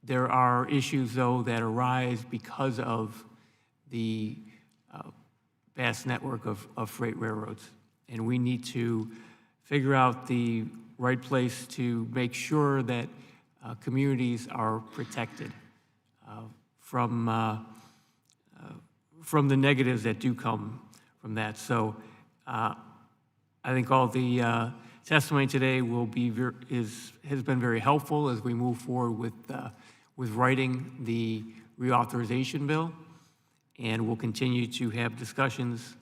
There are issues, though, that arise because of the vast network of freight railroads, and we need to figure out the right place to make sure that communities are protected from the negatives that do come from that. So I think all the testimony today will be has been very helpful as we move forward with writing the reauthorization bill, and we'll continue to have discussions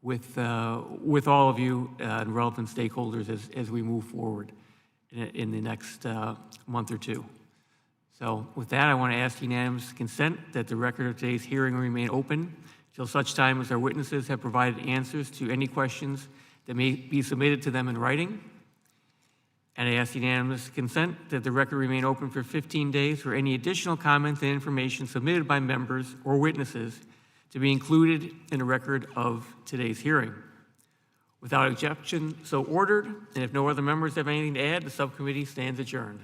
with all of you and relevant stakeholders as we move forward in the next month or two. So with that, I want to ask unanimous consent that the record of today's hearing remain open till such time as our witnesses have provided answers to any questions that may be submitted to them in writing. And I ask unanimous consent that the record remain open for 15 days for any additional comments and information submitted by members or witnesses to be included in the record of today's hearing. Without objection, so ordered, and if no other members have anything to add, the subcommittee stands adjourned.